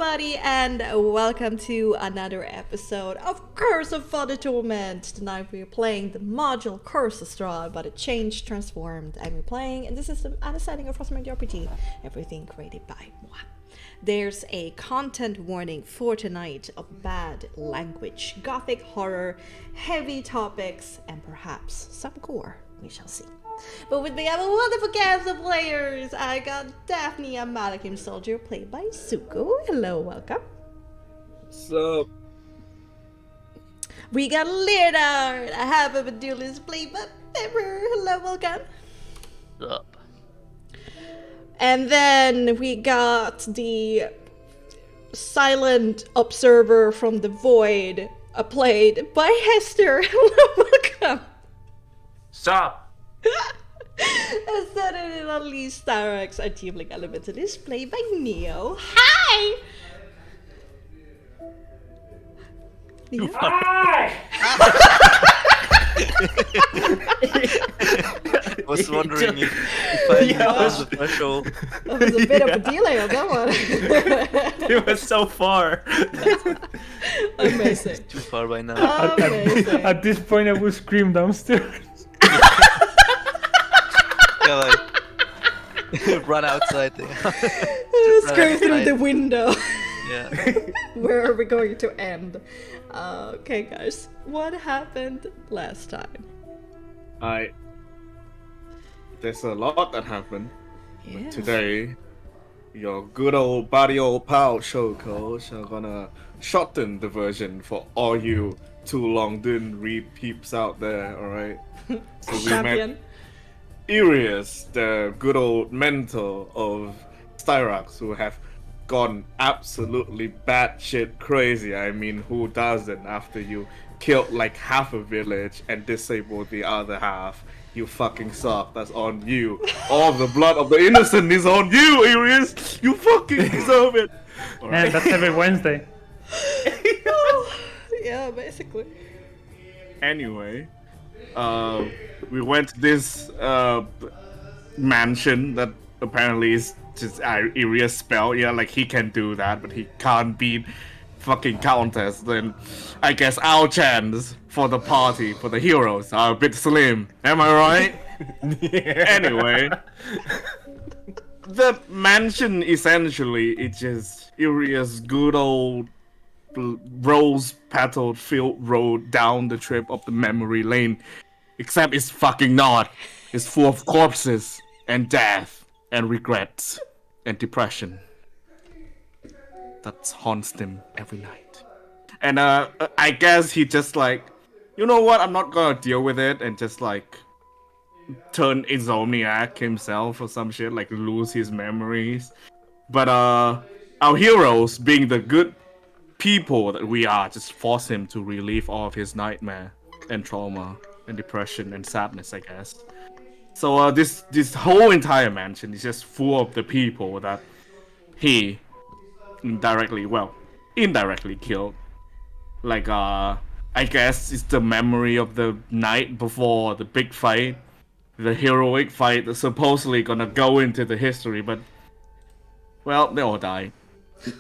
everybody, and welcome to another episode of Curse of the Torment. Tonight we're playing the module Curse Straw, but it changed, transformed, and we're playing in the system and the setting of Frostmark RPG. Everything created by moi. There's a content warning for tonight of bad language, gothic horror, heavy topics, and perhaps some gore. We shall see. But with me, I have a wonderful cast of players. I got Daphne and Malakim Soldier, played by Suko. Hello, welcome. What's up? We got Leonard, a half of a duelist, played by Pepper. Hello, welcome. What's up? And then we got the silent observer from the void, played by Hester. Hello, welcome. Stop! And then at least Starax, our teamling elemental, is played by Neo. Hi! Neo? Hi! I was wondering if I knew was the threshold. That was a bit of a delay on that one. It was so far. Amazing. Too far by now. Amazing. At this point, I would scream downstairs. Yeah, like run outside there. Scream through the window. Yeah. Where are we going to end? Okay, guys, what happened last time? There's a lot that happened. Yeah. Today, your good old buddy old pal Showcoach are gonna shorten the version for all you too long didn't read peeps out there, alright? So we Champion. met Irius, the good old mentor of Styrax, who have gone absolutely batshit crazy. I mean, who doesn't after you killed like half a village and disabled the other half? You fucking suck. That's on you. All the blood of the innocent is on you, Irius. You fucking deserve it. All Man, right. that's every Wednesday. Yeah, basically. Anyway, we went to this mansion that apparently is just Irius spell. Yeah, like he can do that, but he can't beat fucking Countess. Then I guess our chance for the party, for the heroes, are a bit slim. Am I right? Anyway, the mansion essentially it's just Irius' good old rose-petaled filled road down the trip of the memory lane. Except it's fucking not. It's full of corpses and death and regrets and depression. That haunts him every night. And I guess he just like, you know what? I'm not gonna deal with it and just like turn insomniac himself or some shit, like lose his memories. But our heroes, being the good people that we are, just force him to relieve all of his nightmare and trauma and depression and sadness, I guess. So this whole entire mansion is just full of the people that he indirectly killed. Like I guess it's the memory of the night before the big fight, the heroic fight that's supposedly gonna go into the history, but well, they all died,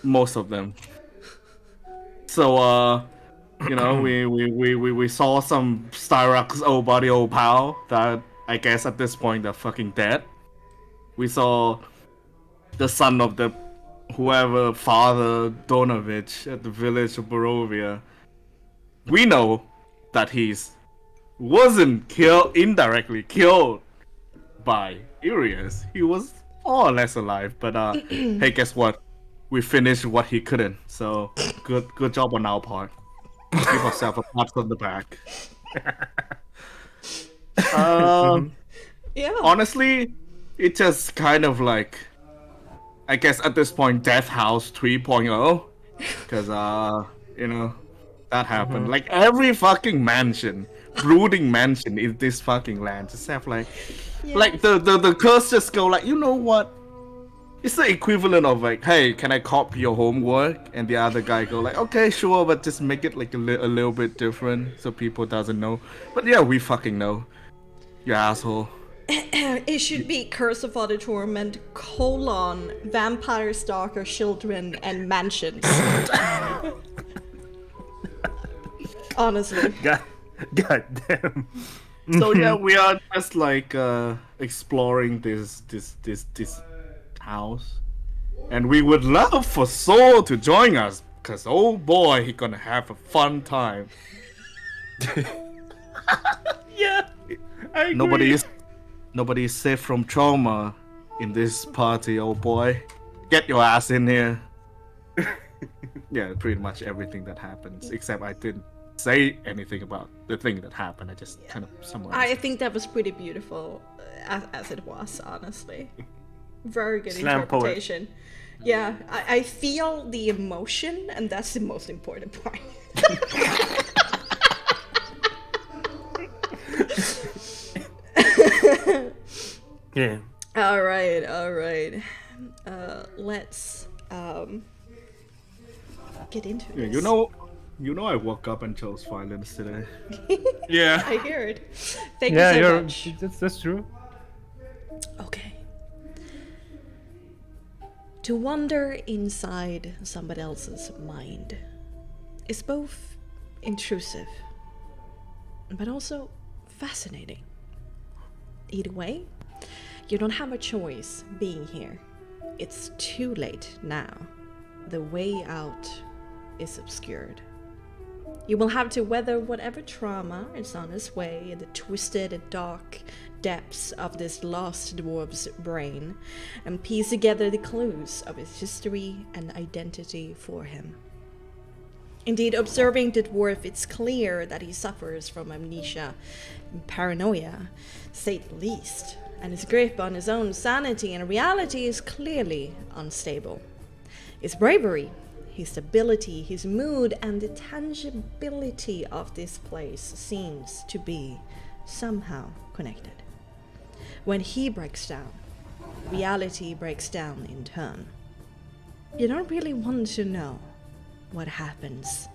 most of them. So you know, we saw some Styrax old buddy old pal that I guess at this point they're fucking dead. We saw the son of the whoever Father Donovich at the village of Barovia. We know that he's wasn't indirectly killed by Irius. He was more or less alive, but hey, guess what? We finished what he couldn't. So good job on our part. Give ourselves a pat on the back. Yeah. Honestly, it just kind of like, I guess at this point, Death House 3.0, because you know, that happened. Like every fucking mansion, brooding mansion in this fucking land, just have like, like the curse just go like, you know what? It's the equivalent of like, hey, can I copy your homework? And the other guy go like, okay, sure, but just make it like a little bit different so people doesn't know. But yeah, we fucking know. You asshole. It should be Curse of Father Torment, Vampire Stalker Children and Mansions. Honestly. God damn. So yeah, we are just like exploring this house, and we would love for Soul to join us, cause oh boy, he gonna have a fun time. Yeah. I agree. Nobody is safe from trauma in this party, oh boy. Get your ass in here. Yeah, pretty much everything that happens, except I didn't say anything about the thing that happened. I just kind of summarized. I think that was pretty beautiful as it was, honestly. Very good Slam poet. interpretation. Yeah, I feel the emotion, and that's the most important part. Yeah. All right. Let's get into Yeah, this. you know, I woke up and chose violence today. Yeah. I heard. Thank Yeah, you so much. that's true. Okay. To wander inside somebody else's mind is both intrusive, but also fascinating. Either way, you don't have a choice being here. It's too late now. The way out is obscured. You will have to weather whatever trauma is on its way in the twisted and dark depths of this lost dwarf's brain and piece together the clues of his history and identity for him. Indeed, observing the dwarf, it's clear that he suffers from amnesia and paranoia, to say the least, and his grip on his own sanity and reality is clearly unstable. His bravery, his stability, his mood, and the tangibility of this place seems to be somehow connected. When he breaks down, reality breaks down in turn. You don't really want to know what happens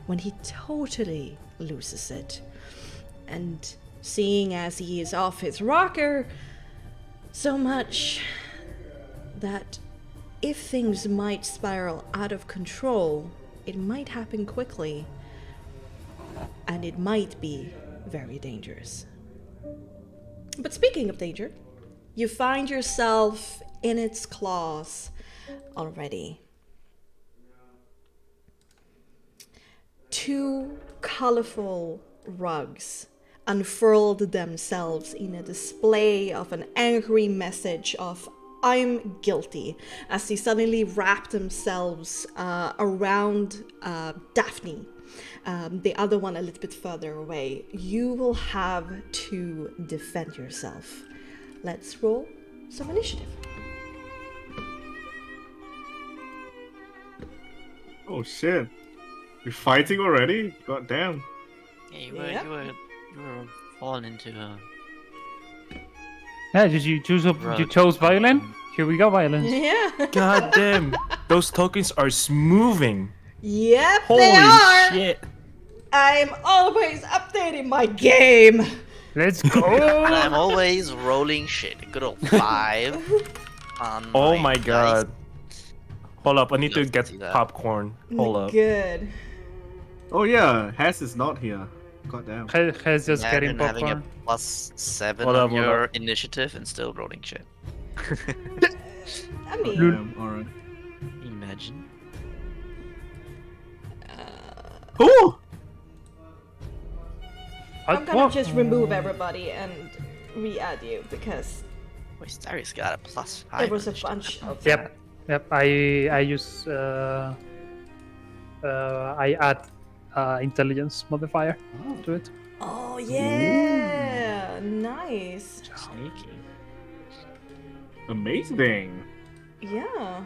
when he totally loses it. And seeing as he is off his rocker so much that if things might spiral out of control, it might happen quickly, and it might be very dangerous. But speaking of danger, you find yourself in its claws already. Two colorful rugs unfurled themselves in a display of an angry message of "I'm guilty," as they suddenly wrap themselves around Daphne, the other one a little bit further away. You will have to defend yourself. Let's roll some initiative. Oh shit. We're fighting already? God damn. Yeah, Yeah. you were falling into Yeah, did you choose you chose violin? Here we go, violence. Yeah. God damn. Those tokens are moving. Yep, Holy they are. shit. I'm always updating my game. Let's go. And I'm always rolling shit. Good old 5 on Oh my dice. god. Hold up, I need to Let's get see that. popcorn. Hold up. Good. Oh yeah, Hess is not here. God damn. Has just getting Imagine having a popcorn. +7 Hold on up, hold your up. initiative and still rolling shit. I mean, Damn, alright. Imagine. Ooh! I'm gonna just remove everybody and re-add you because Wait, Starry's got a +5. there was a initiative. bunch of Yep. I use I add intelligence modifier to it. Oh yeah, nice. Sneaky. Amazing. Yeah.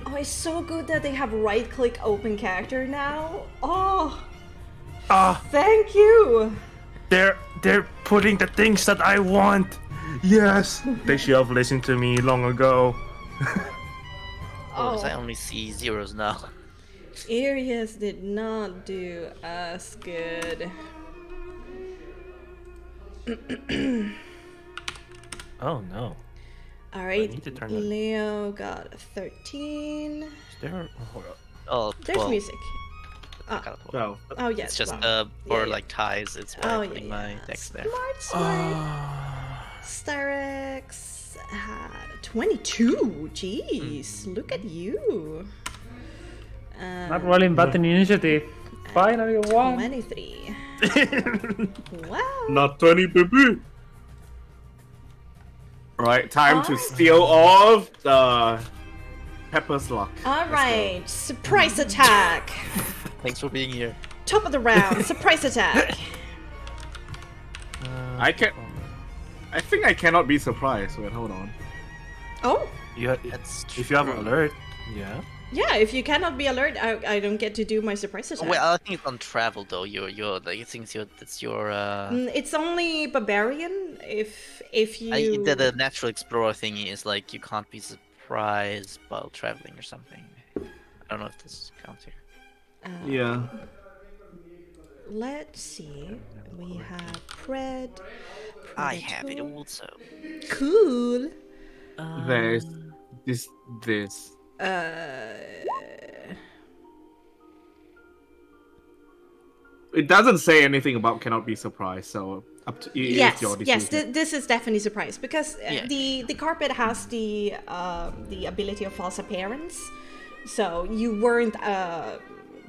Oh, it's so good that they have right-click open character now. Oh, Ah, thank you. they're putting the things that I want. Yes. They should have listened to me long ago. Oh, I Oh, only see zeros now. Arius did not do as good. Oh no. All I right, need to turn that. Leo got a 13. Is there? Oh, There's 12. music. I got a 12. So, Oh yeah, It's just 12. for Yeah. like ties. It's why Oh I'm putting my text there. Smart. Styrex had 22. Jeez, look at you. Not rolling button initiative. Finally won. 23. Wow. Not 20, baby. right, time to Alright. steal off the Pepper's luck. All right, surprise attack. Thanks for being here. Top of the round, surprise attack. I think I cannot be surprised. Wait, hold on. Oh, That's If you have true. alert, yeah. yeah. If you cannot be alert, I don't get to do my surprise attack. Well, I think it's on travel though. You're like, it thinks it's your It's only barbarian if you. the natural explorer thingy is like you can't be surprised while traveling or something. I don't know if this counts here. Yeah. Let's see. We have Pred. I have it Predator. also. Cool. There's this. It doesn't say anything about cannot be surprised, so up to Yes, your yes. decision. This is definitely surprise because Yeah. the carpet has the ability of false appearance, so you weren't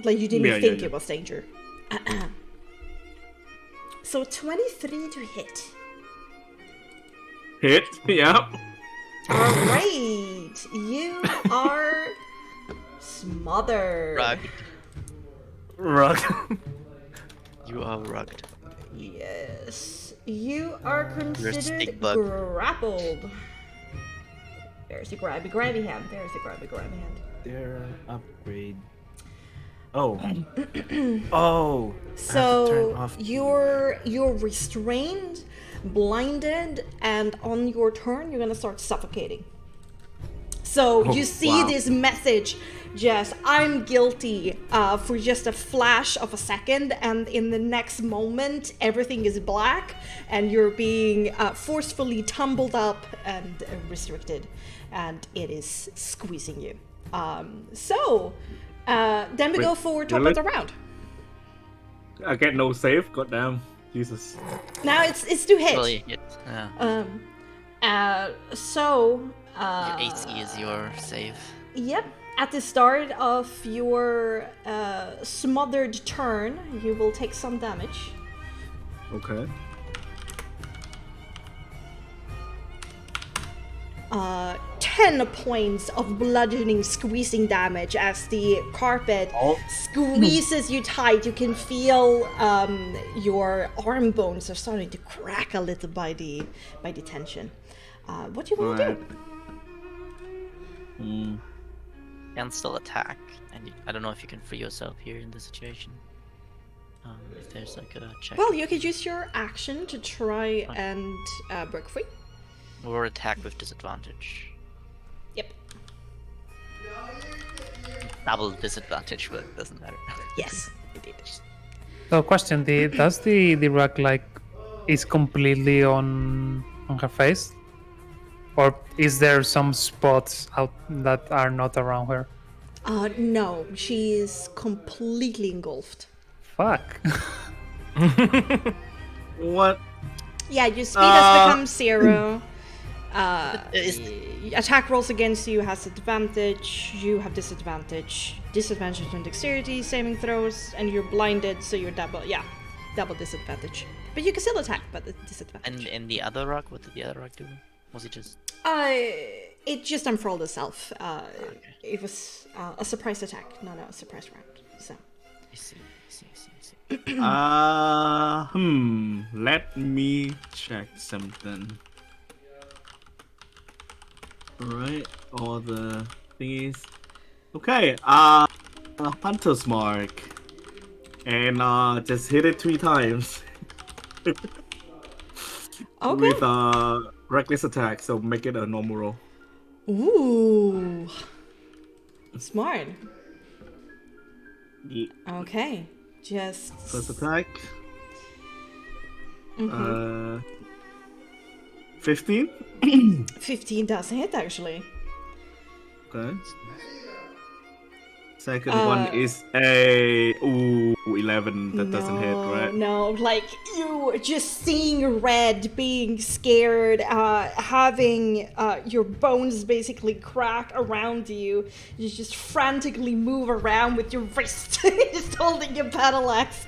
like you didn't Yeah, think yeah. it was danger. So 23 to hit. Hit. Yeah. All right, you are smothered. Rugged. Rug. You are rugged. Yes, you are considered stick bug. grappled. There's the grabby hand. There's the grabby hand. Their upgrade. Oh. Oh. I have to turn So off you're restrained, blinded, and on your turn you're gonna start suffocating. So Oh, you see wow. this message, just I'm guilty, for just a flash of a second, and in the next moment everything is black, and you're being forcefully tumbled up and restricted, and it is squeezing you. Then we Wait, go for top really? of the round. I get no save. Goddamn. Jesus. Now it's two hits. Really, yeah. Your Your AC is your save. Yep. At the start of your smothered turn, you will take some damage. Okay. 10 points of bludgeoning, squeezing damage as the carpet Oh. squeezes you tight. You can feel your arm bones are starting to crack a little by the tension. What do you want to Alright. do? Can still attack, and I don't know if you can free yourself here in this situation. If there's like a check Well, you could use your action to try and break free. or attack with disadvantage. Yep. Double disadvantage, but it doesn't matter. Yes, indeed. So question: does the rug like is completely on her face, or is there some spots out that are not around her? No, she is completely engulfed. Fuck. What? Yeah, your speed has become 0. Is- Attack rolls against you has advantage. You have disadvantage. Disadvantage on dexterity, saving throws, and you're blinded, so you're double disadvantage. But you can still attack, but it's disadvantage. And the other rock, what did the other rock do? Was it just It just unfurled itself. It was a surprise attack, not a surprise round. So. I see. Let me check something. Alright, all the thingies. Okay, Hunter's Mark. And just hit it 3 times. Okay. With reckless attack, so make it a normal roll. Ooh. Smart. Okay. Just. First attack. Mhm. 15. 15 does hit actually. Okay. Second one is a 11. That doesn't hit, right? No, like you just seeing red, being scared, having your bones basically crack around you. You just frantically move around with your wrist, just holding your battle axe,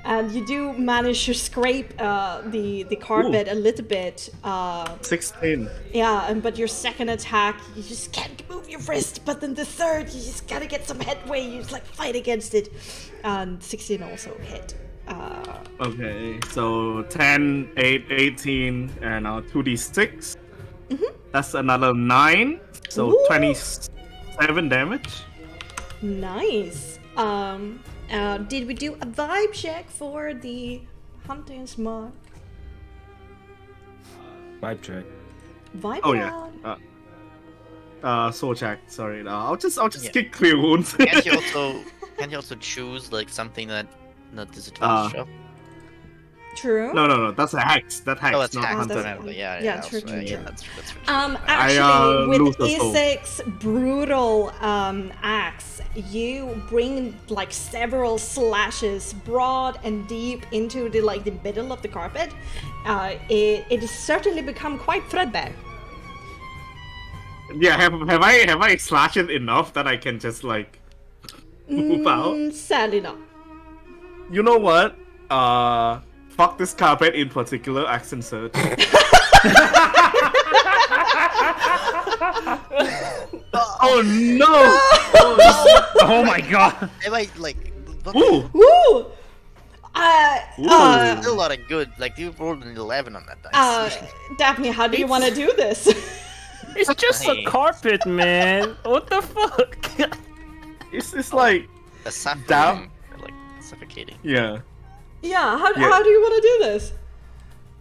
and you do manage to scrape the carpet a little bit. 16. Yeah, but your second attack, you just can't move your wrist. But then the third, you just gotta get some headway. You just like fight against it, and 16 also hit. Okay, so 10, 8, 18, and 2d6. That's another 9, so Ooh. 27 damage. Nice. Did we do a vibe check for the Hunter's Mark? Vibe check. Vibe Oh round? yeah. Soul check. Sorry. I'll just Yeah. kick clear wounds. Can't you also choose like something that not disadvantage of? True. No. That's a hex. That hex, Oh, it's not hacked. hunter. that's- Remember. Yeah, yeah, also, true. that's true. Actually, with lose the soul. Isaac's brutal axe, you bring like several slashes broad and deep into the middle of the carpet. It has certainly become quite threadbare. Yeah, have I slashed it enough that I can just like move out? Sadly not. You know what? Fuck this carpet in particular. Accent search. Oh no! Oh my god! Am I like? Ooh! Woo! Still a lot of good. Like you rolled an 11 on that dice. Daphne, how do you want to do this? It's just a carpet, man. What the fuck? It's like A suffering, down. like suffocating. Yeah. Yeah, how Yeah. do you want to do this?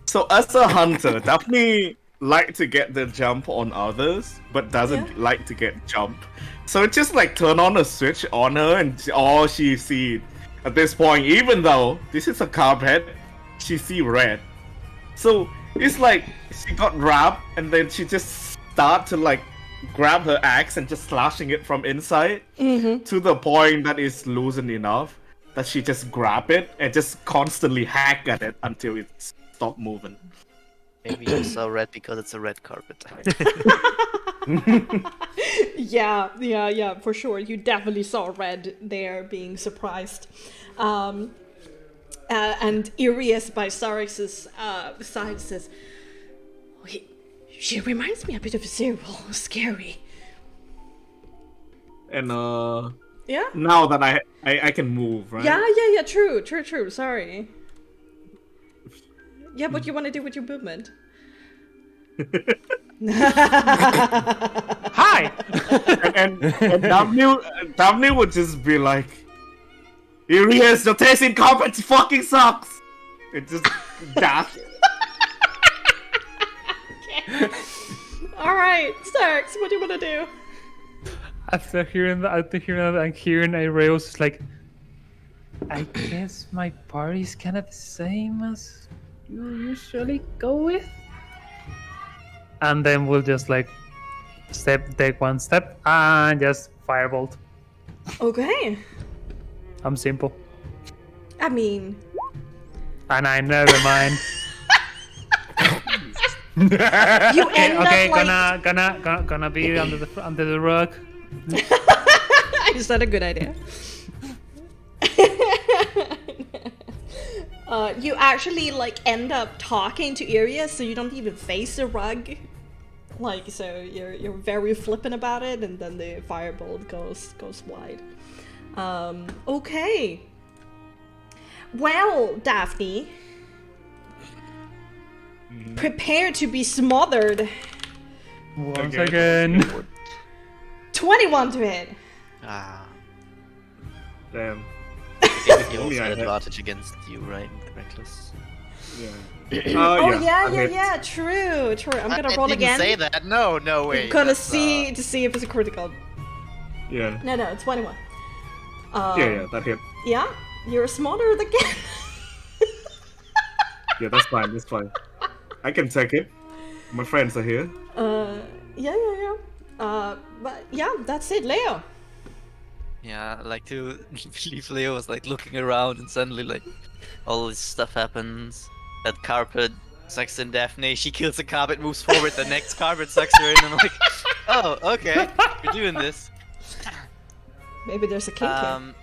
So as a hunter, Daphne like to get the jump on others, but doesn't like to get jumped. So it just like turn on a switch on her, and all she see at this point, even though this is a carpet, she see red. So it's like she got grabbed, and then she just start to like grab her axe and just slashing it from inside to the point that it's loosened enough that she just grab it and just constantly hack at it until it stop moving. Maybe you saw red because it's a red carpet. Yeah, for sure. You definitely saw red there, being surprised. And Irius by Sarix's side says, "Wait, she reminds me a bit of Cyril. Scary." And Yeah? now that I can move, right? Yeah, true. Sorry. Yeah, what you want to do with your movement? Hi! And W would just be like, "Here he is, your taste in carpets fucking sucks." It just dash. All right, Starks, what do you want to do? After hearing that, and hearing Ireos is like, I guess my party's kind of the same as you usually go with. And then we'll just like take one step and just firebolt. Okay. I'm simple. I mean, And I never mind. you end Okay, up like... gonna be under the rug. Is that a good idea? You actually like end up talking to Iria, so you don't even face the rug. Like, so you're very flippant about it, and then the firebolt goes wide. Okay. Well, Daphne, prepare to be smothered. Once again. 21 to hit. Ah. Damn. He also Only I had had- advantage against you, right? Reckless. Yeah. Oh I hit. yeah. True. I'm gonna I roll didn't again. say that. No way. I'm gonna That's, see if it's a critical. Yeah. No, 21. Yeah, that hit. Yeah, you're smaller than Ken. Yeah, that's fine. That's fine. I can take it. My friends are here. Yeah. But yeah, that's it, Leo. Yeah, I like to believe Leo was like looking around and suddenly like all this stuff happens. That carpet sucks in Daphne. She kills the carpet, moves forward. The next carpet sucks her in. And I'm like, oh, okay, we're doing this. Maybe there's a kink here.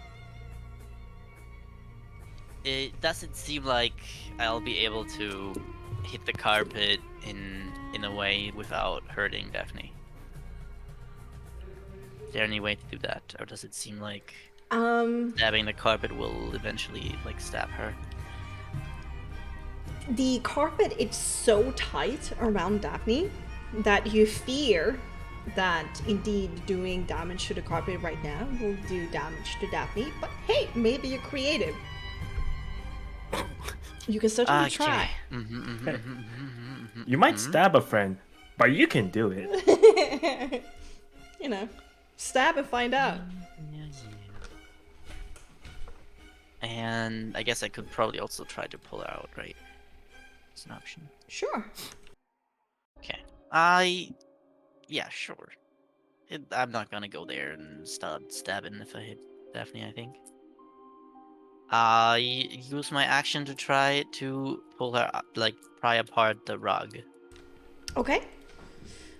It doesn't seem like I'll be able to hit the carpet in a way without hurting Daphne. Is there any way to do that, or does it seem like stabbing the carpet will eventually like stab her? The carpet is so tight around Daphne that you fear that indeed doing damage to the carpet right now will do damage to Daphne. But hey, maybe you're creative. You can certainly try. You might stab a friend, but you can do it. You know, stab and find out. And I guess I could probably also try to pull her out, right? It's an option. Sure. Okay. Yeah, sure. I'm not gonna go there and start stabbing if I hit Daphne, I think. I use my action to try to pull her up, like pry apart the rug. Okay.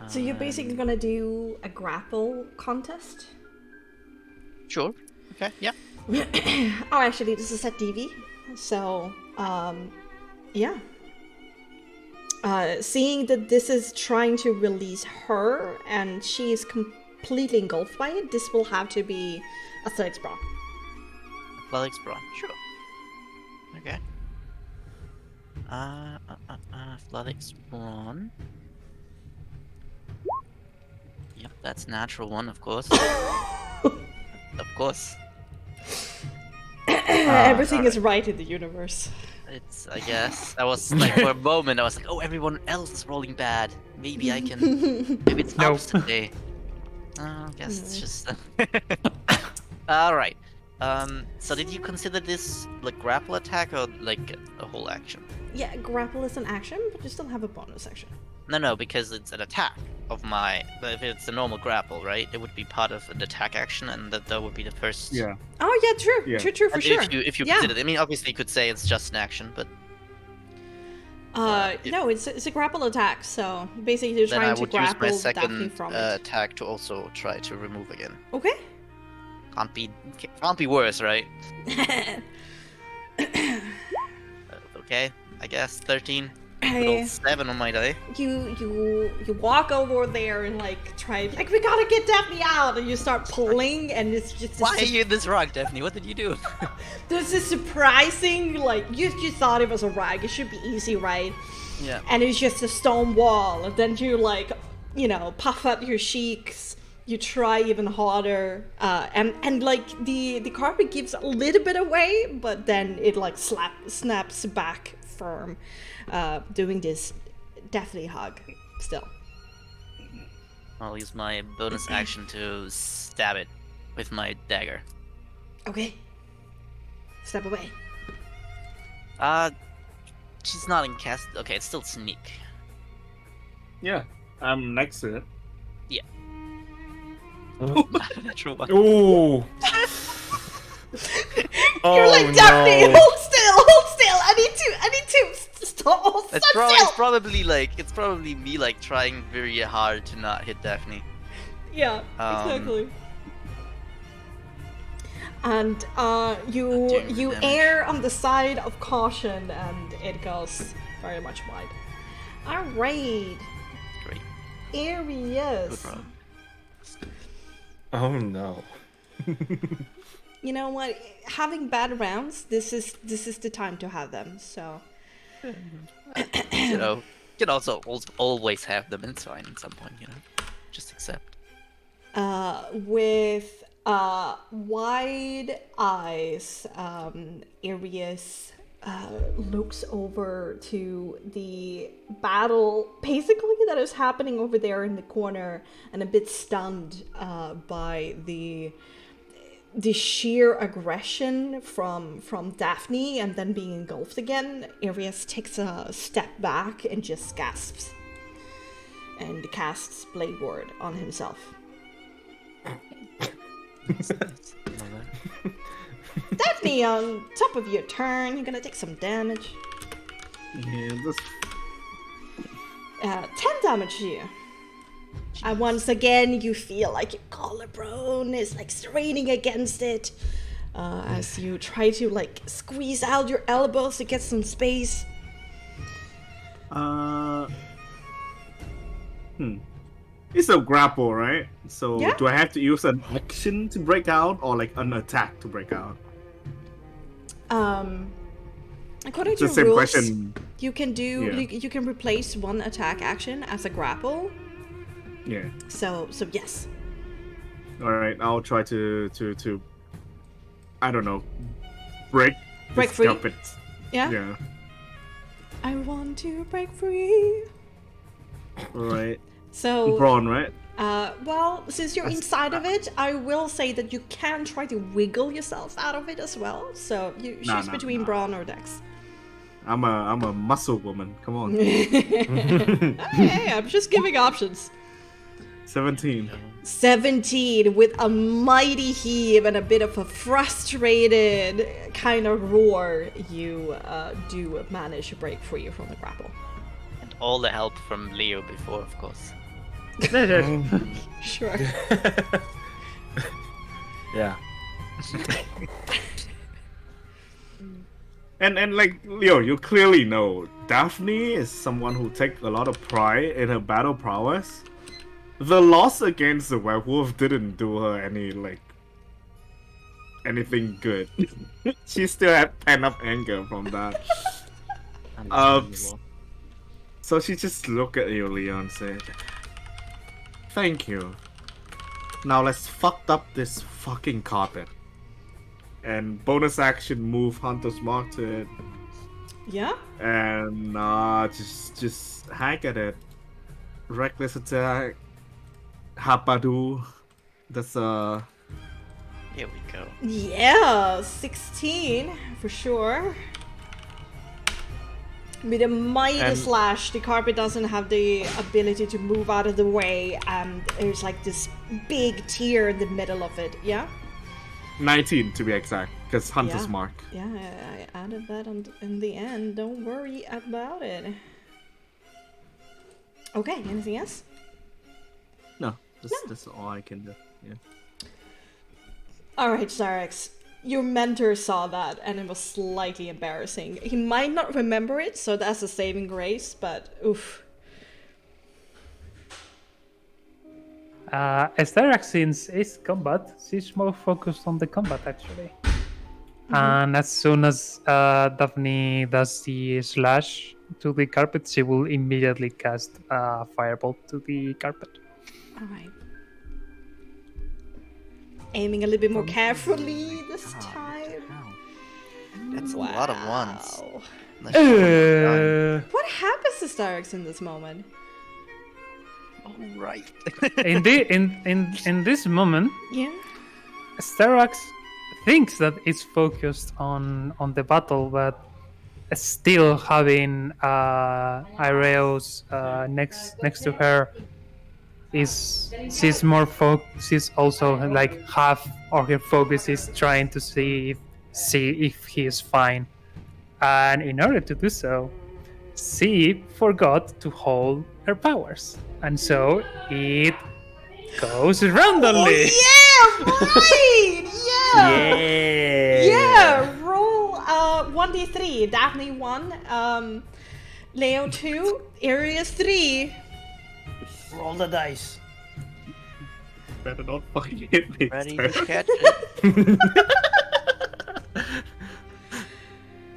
So you're basically gonna do a grapple contest? Sure. Okay, yeah. Oh, actually, this is at DV. So, yeah. Seeing that this is trying to release her and she is completely engulfed by it, this will have to be athletics brawl. Athletics brawl, sure. Okay. Athletics brawl. Yep, that's natural one, of course. Of course. Everything is right in the universe. It's, I guess. I was like, for a moment, I was like, oh, everyone else is rolling bad. Maybe I can. Maybe it's opposite day. I guess it's just. Alright. So did you consider this like grapple attack or like a whole action? Yeah, grapple is an action, but you still have a bonus action. No, because it's an attack of my. If it's a normal grapple, right? It would be part of an attack action, and that would be the first. Yeah. Oh yeah, true, Yeah. true, for And sure. If you Yeah. consider, I mean, obviously you could say it's just an action, but No, it's a grapple attack. So basically, you're then I trying to would use my grapple Daphne second from it. attack to also try to remove again. Okay. Can't be worse, right? Okay, I guess 13. Good old 7 on my die. You walk over there and like try like we gotta get Daphne out, and you start pulling, and it's just Why are you in this rug, Daphne? What did you do? There's this surprising like you thought it was a rug, it should be easy, right? Yeah. And it's just a stone wall, and then you like puff up your cheeks. You try even harder, and like the carpet gives a little bit away, but then it like snaps back firm, doing this deathly hug still. I'll use my bonus action to stab it with my dagger. Okay. Step away. She's not in cast. Okay, it's still sneak. Yeah. I'm next to it. Yeah. Natural one. Ooh. You're like Daphne, no. hold still. I need to stop. It's probably me like trying very hard to not hit Daphne. Yeah, exactly. And you damage. err on the side of caution, and it goes very much wide. All right, Great. Aries. Good roll. Oh no. You know what? Having bad rounds, this is the time to have them. So You know, you can also always have them. It's fine at some point. You know, just accept. with wide eyes, Aries looks over to the battle basically that is happening over there in the corner, and a bit stunned by the the sheer aggression from Daphne and then being engulfed again, Arius takes a step back and just gasps and casts Blade Ward on himself. Daphne, on top of your turn, you're gonna take some damage. Yeah, this 10 damage to you. And once again, you feel like your collarbone is like straining against it as you try to like squeeze out your elbows to get some space. It's a grapple, right? So Yeah. do I have to use an action to break out or like an attack to break out? According It's to the same rules, question. you can do Yeah. you can replace one attack action as a grapple. Yeah. So yes. All right, I'll try to I don't know, break this free? carpet. Yeah. Yeah. I want to break free. All right. So Brawn, right? well, since you're inside of it, I will say that you can try to wiggle yourself out of it as well. So you choose between brawn or dex. I'm a muscle woman. Come on. Hey, I'm just giving options. 17. 17 with a mighty heave and a bit of a frustrated kind of roar, you do manage to break free from the grapple. And all the help from Leo before, of course. Sure. Yeah. And like Leo, you clearly know Daphne is someone who takes a lot of pride in her battle prowess. The loss against the werewolf didn't do her anything good. She still had pent up anger from that. Unbelievable. So she just looked at you, Leo, and said, "Thank you. Now let's fuck up this fucking carpet." And bonus action move Hunter's Mark to it. Yeah? And just hack at it. Reckless attack. Hapadu. That's Here we go. Yeah, 16 for sure. With a mighty And- slash, the carpet doesn't have the ability to move out of the way, and there's like this big tear in the middle of it. Yeah? 19 to be exact, because Hunter's Yeah. Mark. Yeah, I added that in the end. Don't worry about it. Okay, anything else? No, that's all I can do. Yeah. Alright, Zarex. Your mentor saw that and it was slightly embarrassing. He might not remember it, so that's a saving grace, but oof. Esther, since it's combat, she's more focused on the combat actually. And as soon as Daphne does the slash to the carpet, she will immediately cast Firebolt to the carpet. Alright. Aiming a little bit more carefully this time. That's a lot of ones. Wow. Like, oh What happens to Zarex in this moment? right. in this moment, Yeah? Starax thinks that it's focused on the battle, but still having Ireos next to her she's also like half of her focus is trying to see if he is fine, and in order to do so, she forgot to hold her powers, and so it goes randomly. Oh, yeah! Right! Yeah! Yeah. Yeah! Roll 1d3. Daphne 1, Leo 2, Arius 3. Roll the dice. Better not fucking hit me. Ready sir. to catch it.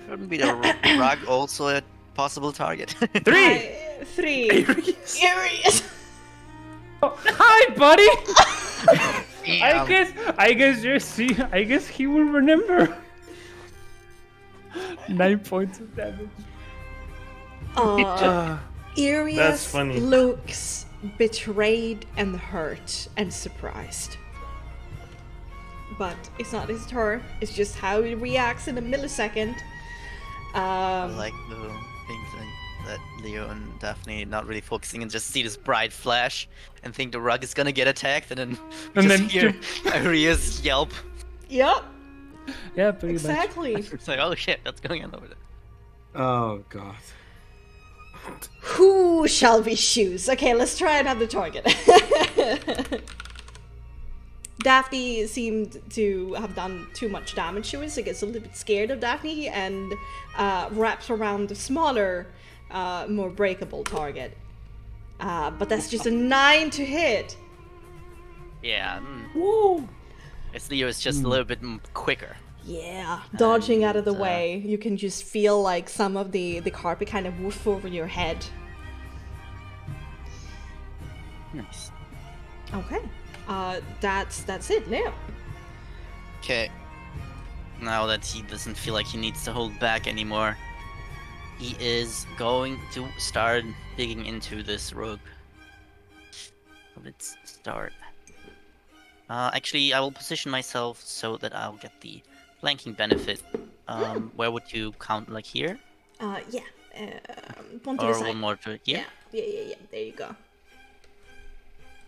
Shouldn't be the rug also a possible target? 3. 3. Arius. Oh, hi, buddy. Damn. I guess he will remember. 9 points of damage. Arius That's funny. looks betrayed and hurt and surprised. but it's not his turn. It's just how he reacts in a millisecond. I like the things that Leo and Daphne not really focusing and just see this bright flash and think the rug is gonna get attacked, and then And just then hear Aria's yelp. Yep, Yeah, pretty exactly. It's like, oh shit, what's going on over there? Oh god. Who shall we choose? Okay, let's try another target. Daphne seemed to have done too much damage to it, so gets a little bit scared of Daphne and wraps around the smaller, more breakable target. But that's just a 9 to hit. Yeah. Woo! It's Leo is just a little bit quicker. Yeah, dodging out of the And, way. You can just feel like some of the carpet kind of woof over your head. Nice. Okay. That's it, Leo. Okay. Now that he doesn't feel like he needs to hold back anymore, he is going to start digging into this rope. Let's start. Actually, I will position myself so that I'll get the flanking benefit. Where would you count? Like here? Yeah. One to the Or side. one more to here? Yeah. There you go.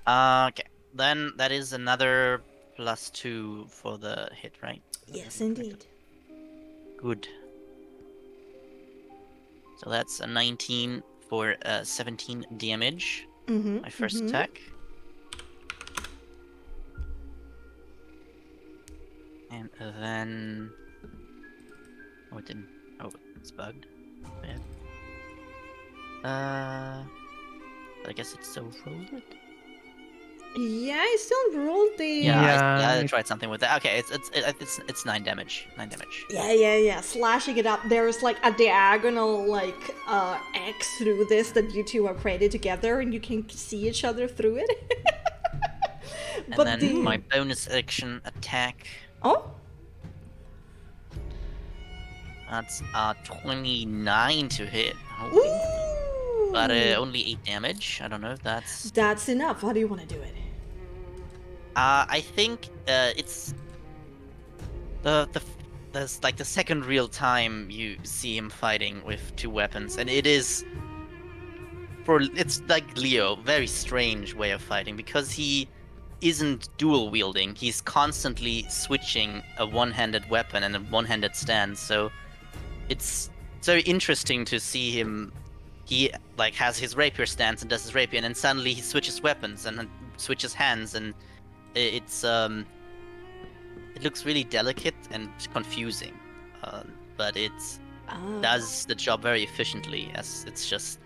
Okay. Then that is another +2 for the hit, right? Yes, indeed. Good. So that's a 19 for 17 damage. My first attack. And then... Oh, it didn't... Oh, it's bugged. Bad. I guess it's so folded. Yeah, I still rolled the. Yeah, I tried something with that. Okay, it's 9 damage. 9 damage. Yeah. Slashing it up. There's like a diagonal like X through this that you two have created together, and you can see each other through it. And then my bonus action attack. Oh. That's 29 to hit. Holy. Ooh. But only 8 damage. I don't know if that's... That's enough. How do you want to do it? I think it's there's like the second real time you see him fighting with 2 weapons, and it's like Leo, very strange way of fighting because he isn't dual wielding. He's constantly switching a one-handed weapon and a one-handed stance. So it's very interesting to see him. He like has his rapier stance and does his rapier, and then suddenly he switches weapons and switches hands, and it's it looks really delicate and confusing, but it does the job very efficiently, as it's just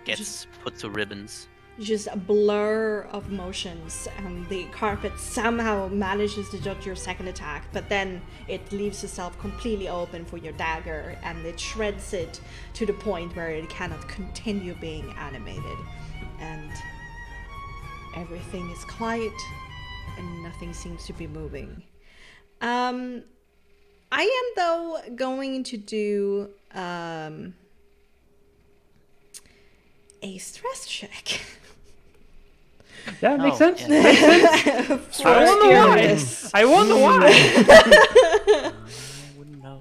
gets put to ribbons. Just a blur of motions, and the carpet somehow manages to dodge your second attack, but then it leaves itself completely open for your dagger, and it shreds it to the point where it cannot continue being animated, and everything is quiet and nothing seems to be moving. I am though going to do a stress check. Yeah, makes Oh, sense. yeah. Makes sense. I wonder why. Yes. I wonder why. I wouldn't know.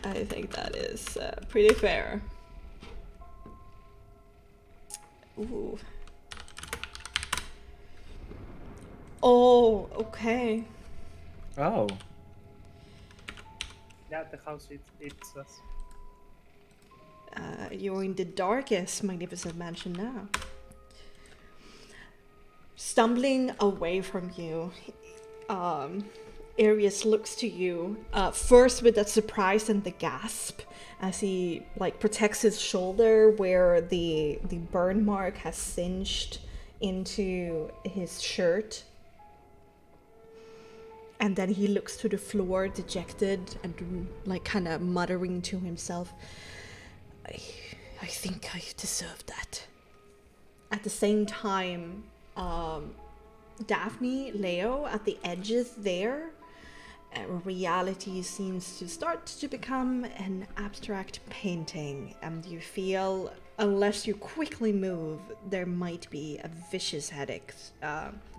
I think that is pretty fair. Ooh. Oh, okay. Oh. Yeah, the house it's us. You're in the darkest magnificent mansion now. Stumbling away from you, Arius looks to you, first with that surprise and the gasp, as he like protects his shoulder where the burn mark has singed into his shirt. And then he looks to the floor, dejected and like kind of muttering to himself, I think I deserve that. At the same time, Daphne, Leo, at the edges there, reality seems to start to become an abstract painting, and you feel, unless you quickly move, there might be a vicious headache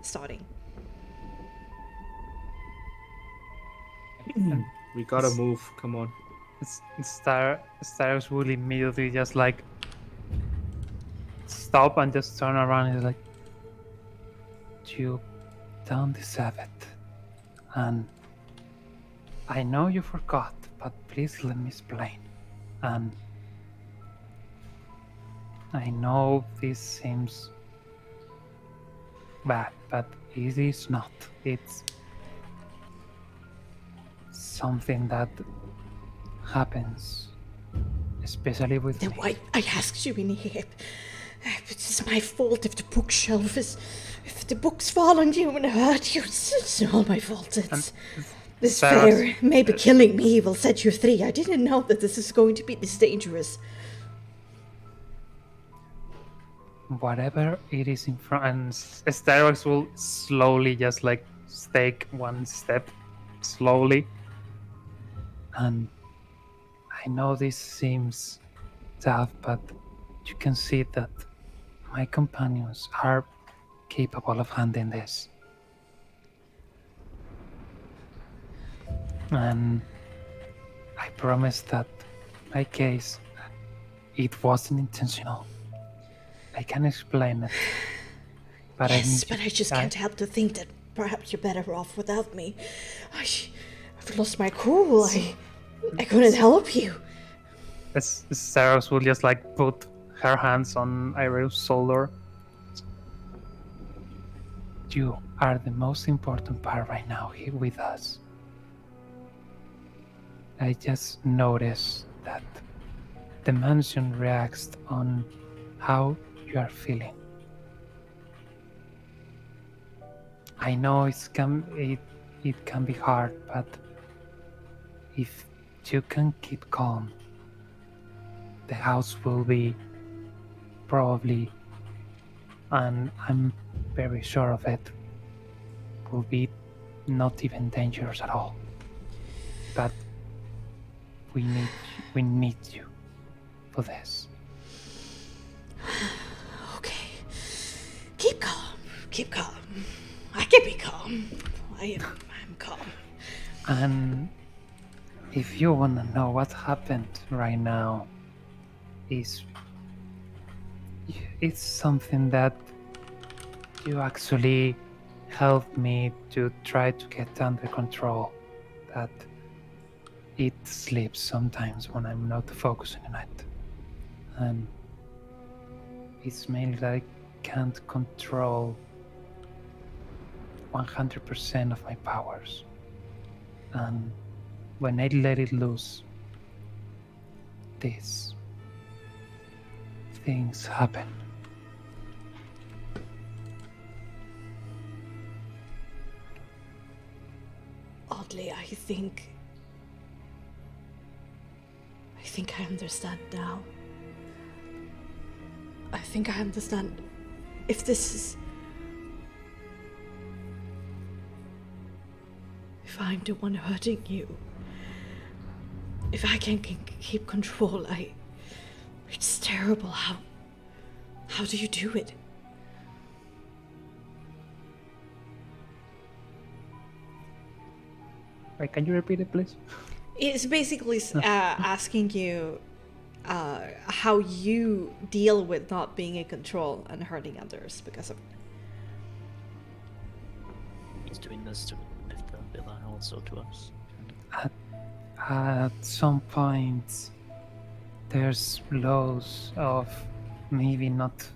starting. We gotta move. Come on. Stars will immediately just like stop and just turn around and is like, you don't deserve it. And I know you forgot, but please let me explain. And I know this seems bad, but it is not. It's something that happens, especially with Then me. why I asked you in here? It's my fault if the bookshelf is... If the books fall on you and hurt you, it's all my fault. It's fair. Maybe killing me will set you free. I didn't know that this is going to be this dangerous. Whatever it is in front, and Starbucks will slowly just like take one step slowly. And I know this seems tough, but you can see that my companions are capable of handling this. And I promise that my case, it wasn't intentional. I can explain it. But Yes, but I just can't help to think that perhaps you're better off without me. I've lost my cool. I couldn't help you. Sarah will just like put her hands on Irene's shoulder. You are the most important part right now here with us. I just noticed that the mansion reacts on how you are feeling. I know it can be hard, but if you can keep calm, the house will be probably, and I'm very sure of it, will be not even dangerous at all. But we need you for this. Okay. Keep calm. I can be calm. I'm calm. And if you want to know what happened right now, it's something that you actually helped me to try to get under control. That it sleeps sometimes when I'm not focusing on it. And it's mainly that I can't control 100% of my powers. And when I let it loose, these things happen. Oddly, I think I understand now. I think I understand if this is... If I'm the one hurting you. If I can't keep control, it's terrible. How do you do it? Wait, can you repeat it, please? It's basically asking you how you deal with not being in control and hurting others because of... He's doing this to the villain also to us. At some point, there's lows of maybe not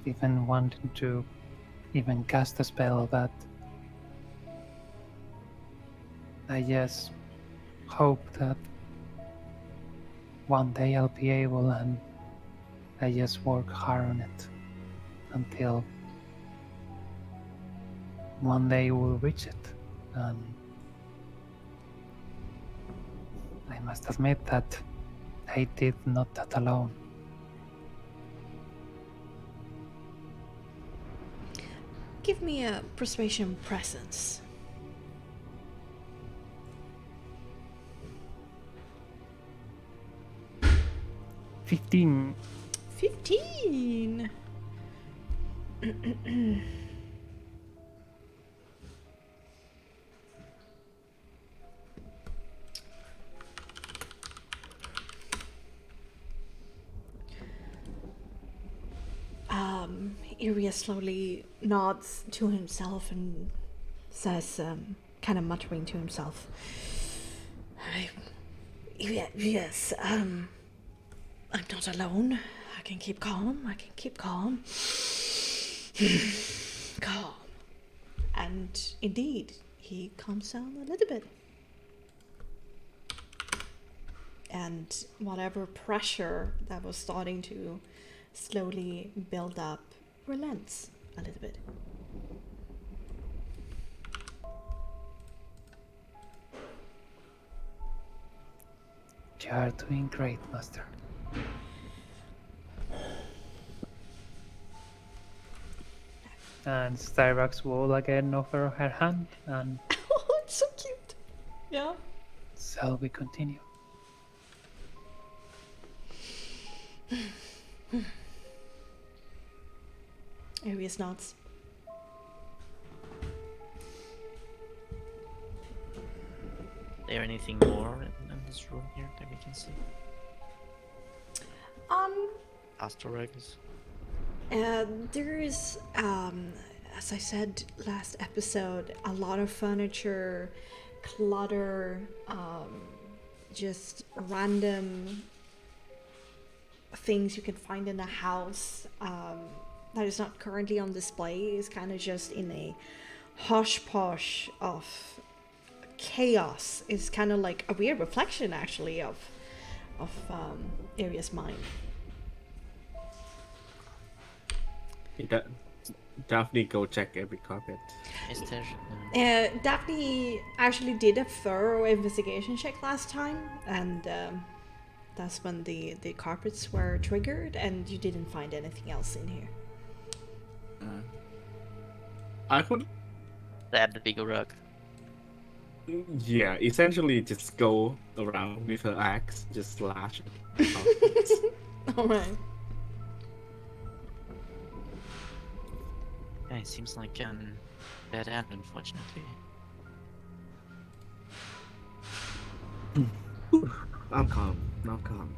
even wanting to even cast a spell, but I just hope that one day I'll be able, and I just work hard on it until one day we'll reach it. And I must admit that I did not that alone. Give me a persuasion presence. 15. 15. Iria slowly nods to himself and says, kind of muttering to himself, yes, I'm not alone. I can keep calm. Calm. And indeed, he calms down a little bit. And whatever pressure that was starting to slowly build up relents a little bit. You are doing great, Master. And Starbucks will again offer her hand, and Oh, it's so cute. Yeah. so we continue. Arius nods. Is there anything more in this room here that we can see? Asteroids. There is, as I said last episode, a lot of furniture, clutter, just random things you can find in the house that is not currently on display. Is kind of just in a hush-posh of chaos. It's kind of like a weird reflection, actually, of Aria's mind. Daphne, go check every carpet. Is there? Daphne actually did a thorough investigation check last time, and that's when the carpets were triggered, and you didn't find anything else in here. I could, Grab the bigger rug. yeah, essentially just go around with her axe, just slash it. All right. Yeah, it seems like dead end, unfortunately. I'm calm. I'm calm.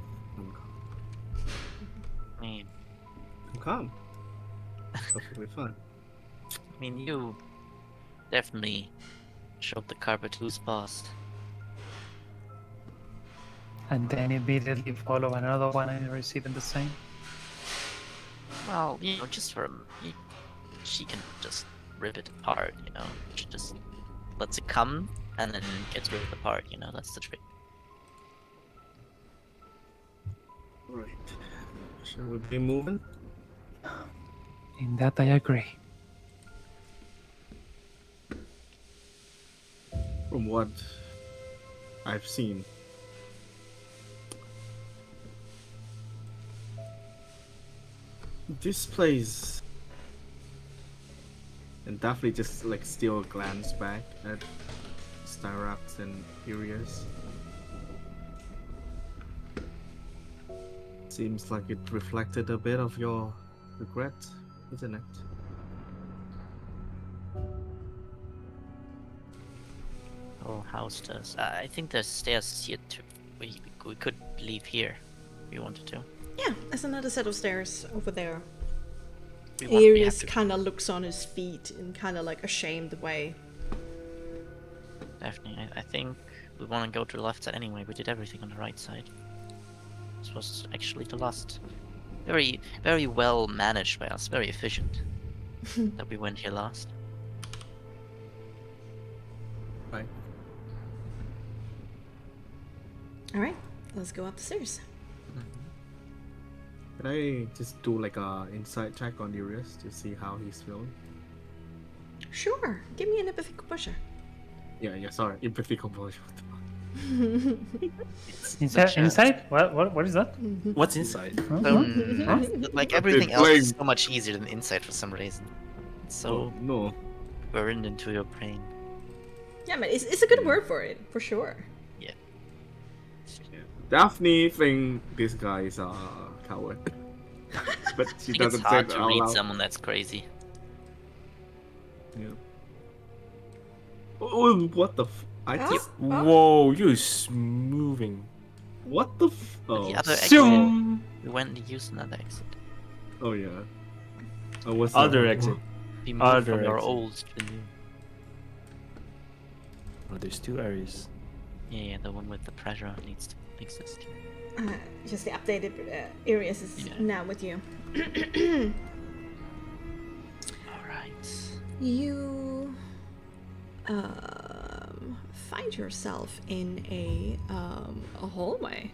I mean, I'm calm. Perfectly fine. I mean, you definitely showed the carpet who's boss. And then immediately follow another one and receiving the same. Well, you know, just for she can just rip it apart, you know. She just lets it come and then gets ripped apart, you know. That's the trick. Right. Shall we be moving? In that I agree. From what I've seen, this place, and definitely just like steal a glance back at Styrax and Furious. Seems like it reflected a bit of your regret, isn't it? Whole house does. I think there's stairs here too. We could leave here if we wanted to. Yeah, there's another set of stairs over there. We have Arius to- kind of looks on his feet in kind of like a shamed way. Definitely. I think we want to go to the left side anyway. We did everything on the right side. This was actually the last. Very, very well managed by us. Very efficient. That we went here last. Right. All right, let's go up the stairs. Can I just do like a insight check on Urias to see how he's feeling? Sure, give me an empathy composure. Yeah, sorry. Empathy composure. Inside? What is that? What's inside? Like everything else is Playing- so much easier than insight for some reason. It's so Oh, no. burned into your brain. Yeah, man, it's a good word for it, for sure. Daphne think this guy is a coward. But I she think it's doesn't say hard it to out read loud. someone that's crazy. Yeah. Oh, what the I Huh? just... Whoa, you're moving. What the Oh. The other exit. Zoom. We went and used another exit. Oh, yeah. Oh, what's Other that? exit. We moved Other from our exit. old to the new. Oh, there's 2 areas. Yeah, the one with the pressure needs to exist. Just the updated areas is Yeah. now with you. Alright. You find yourself in a hallway.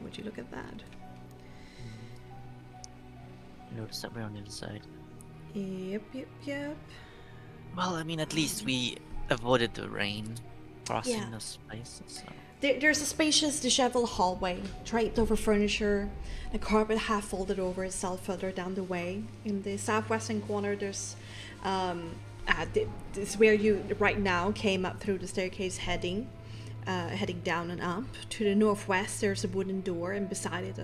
Would you look at that? Notice that we're on the other side. Yep. Well, I mean, at least we avoided the rain crossing Yeah. those places. So. There's a spacious, disheveled hallway, draped over furniture, a carpet half folded over itself further down the way. In the southwestern corner, there's this is where you right now came up through the staircase, heading down and up. To the northwest, there's a wooden door, and beside it,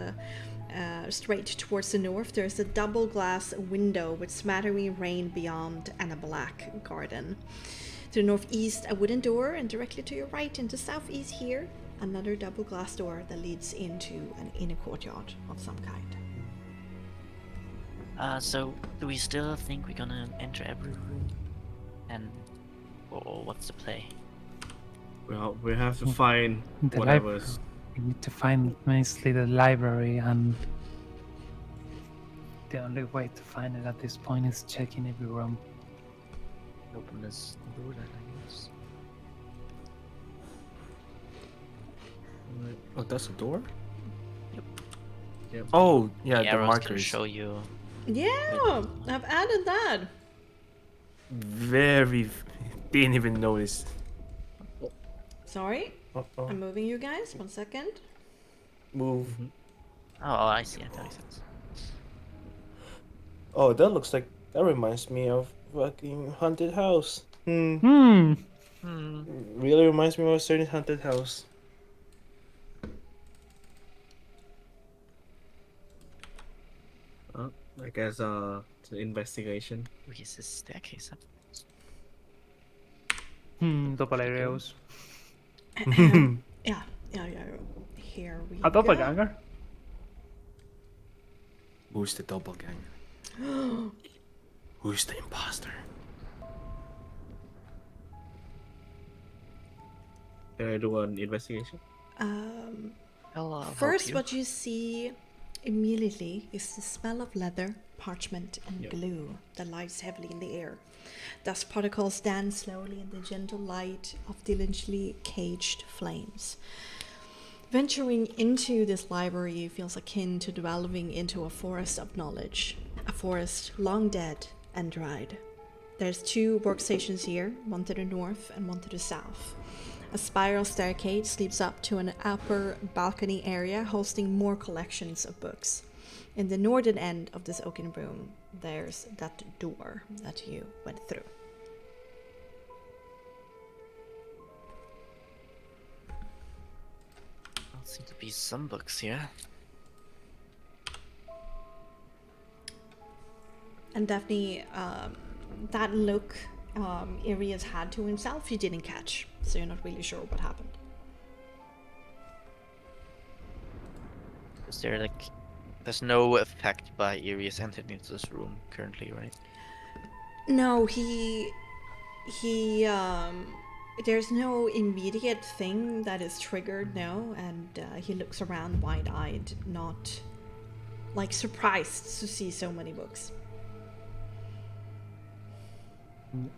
straight towards the north, there's a double glass window with smattering rain beyond and a black garden. To the northeast, a wooden door, and directly to your right, in the southeast here, another double glass door that leads into an inner courtyard of some kind. So do we still think we're gonna enter every room? And or what's the play? Well, we have to find The whatever's. We need to find mostly the library, and the only way to find it at this point is checking every room. Open this door then, I guess. Oh, that's a door? Yep. Oh, yeah, The the arrows can markers. show you. Yeah, I've added that. Didn't even notice. Sorry, Uh-oh. I'm moving you guys. 1 second. Move. Oh, I see. That makes sense. Oh, that looks like... That reminds me of fucking haunted house. Hmm. Really reminds me of a certain haunted house. I guess the investigation. Wait, is this staircase up? Doppelgangers. Yeah. Here we A go. doppelganger? Who's the doppelganger? Who's the imposter? Can I do an investigation? I'll First, help you. what you see immediately is the smell of leather, parchment, and glue that lies heavily in the air. Dust particles dance slowly in the gentle light of diligently caged flames. Venturing into this library feels akin to delving into a forest of knowledge, a forest long dead and dried. There's 2 workstations here, one to the north and one to the south. A spiral staircase leads up to an upper balcony area hosting more collections of books. In the northern end of this oaken room, there's that door that you went through. There seem to be some books here. And Daphne, that look Irias had to himself, you didn't catch, so you're not really sure what happened. Is there like... There's no effect by Irias entering into this room currently, right? No, he there's no immediate thing that is triggered, no, and he looks around wide-eyed, not like surprised to see so many books.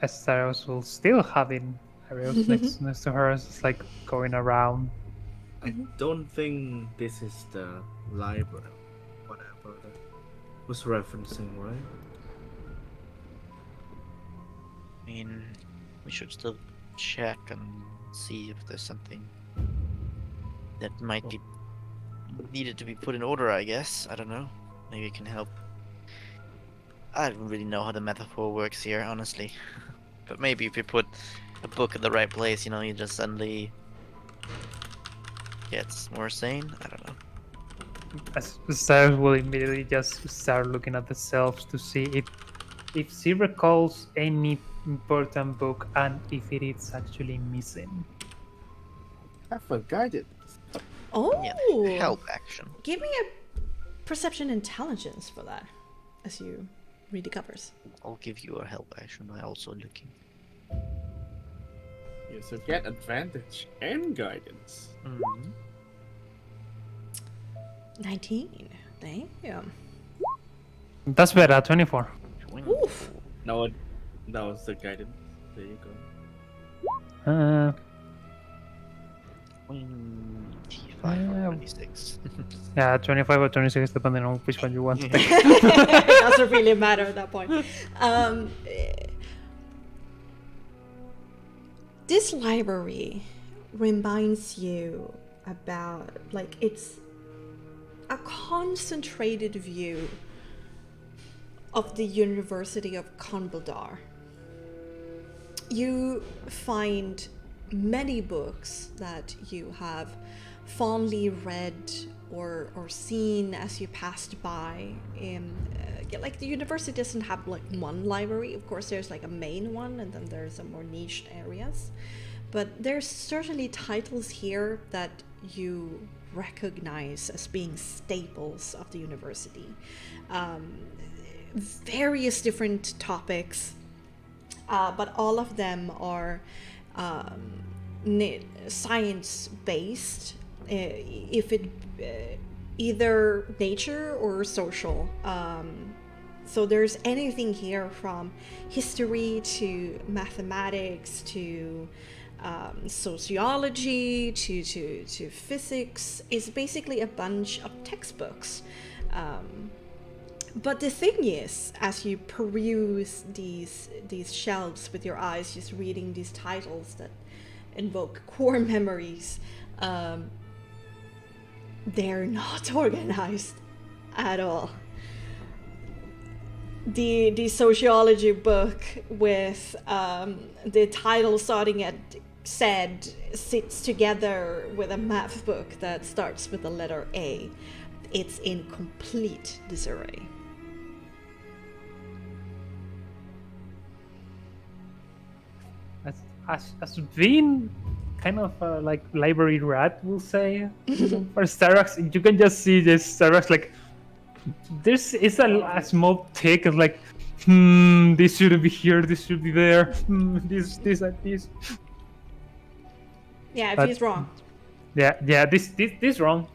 Esteros will still having arrows next to her. It's like going around. I don't think this is the library. Whatever that was referencing, right? I mean, we should still check and see if there's something that might be needed to be put in order, I guess. I don't know. Maybe it can help. I don't really know how the metaphor works here, honestly. But maybe if you put a book in the right place, you know, you just suddenly gets more sane. I don't know. Esteros will immediately just start looking at the shelves to see if she recalls any important book and if it is actually missing. I forgot it. Oh, Yeah, help action. give me a perception intelligence for that, as you read the covers. I'll give you a help action by also looking. Yeah, so get advantage and guidance. 19. Damn. That's better. 24. Oof. No, that was the guidance. There you go. 25 or 26. Yeah, 25 or 26, depending on which one you want. It doesn't really matter at that point. This library reminds you about, like, it's a concentrated view of the University of Convaldar. You find many books that you have fondly read or seen as you passed by. Like, the university doesn't have like one library. Of course, there's like a main one, and then there's some more niched areas. But there's certainly titles here that you recognize as being staples of the university. Various different topics, but all of them are science-based, if it either nature or social. So there's anything here from history to mathematics to sociology to physics. It's basically a bunch of textbooks. But the thing is, as you peruse these shelves with your eyes, just reading these titles that invoke core memories, they're not organized at all. The sociology book with the title starting at said sits together with a math book that starts with the letter A. It's in complete disarray. As being kind of like library rat, we'll say, for Starbucks, you can just see this Starbucks like this is a small tick of like, this should be here, this should be there, this and this. Yeah, if But- he's wrong. Yeah, this wrong,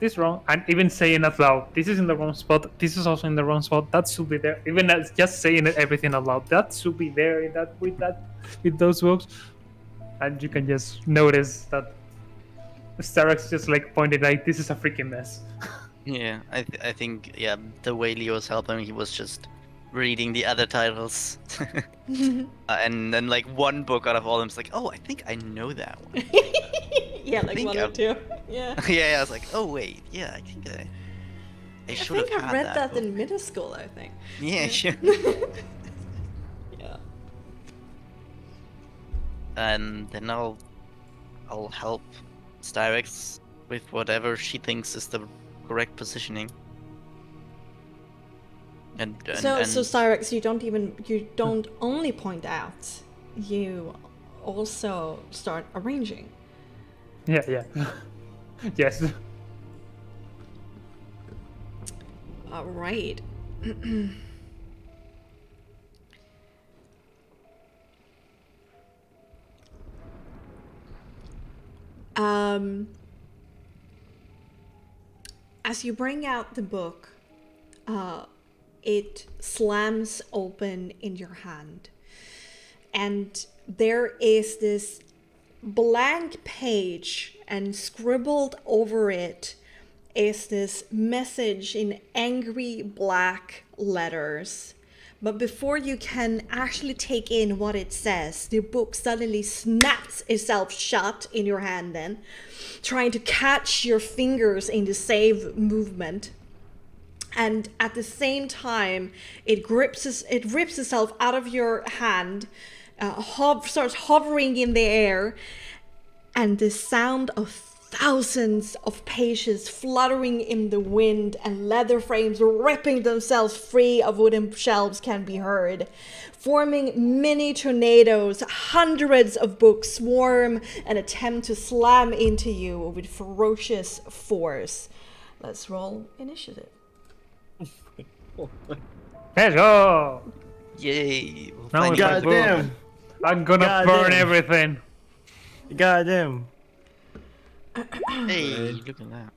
and even saying out loud, this is in the wrong spot, this is also in the wrong spot, that should be there. Even as just saying everything out loud, that should be there in that with those books, and you can just notice that Starbucks just like pointed like, this is a freaking mess. Yeah, I think, yeah, the way Leo was helping, he was just reading the other titles. And then like one book out of all of them is like, oh, I think I know that one. Yeah, like think one or I've- two. Yeah. Yeah, I was like, oh wait, yeah, I think I I should have think I had read that book. in middle school, I think. Yeah, sure. Yeah. And then I'll help Styrex with whatever she thinks is the correct positioning. And So Cyrex, you don't only point out, you also start arranging. Yeah. Yes. All right. As you bring out the book, it slams open in your hand, and there is this blank page, and scribbled over it is this message in angry black letters. But before you can actually take in what it says, the book suddenly snaps itself shut in your hand, then trying to catch your fingers in the save movement. And at the same time, it rips itself out of your hand, starts hovering in the air, and the sound of thousands of pages fluttering in the wind and leather frames ripping themselves free of wooden shelves can be heard. Forming mini tornadoes, hundreds of books swarm and attempt to slam into you with ferocious force. Let's roll initiative. Let's go. Yay! We'll Now find it's like, boom. Goddamn! I'm gonna God burn damn. everything. Goddamn! Hey, look at that.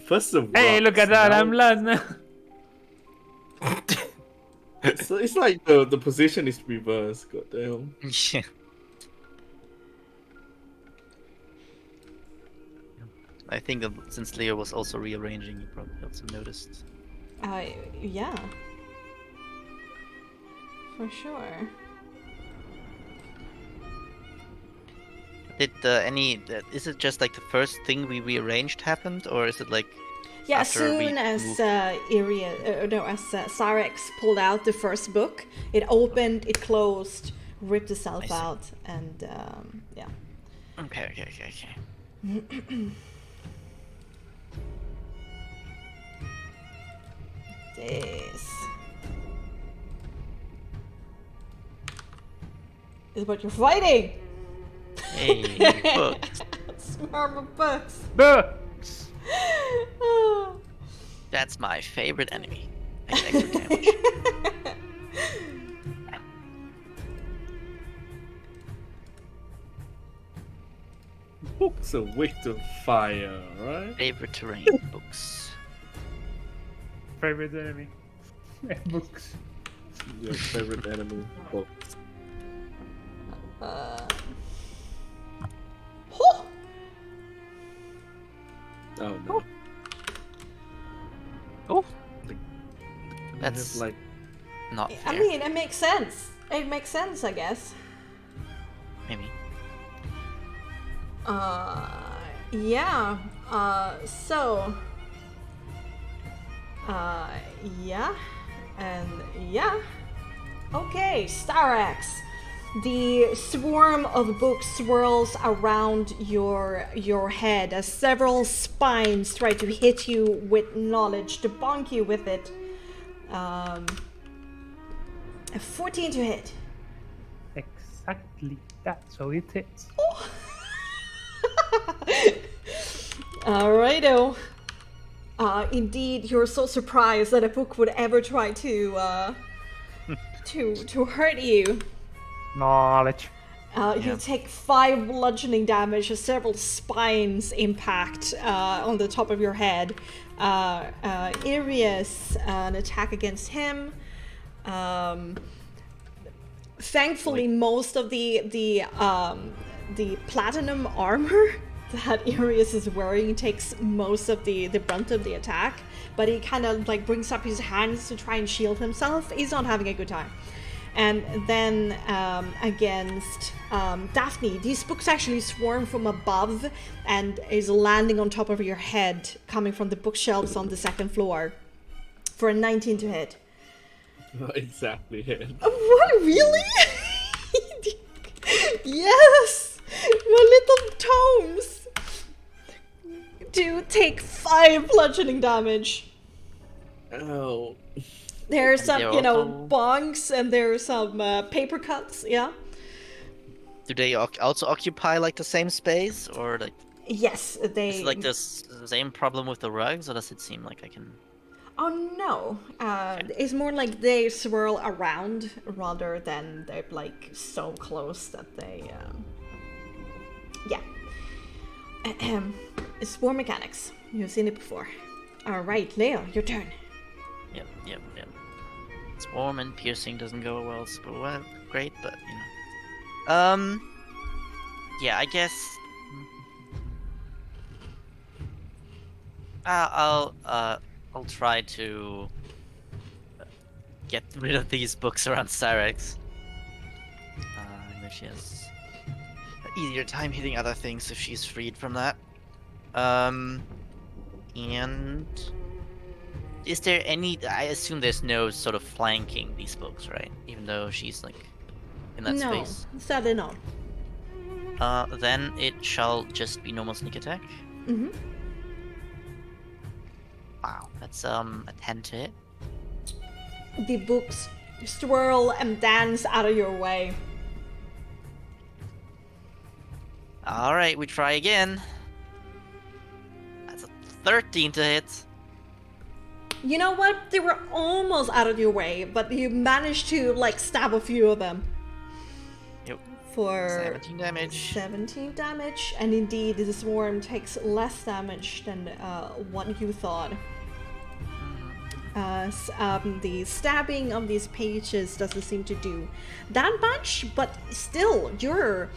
First the Hey, look at rocks, that! now- I'm lost now. So it's like the position is reversed. Goddamn. Yeah. I think that since Leo was also rearranging, you probably also noticed. Yeah. For sure. Did is it just like the first thing we rearranged happened, or is it like Yeah, as after we soon as moved? Cyrex pulled out the first book, it opened, it closed, ripped itself I see. out, and yeah. Okay. This is what you're fighting! Hey, books. Swarm of books! Books. Oh. That's my favorite enemy. I get extra damage. Books are weak to fire, right? Favorite terrain, books. Favorite enemy. Books. Your favorite enemy. Books. Oh. Oh no. Oh, That's that's like not fair. I mean, it makes sense. It makes sense, I guess. Maybe. Yeah. Yeah. And yeah. Okay, Starax. The swarm of books swirls around your head as several spines try to hit you with knowledge, to bonk you with it. A 14 to hit. Exactly. That's how it is. Alrighto. Indeed, you're so surprised that a book would ever try to hurt you. Knowledge. You take 5 bludgeoning damage as several spines impact on the top of your head. Irius, an attack against him. Thankfully, most of the platinum armor that Irius is wearing takes most of the brunt of the attack, but he kind of like brings up his hands to try and shield himself. He's not having a good time. And then against Daphne, these books actually swarm from above and is landing on top of your head, coming from the bookshelves on the second floor for a 19 to hit. exactly it. What, really? Yes! My little tomes do take 5 bludgeoning damage. Oh. There's some, they're you know, also- bonks and there's some paper cuts, yeah? Do they also occupy like the same space, or like Yes, they... is it like the same problem with the rugs, or does it seem like I can? Oh no, it's more like they swirl around rather than they're like so close that they, yeah. It's war mechanics. You've seen it before. Alright, Leo, your turn. Yep. Swarm and piercing doesn't go well, so well, great, but you know. Yeah, I guess. I'll try to get rid of these books around Cyrex. I know she has an easier time hitting other things if she's freed from that. And is there any? I assume there's no sort of flanking these books, right? Even though she's like in that No, space. sadly not. Then it shall just be normal sneak attack. Mm-hmm. Wow, that's a 10 to hit. The books swirl and dance out of your way. All right, we try again. That's a 13 to hit. You know what? They were almost out of your way, but you managed to like stab a few of them. Yep. For 17 damage. 17 damage, and indeed the swarm takes less damage than what you thought. The stabbing of these pages doesn't seem to do that much, but still, you're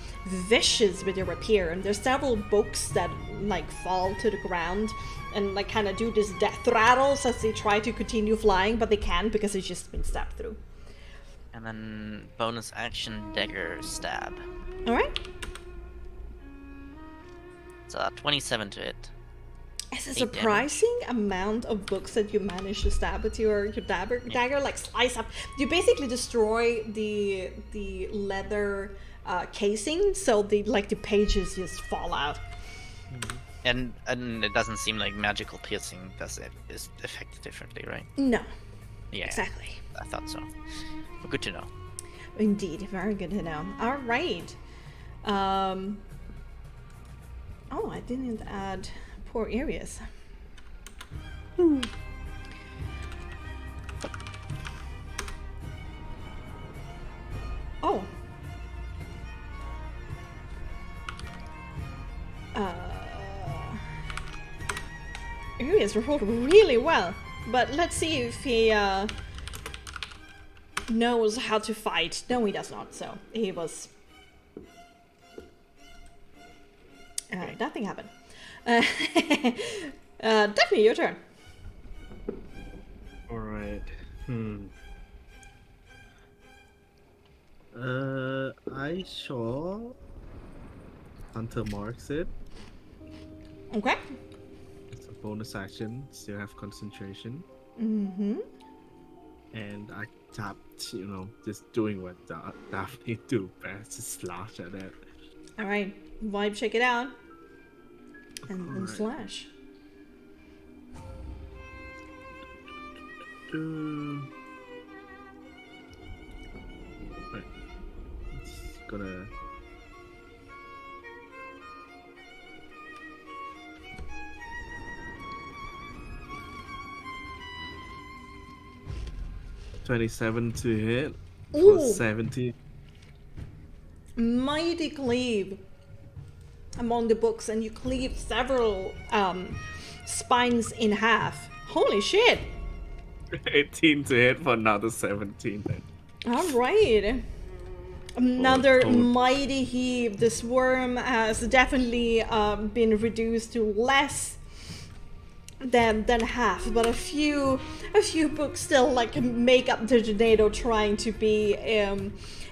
vicious with your rapier, and there's several books that like fall to the ground and like kind of do this death rattles as they try to continue flying, but they can't because it's just been stabbed through. And then bonus action dagger stab. All right. It's 27 to hit. It's a 8 surprising amount of books that you manage to stab with your dagger, like slice up. You basically destroy the leather casing, so the pages just fall out. And it doesn't seem like magical piercing is affected differently, right? No. Yeah. Exactly. I thought so. But good to know. Indeed, very good to know. All right. Oh, I didn't add poor areas. Oh. Areas rolled really well, but let's see if he knows how to fight. No, he does not. So he was. Nothing happened. Definitely your turn. Alright. I saw Hunter marks it. Okay. It's a bonus action, still have concentration. Mm-hmm. And I tapped, just doing what Daphne do best, just slash at it. All right. Vibe, check it out. And then Alright. slash. Right. It's gonna. $27 to hit for Ooh. 70. Mighty cleave among the books, and you cleave several spines in half. Holy shit! 18 to hit for another 17 then. All right. Another Oh. mighty heave. The swarm has definitely been reduced to less than half, but a few books still like make up the tornado, trying to be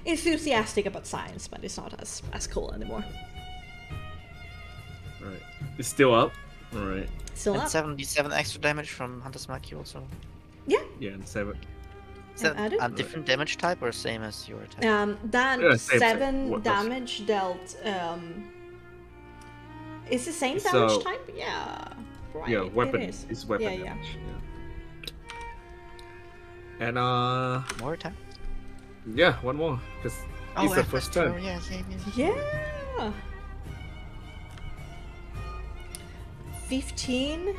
enthusiastic about science, but it's not as cool anymore. Alright. It's still up. Alright. Still And up. 77 extra damage from Hunter's Mark you also. Yeah. Yeah, and 7. Is that added? a different damage type or same as your attack? That Yeah, same. 7 What else? damage dealt is the same So- damage type? Yeah. Right. Yeah, weapon. It is. It's weapon Yeah, damage. Yeah. And More attack? yeah, one more. Because it's the first turn. Oh, yeah. Yeah. 15.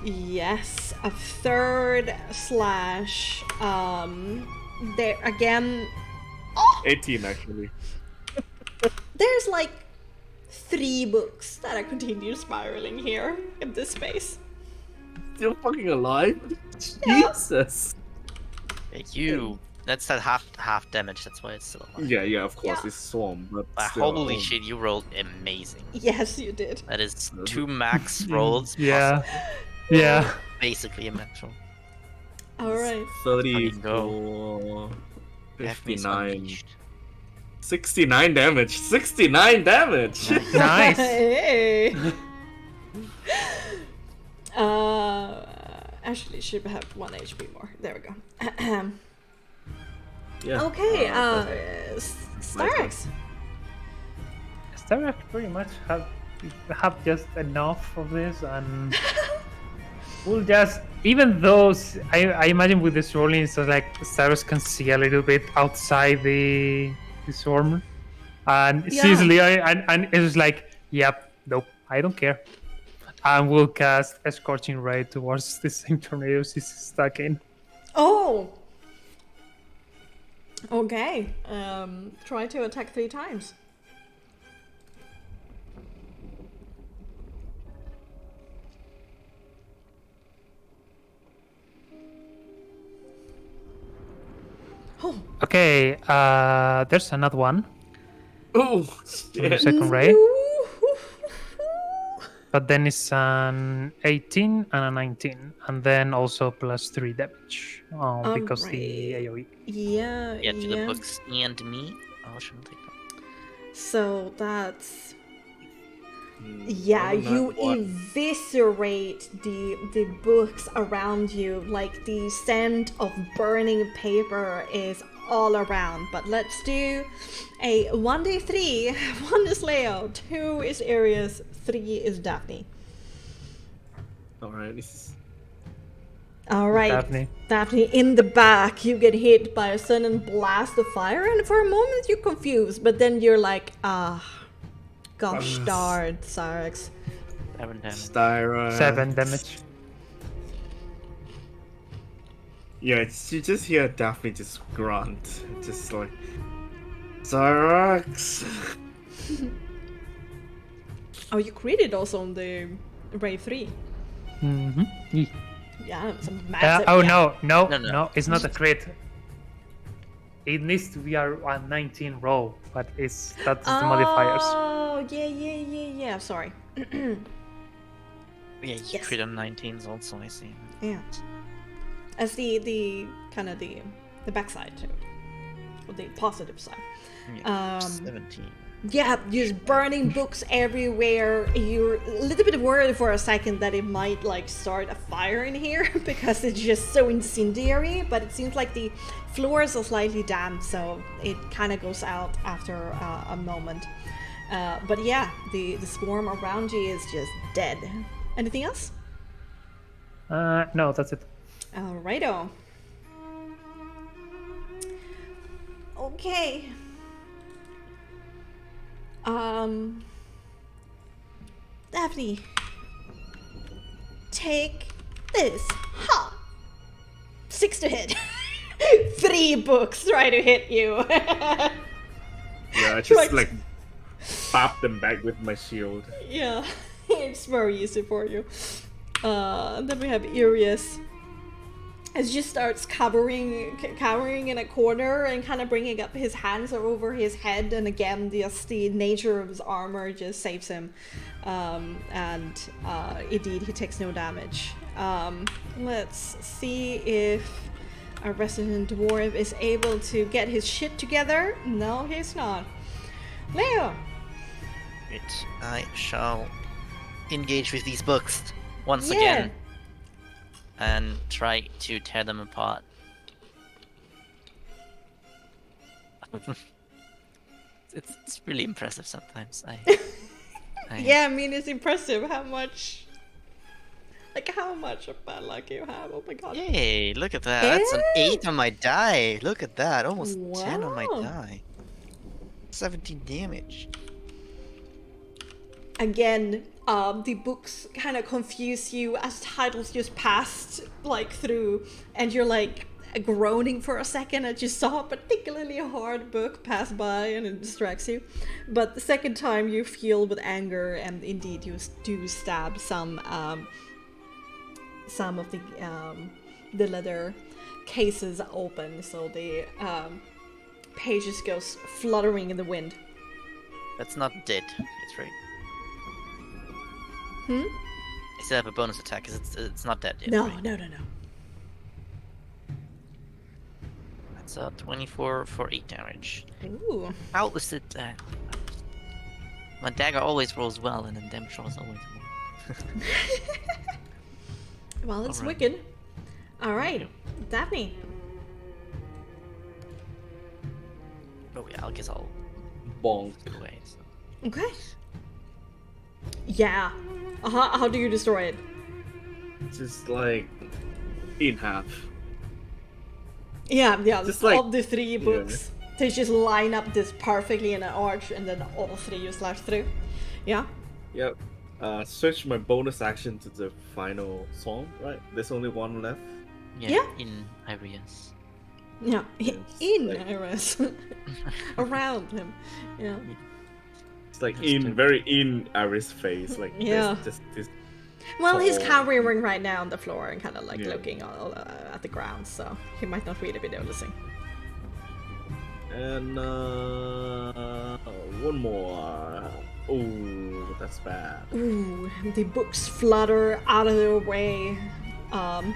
Yes, a third slash. There again. 18 actually. There's like 3 books that are continue spiraling here in this space. Still fucking alive? Yeah. Jesus. Hey, that's that half damage, that's why it's still alive. Yeah, of course, Yeah. it's Swarm, but But still, holy shit, you rolled amazing. Yes, you did. That is 2 max rolls Yeah. plus Yeah. basically a max roll. All right. 34, Daphne's 59, unleashed. 69 damage. 69 damage! Nice. Hey. Actually, should have 1 HP more. There we go. Yeah. Okay. perfect. Starx. Starbucks pretty much have just enough of this, and we'll just, even those, I imagine with this rolling, so like Starbucks can see a little bit outside the swarm, and Yeah. seriously, and it's like, yep, nope, I don't care. and will cast a Scorching Ray towards the same tornado he's stuck in. Oh! Okay. Try to attack 3 times. Oh. Okay, there's another one. Oh, With the shit. second ray. But then it's an 18 and a 19. And then also plus 3 damage. Because the AoE. Yeah, Yeah, to the books and me. I shouldn't take that. So that's... Yeah, you eviscerate the books around you, like the scent of burning paper is all around. But let's do a 1d3. 1 is Leo, 2 is Arius, 3 is Daphne. Alright, this is... Alright, Daphne, in the back, you get hit by a sudden blast of fire, and for a moment you're confused, but then you're like, gosh darn, Cyrex. 7 damage. Styra. 7 damage. Yeah, you just hear Daphne just grunt. Just like... Cyrex! Oh, you critted also on the Ray 3. Mm-hmm. Yeah, it's a massive... No, it's not a crit. It needs to be a 19 roll, but that's the modifiers. Oh, yeah, sorry. Yeah, you Yes. crit on 19s also, I see. Yeah. As the kind of the backside too. Or the positive side. Yeah, 17. Yeah, just burning books everywhere. You're a little bit worried for a second that it might like start a fire in here because it's just so incendiary, but it seems like the floors are slightly damp, so it kind of goes out after a moment. But yeah, the swarm around you is just dead. Anything else? No, that's it. Alrighto. Okay. Daphne, take this. Ha! 6 to hit. 3 books try to hit you. Yeah, I just Right. like pop them back with my shield. Yeah, it's very easy for you. Then we have Arius. As just starts cowering in a corner and kind of bringing up his hands over his head, and again, just the nature of his armor just saves him. Indeed, he takes no damage. Let's see if our resident dwarf is able to get his shit together. No, he's not. Leo! Right, I shall engage with these books once again and try to tear them apart. It's really impressive sometimes. Yeah, I mean, it's impressive how much of bad luck you have. Oh my god. Yay, look at that. That's an 8 on my die. Look at that. Almost 10 on my Wow. die. 17 damage. Again, the books kind of confuse you as titles just passed like through, and you're like groaning for a second as you saw a particularly hard book pass by and it distracts you. But the second time you feel with anger, and indeed you do stab some of the leather cases open, so the pages goes fluttering in the wind. That's not dead. It's right. Hmm? I still have a bonus attack because it's not dead yet. No. Right? That's 24 for 8 damage. Ooh. How is it? My dagger always rolls well, and then damage rolls always more. Well, it's Alright. wicked. Alright, Daphne. Oh yeah, I guess I'll Bonk. go away. So. Okay. Yeah. How do you destroy it? Just like in half. Yeah. Just like- of the 3 books, they just line up this perfectly in an arch, and then all 3 you slash through. Yeah. Yep. Switch my bonus action to the final song, right? There's only one left. Yeah. In areas. Yeah, It's in like- Iris. Around him. Yeah. It's like That's true. very in Iris' face. Like Yeah. there's just this. Well, he's tall- cowering right now on the floor and kind of like Yeah. looking at the ground, so he might not really be noticing. And one more. Oh, that's bad. Ooh, the books flutter out of their way.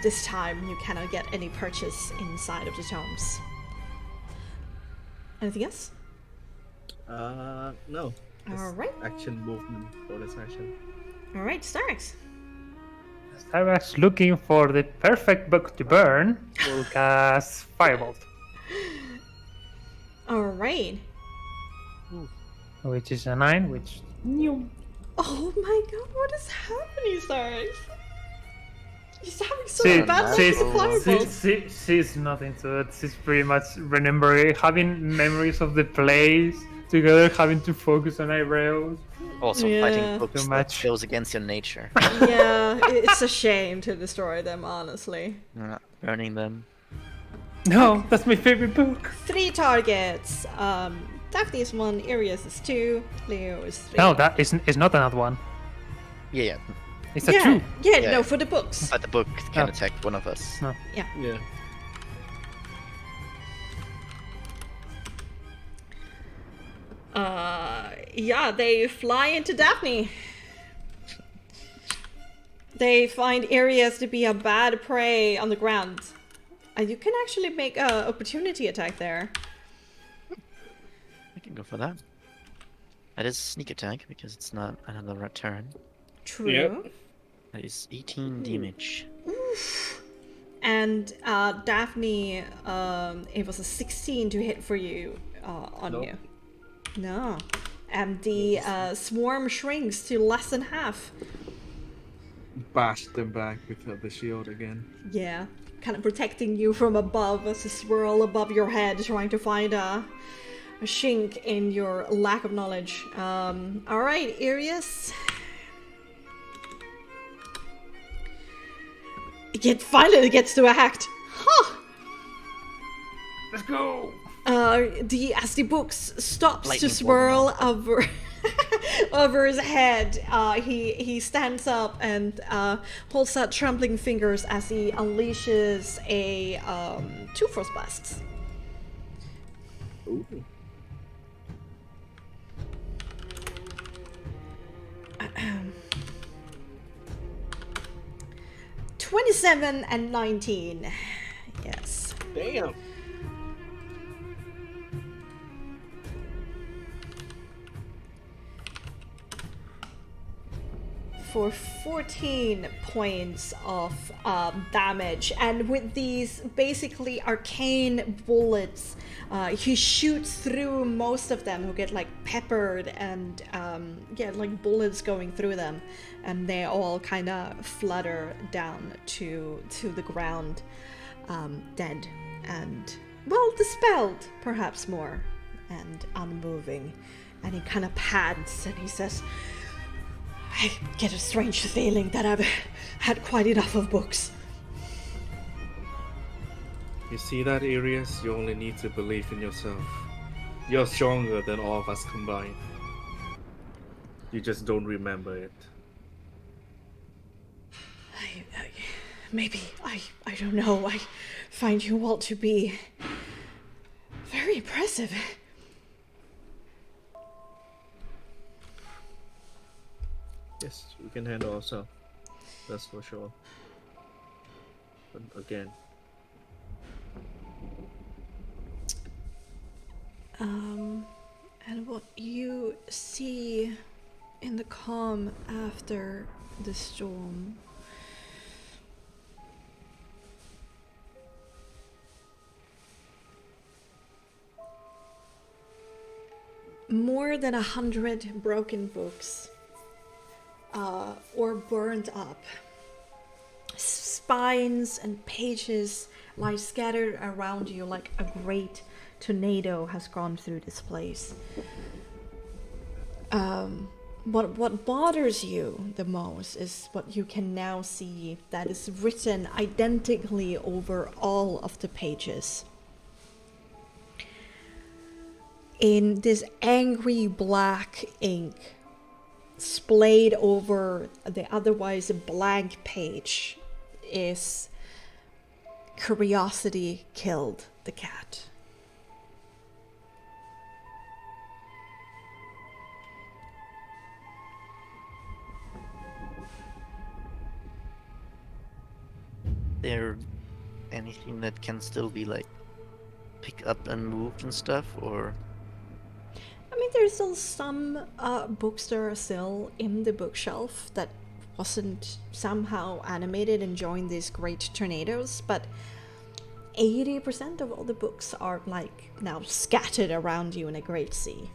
This time you cannot get any purchase inside of the tomes. Anything else? No. Just Alright. Action, movement, bonus action. Alright, Starx. Starbucks looking for the perfect book to burn will cast Firebolt, Alright. which is a 9, which... Oh my god, what is happening, Starx? He's having so See, bad luck she's, with the fireballs. she's not into it. She's pretty much remembering, having memories of the plays together, having to focus on eyebrows. Also, Yeah. fighting books Too that much. goes against your nature. Yeah, it's a shame to destroy them, honestly. Burning them. No, that's my favorite book. 3 targets. Daphne is 1, Arius is 2, Leo is 3. No, that is not another one. Yeah, It's a yeah, 2. yeah, Yeah. no, for the books. but the book can Oh. attack one of us. No. Yeah. Yeah, they fly into Daphne. They find Arius to be a bad prey on the ground. You can actually make a opportunity attack there. I can go for that. That is sneak attack because it's not another turn. True. Yep. That is 18 damage. And Daphne, it was a 16 to hit for you on Nope. you. No. And the swarm shrinks to less than half. Bash them back with the shield again. Yeah. Kind of protecting you from above as a swirl above your head, trying to find a chink in your lack of knowledge. Alright, Arius. It finally gets to act. Huh. Let's go. As the books stops Lightning to swirl over over his head, he stands up and holds out trembling fingers as he unleashes a 2 Force Blasts. Ooh. Ahem. 27 and 19. Yes. Damn. For 14 points of damage, and with these basically arcane bullets, he shoots through most of them, who get like peppered and get like bullets going through them, and they all kind of flutter down to the ground, dead and well dispelled, perhaps more, and unmoving. And he kind of pants and he says, I get a strange feeling that I've had quite enough of books. You see that, Arius? You only need to believe in yourself. You're stronger than all of us combined. You just don't remember it. Maybe, I don't know. I find you all to be very impressive. Yes, we can handle ourselves. That's for sure. But again, And what you see in the calm after the storm. More than 100 broken books, or burned up. Spines and pages lie scattered around you like a great tornado has gone through this place. what bothers you the most is what you can now see that is written identically over all of the pages. In this angry black ink, splayed over the otherwise blank page, is "Curiosity killed the cat." There anything that can still be like picked up and moved and stuff, or I mean, there's still some books that are still in the bookshelf that wasn't somehow animated and joined these great tornadoes, but 80% of all the books are like now scattered around you in a great sea.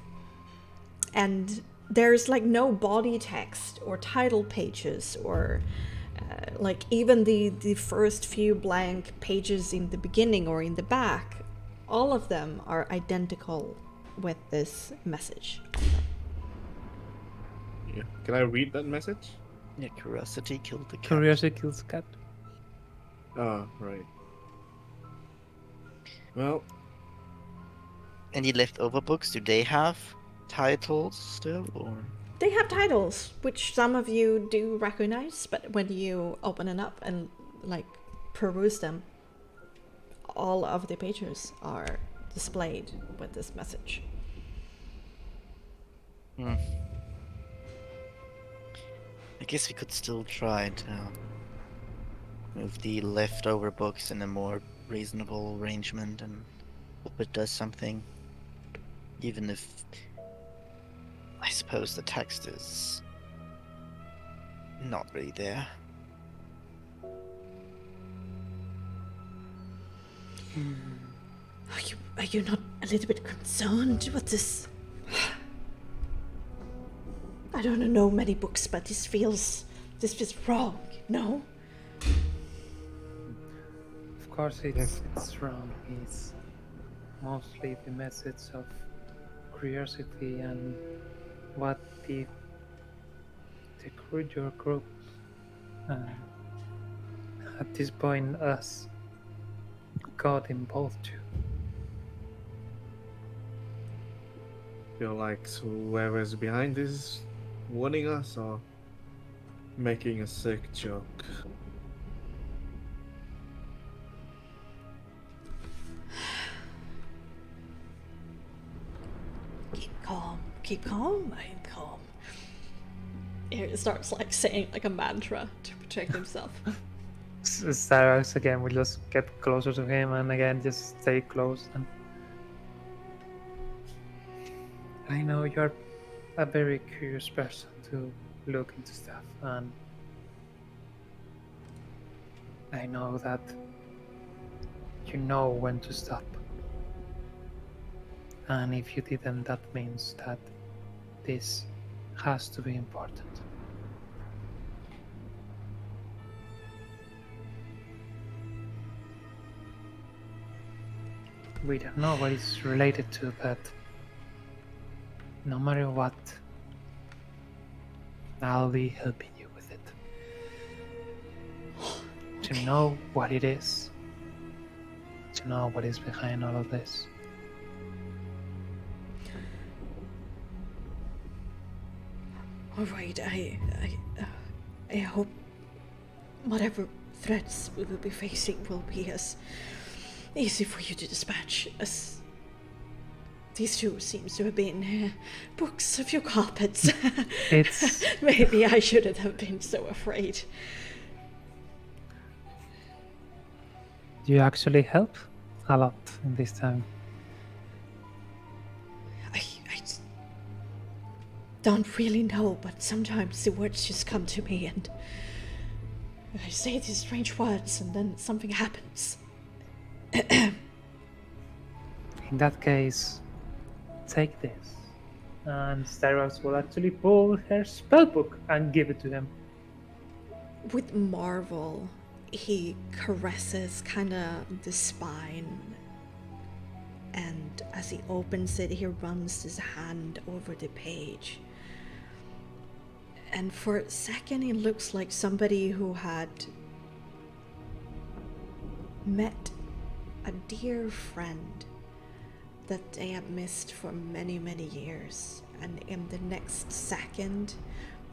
And there's like no body text or title pages or like even the first few blank pages in the beginning or in the back, all of them are identical with this message. Yeah. Can I read that message? yeah, curiosity killed the cat. Curiosity kills cat. Ah, right. Well, Any leftover books? Do they have titles still, or? They have titles, which some of you do recognize, but when you open it up and like peruse them, all of the pages are displayed with this message. I guess we could still try to move the leftover books in a more reasonable arrangement and hope it does something. Even if I suppose the text is not really there. Are you not a little bit concerned with this? I don't know many books, but this feels wrong, no? Of course, it's wrong. It's mostly the message of curiosity and what did your group. At this point, us got involved too. feel like whoever's behind this is warning us or making a sick joke. Keep calm, I am calm. He starts like saying like a mantra to protect himself. Cyrus again will just get closer to him and again just stay close. And I know you're a very curious person to look into stuff, and I know that you know when to stop. And if you didn't, that means that this has to be important. We don't know what it's related to, but no matter what, I'll be helping you with it. To know what it is, to know what is behind all of this. All right, I hope whatever threats we will be facing will be as easy for you to dispatch as these two seems to have been books of your carpets. It's Maybe I shouldn't have been so afraid. you actually help a lot in this time. I don't really know, but sometimes the words just come to me and I say these strange words and then something happens. In that case, take this. And Styrax will actually pull her spellbook and give it to him. With marvel, he caresses kind of the spine, and as he opens it, he runs his hand over the page. And for a second, it looks like somebody who had met a dear friend that they had missed for many, many years. And in the next second,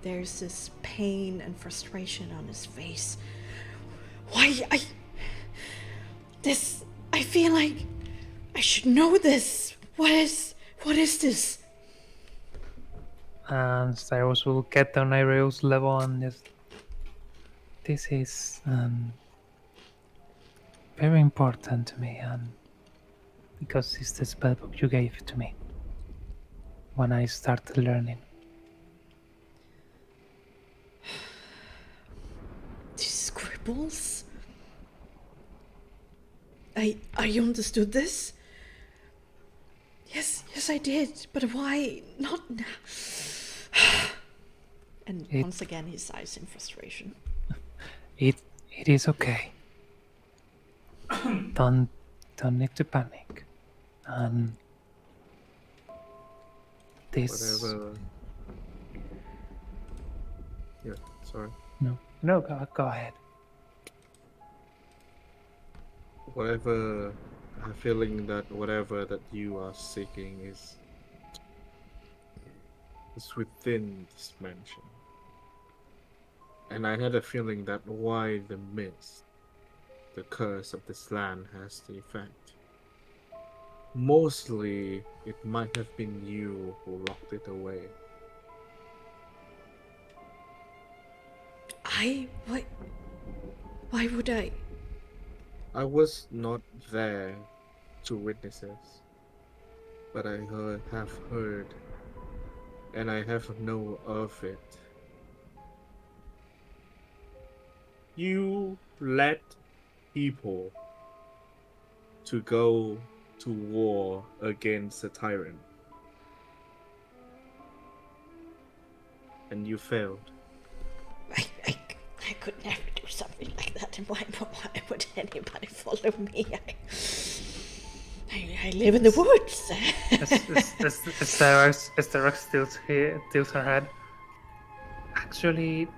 there's this pain and frustration on his face. I feel like I should know this. What is this? And Cyrus will get on Ariel's level and just... This is very important to me, and because it's the spellbook you gave to me when I started learning. These scribbles? I understood this? Yes, I did, but why not now? And once again he sighs in frustration. It is okay. Don't need to panic. And this... Whatever. Yeah, sorry. No, go ahead. Whatever, I have a feeling that whatever that you are seeking is within this mansion. And I had a feeling that why the mist, the curse of this land has the effect. Mostly, it might have been you who locked it away. Why would I? I was not there to witness this, but I have heard, and I have know of it. You let people to go to war against a tyrant, and you failed. I could never do something like that, and why would anybody follow me? I live in the woods. Esterex tilts her head. Actually,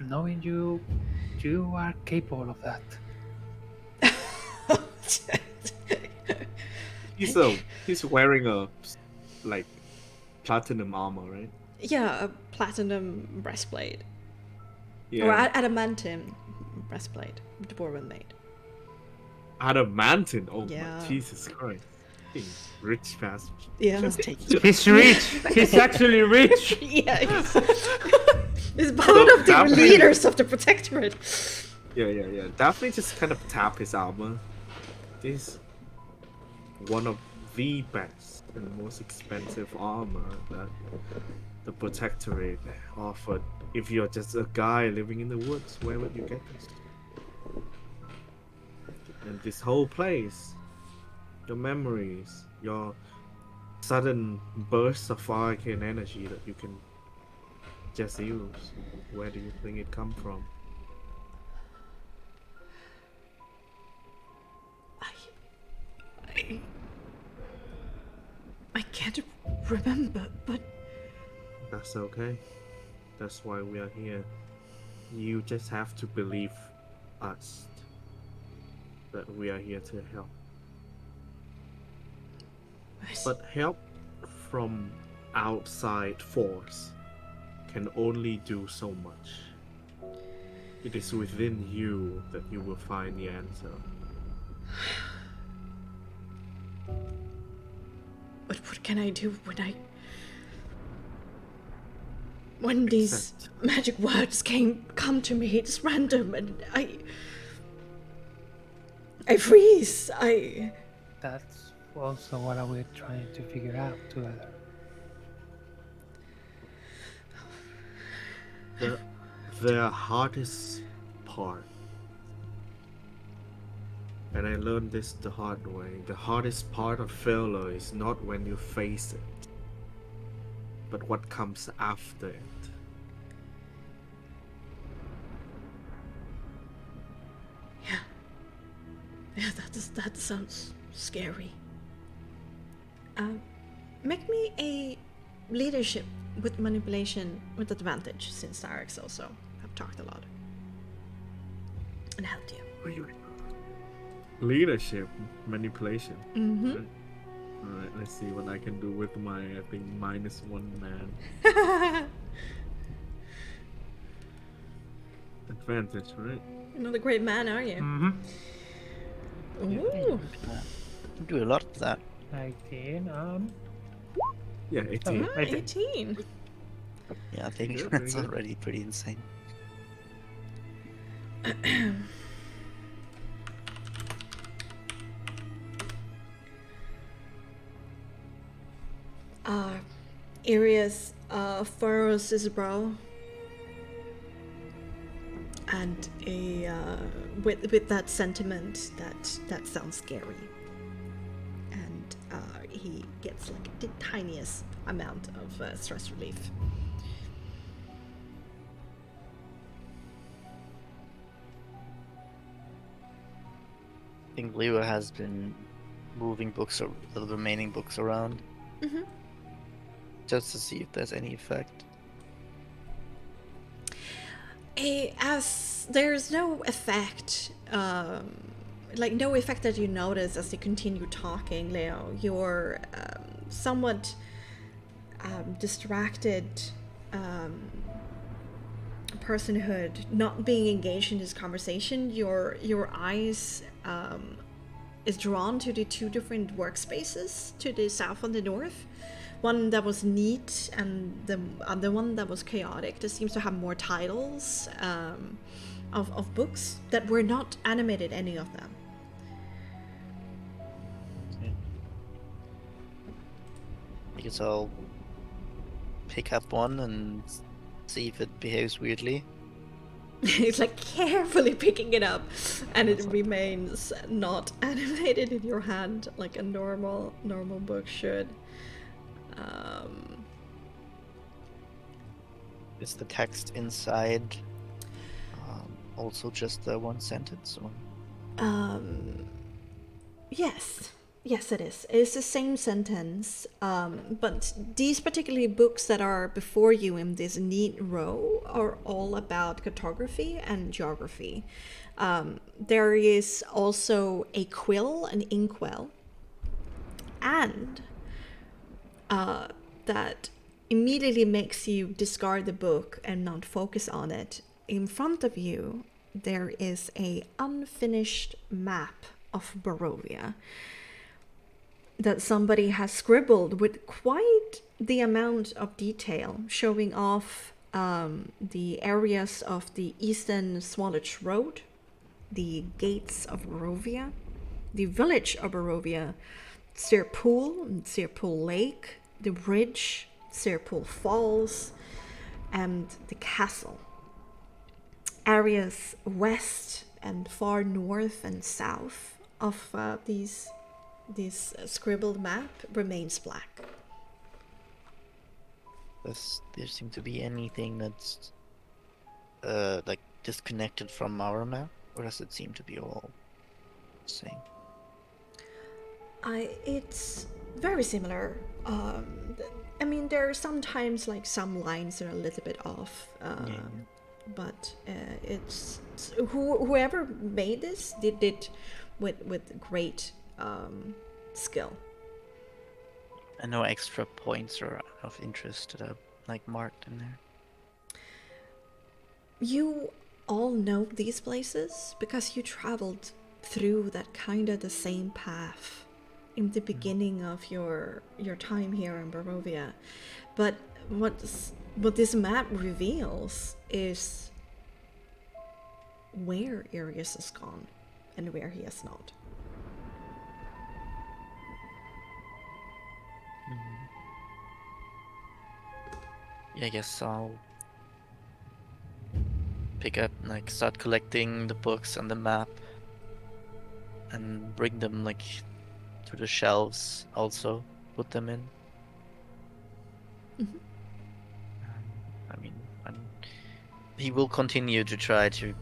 knowing you are capable of that. He's wearing a like platinum armor, right? Yeah, a platinum breastplate. Yeah. Or adamantium breastplate, dwarven made. Adamantine. Oh Yeah. my Jesus Christ! Rich bastard. Yeah. He's rich. He's actually rich. Yeah, he's one of the Daphne- leaders of the Protectorate. Yeah. Definitely just kind of tap his armor. This one of the best and most expensive armor that the Protectorate offered. If you're just a guy living in the woods, where would you get this? And this whole place, your memories, your sudden bursts of arcane energy that you can just use. Where do you think it come from? I can't remember, but That's okay. That's why we are here. You just have to believe us that we are here to help. But help from outside force can only do so much. It is within you that you will find the answer. But what can I do when these Accept. magic words come to me? It's random, and I freeze. That's also what we're trying to figure out together. The hardest part, and I learned this the hard way, the hardest part of failure is not when you face it, but what comes after it. Yeah, that sounds scary. Make me a leadership with manipulation with advantage, since Tareks also have talked a lot and helped you. Leadership, manipulation. Mm-hmm. Right. All right, let's see what I can do with my, I think, -1 man advantage, right? You're not a great man, are you? Ooh. You do a lot of that. 19. Yeah, 18. Oh, 18. 18. Yeah, I think Good, that's very good. already pretty insane. Arius furrows his brow, and with that sentiment that sounds scary, and he gets like the tiniest amount of stress relief. I think Leo has been moving books or the remaining books around. Mm-hmm. Just to see if there's any effect. As there's no effect, no effect that you notice as they continue talking, Leo. You're somewhat distracted personhood, not being engaged in this conversation. Your eyes is drawn to the two different workspaces to the south and the north. One that was neat and the other one that was chaotic. That seems to have more titles of books that were not animated, any of them. I guess I'll pick up one and see if it behaves weirdly. It's like carefully picking it up, and it That's remains not animated in your hand like a normal book should. Is the text inside also just the one sentence? Or? Yes, it is. It's the same sentence, but these particular books that are before you in this neat row are all about cartography and geography. There is also a quill, an inkwell, and that immediately makes you discard the book and not focus on it. In front of you, there is a unfinished map of Barovia that somebody has scribbled with quite the amount of detail, showing off the areas of the Eastern Swalloch Road, the gates of Barovia, the village of Barovia, Sirpool Lake, the bridge, Sirpool Falls, and the castle. Areas west and far north and south of this scribbled map remains black. Does there seem to be anything that's like disconnected from our map, or does it seem to be all the same? It's very similar. I mean, there are sometimes like some lines are a little bit off, but it's whoever made this did it with great skill. And no extra points are of interest that are like marked in there. You all know these places because you traveled through that kind of the same path in the beginning of your time here in Barovia. But what this map reveals is where Arius has gone and where he has not. Yeah, I guess I'll pick up, like, start collecting the books and the map and bring them, like, to the shelves also, put them in. I mean, he will continue to try to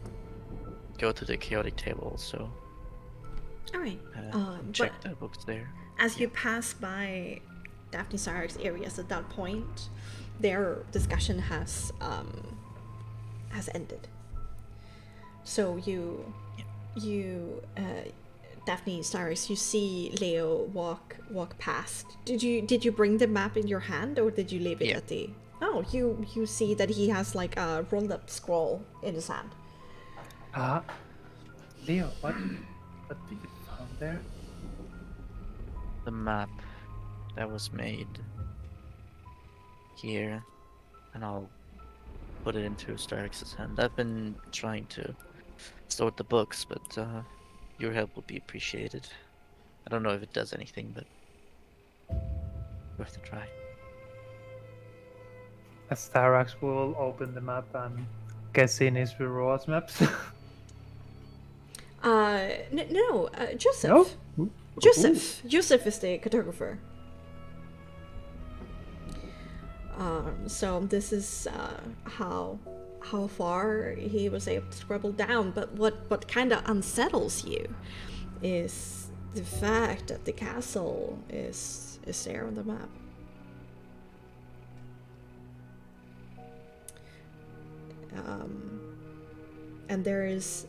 go to the chaotic table also. All right. Check the books there. As you pass by Daphne Cyrix areas at that point, their discussion has ended. So you Daphne Cyrix, you see Leo walk past. Did you bring the map in your hand, or did you leave it at the? Oh, you see that he has like a rolled up scroll in his hand. Leo, what did you found there? The map that was made here, and I'll put it into Starix's hand. I've been trying to sort the books, but your help would be appreciated. I don't know if it does anything, but worth a try. Starax will open the map and guessing is Viroa's maps. No, Joseph. No? Joseph is the cartographer. So this is how far he was able to scribble down. But what kind of unsettles you is the fact that the castle is there on the map. And there is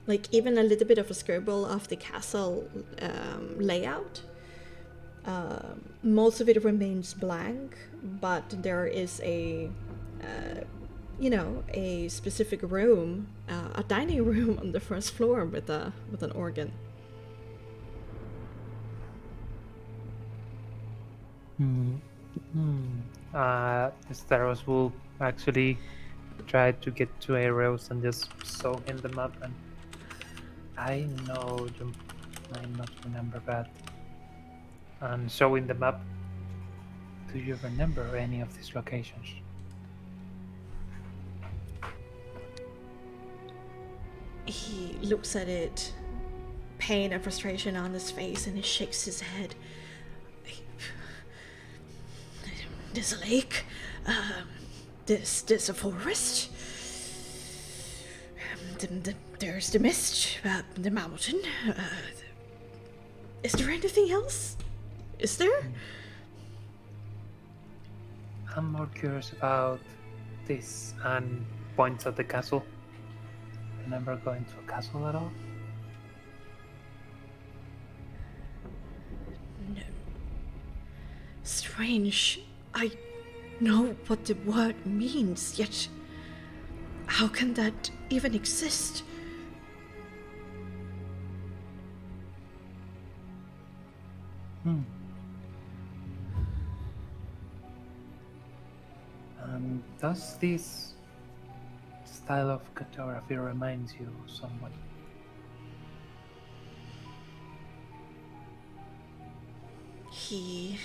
like even a little bit of a scribble of the castle layout. Most of it remains blank, but there is a specific room, a dining room on the first floor with an organ. Staros will actually try to get to Aeros and just show him the map. And I know you might not remember that. And showing the map, do you remember any of these locations? He looks at it, pain and frustration on his face, and he shakes his head. There's a lake. There's a forest. There's the mist, the mountain. Is there anything else? Is there? I'm more curious about this, and points at the castle. Remember going to a castle at all? No. Strange. I know what the word means, yet how can that even exist? Does this style of cartography remind you somewhat? He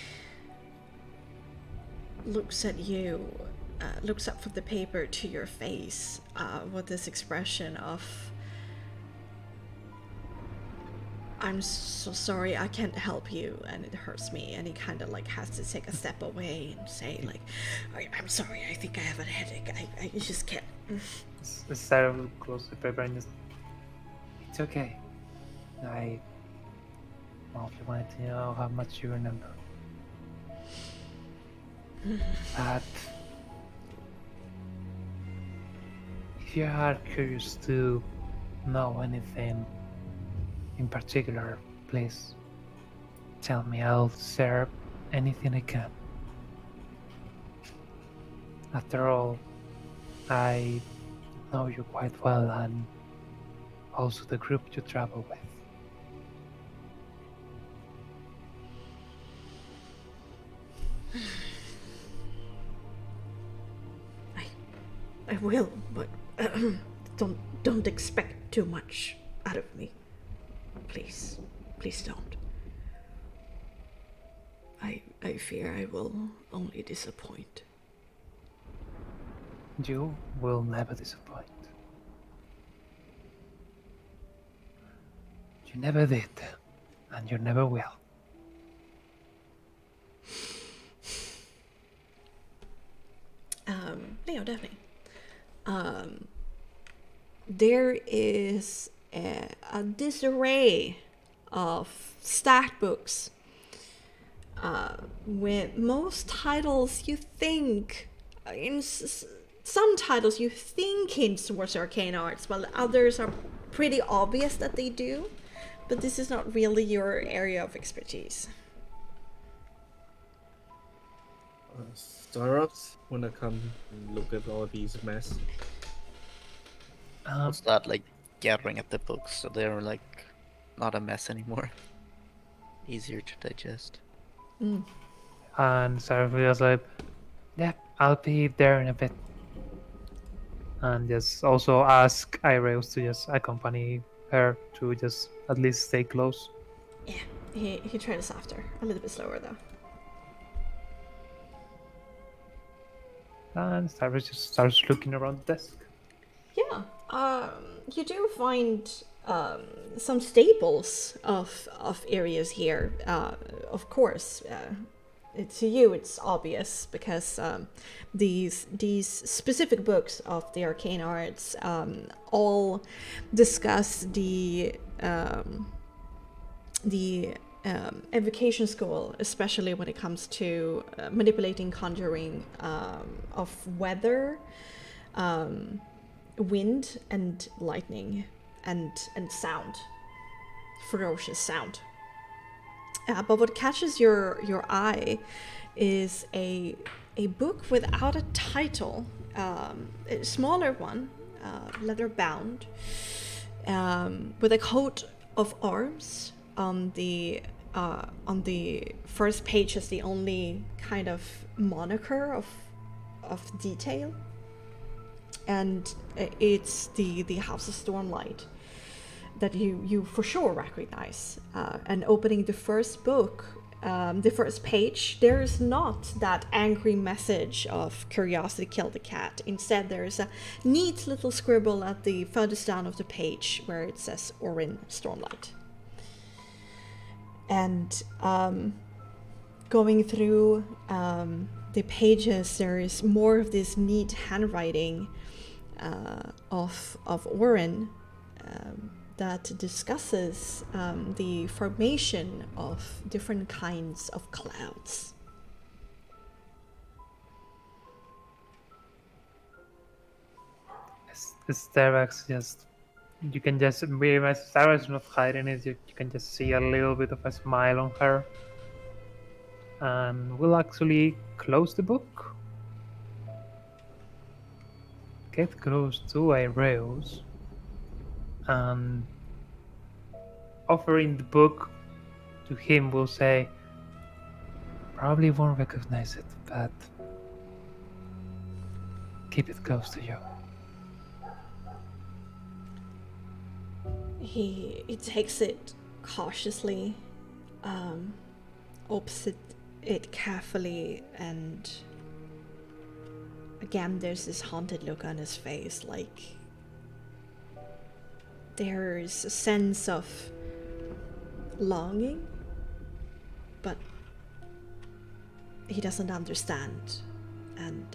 looks at you, looks up from the paper to your face with this expression of, I'm so sorry, I can't help you, and it hurts me, and he kind of like has to take a step away and say like, I'm sorry, I think I have a headache, I just can't. Sarah will close the paper and just, it's okay. I only wanted to know how much you remember. But if you are curious to know anything in particular, please tell me. I'll share anything I can. After all, I know you quite well, and also the group you travel with. I will, but don't expect too much out of me. Please don't. I fear I will only disappoint. You will never disappoint. You never did, and you never will. Leo, definitely. There is a disarray of stat books with most titles, you think some titles you think hints towards arcane arts, while others are pretty obvious that they do. But this is not really your area of expertise. Startups wanna come and look at all these mess. I'll start like gathering up the books so they're like not a mess anymore. Easier to digest. And Sarah was like, yeah, I'll be there in a bit. And just also ask Ireus to just accompany her to just at least stay close. Yeah, he trails after. A little bit slower though. And Sarah just starts looking around the desk. Yeah, you do find some staples of areas here. Of course, to you it's obvious because these specific books of the arcane arts all discuss the evocation school, especially when it comes to manipulating, conjuring of weather, wind and lightning, and sound, ferocious sound. But what catches your eye is a book without a title, a smaller one, leather bound, with a coat of arms. On the first page is the only kind of moniker of detail, and it's the House of Stormlight that you for sure recognize. And opening the first book, the first page, there is not that angry message of curiosity killed the cat. Instead, there is a neat little scribble at the furthest down of the page where it says Orin Stormlight. And going through the pages, there is more of this neat handwriting of Orin that discusses the formation of different kinds of clouds. Starbucks just, you can just, Starbucks not hiding it, you can just see a little bit of a smile on her. And we'll actually close the book. Get close to Ireus and offering the book to him will say, probably won't recognize it, but keep it close to you. He takes it cautiously, opens it carefully, and again there's this haunted look on his face, like there's a sense of longing, but he doesn't understand, and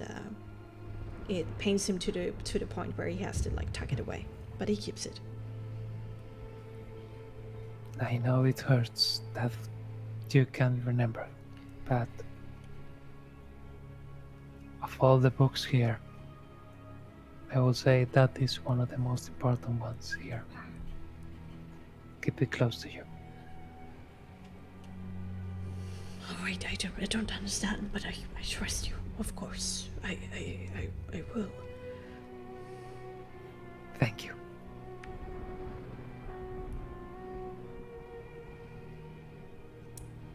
it pains him to the point where he has to like tuck it away, but he keeps it. I know it hurts that you can't remember, but of all the books here, I will say that is one of the most important ones here. Keep it close to you. Oh, wait, I don't understand, but I trust you, of course. I will. Thank you.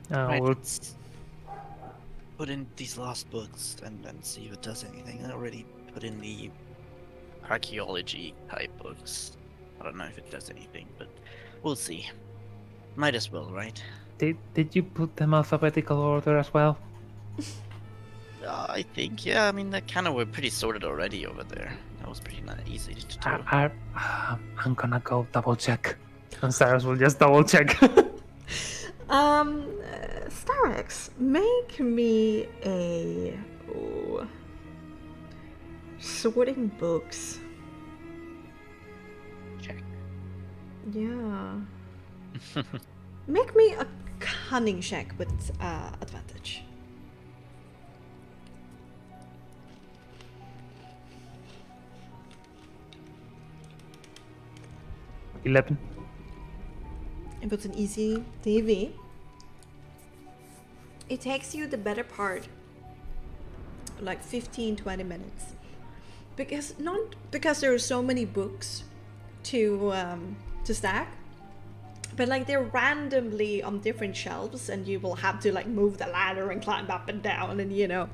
Right, We'll let's put in these last books and see if it does anything. I already put in the archaeology type books. I don't know if it does anything, but we'll see. Might as well, right? Did you put them alphabetical order as well? I think, yeah. I mean, they kind of were pretty sorted already over there. That was pretty easy to do. I'm gonna go double check. And Cyrus will just double check. Starex, make me a sorting books. Check. Yeah. Make me a cunning check with advantage. $11. It was an easy TV. It takes you the better part, like 15-20 minutes. Not because there are so many books to stack, but like they're randomly on different shelves, and you will have to like move the ladder and climb up and down and, you know,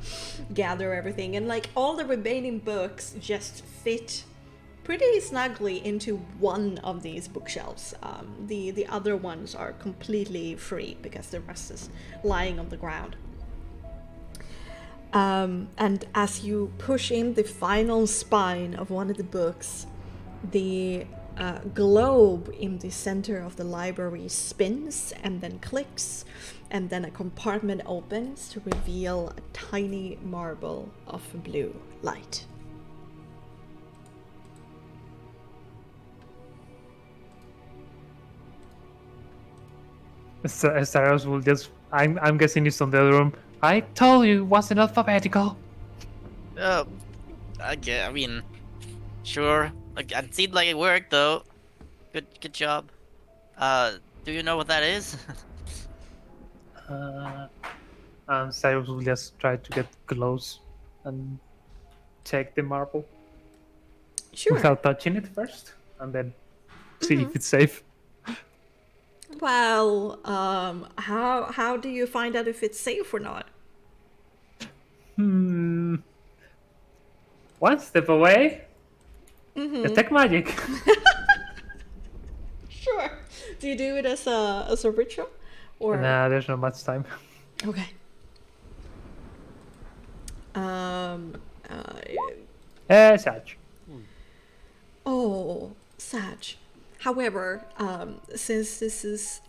gather everything. And like all the remaining books just fit pretty snugly into one of these bookshelves. The other ones are completely free because the rest is lying on the ground. And as you push in the final spine of one of the books, the globe in the center of the library spins and then clicks, and then a compartment opens to reveal a tiny marble of blue light. Saros will just. I'm guessing it's on the other room. I told you it wasn't alphabetical. I mean, sure. Like, it seemed like it worked though. Good job. Do you know what that is? And Cyrus will just try to get close and check the marble Sure. without touching it first, and then see if it's safe. Well, how do you find out if it's safe or not? One step away. Detect magic. Sure. Do you do it as a ritual, or? Nah, there's not much time. Okay. Sag. Oh, Sag. However, since this is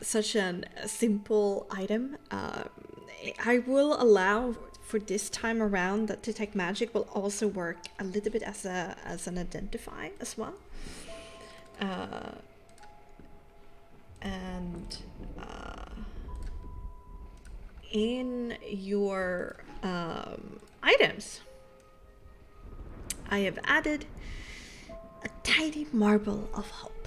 such a simple item, I will allow for this time around that detect magic will also work a little bit as an identify as well. And in your items, I have added a tiny marble of hope.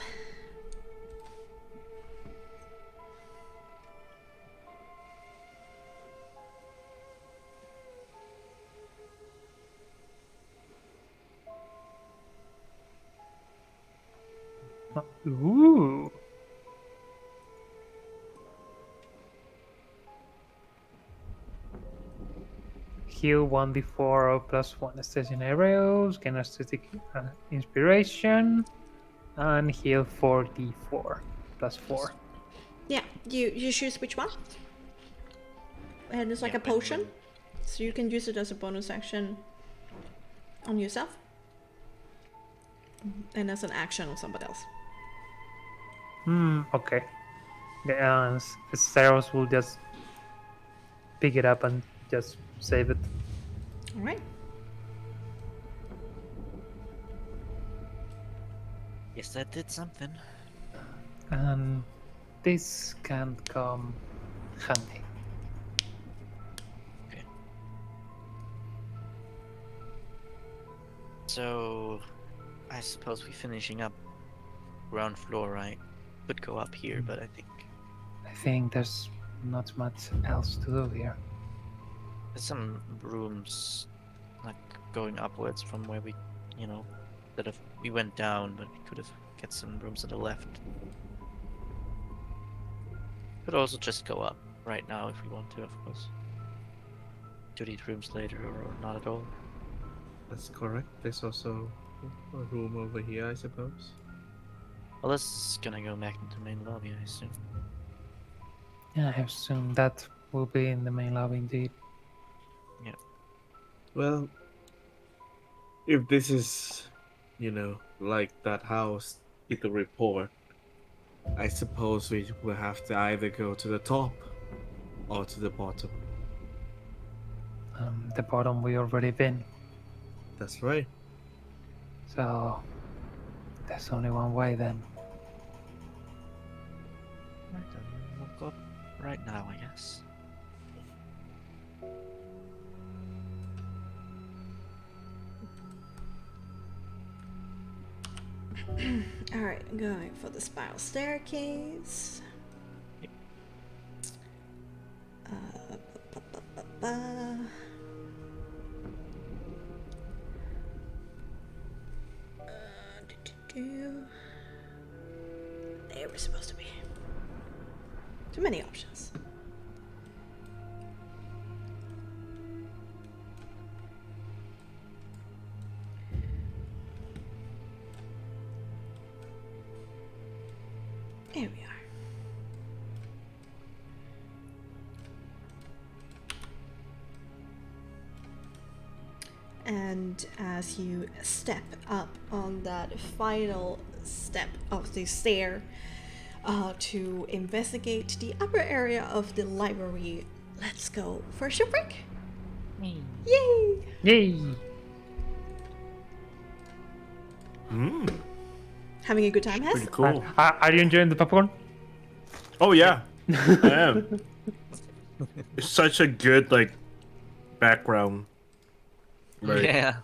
Ooh. Heal 1d4 +1 station arrows, gain aesthetic inspiration, and heal 4d4 +4. Yeah, you choose which one. And it's like a potion, so you can use it as a bonus action on yourself, and as an action on somebody else. Okay. The Saros will just pick it up and just save it. All right. Yes, that did something. And this can come handy. So, I suppose we're finishing up ground floor, right? Could go up here, but I think there's not much else to do here. there's some rooms like going upwards from where we, we went down, but we could have get some rooms on the left. Could also just go up right now if we want to, of course. Do these rooms later or not at all. That's correct. There's also a room over here, I suppose. Well, this is gonna go back into the main lobby, I assume. Yeah, I assume that will be in the main lobby indeed. Yeah. Well, if this is, like that house in the report, I suppose we will have to either go to the top or to the bottom. The bottom we already been, That's right. so there's only one way then. Right, then we'll go right now, I guess. Alright, I'm going for the spiral staircase. Ba, ba, ba, ba, ba. There we're supposed to be. Too many options. There we are. And as you step up on that final step of the stair to investigate the upper area of the library, let's go for a shipwreck. Yay! Yay! Having a good time, Hess? Pretty cool. Are you enjoying the popcorn? Oh yeah, I am. It's such a good like background. Like, Yeah.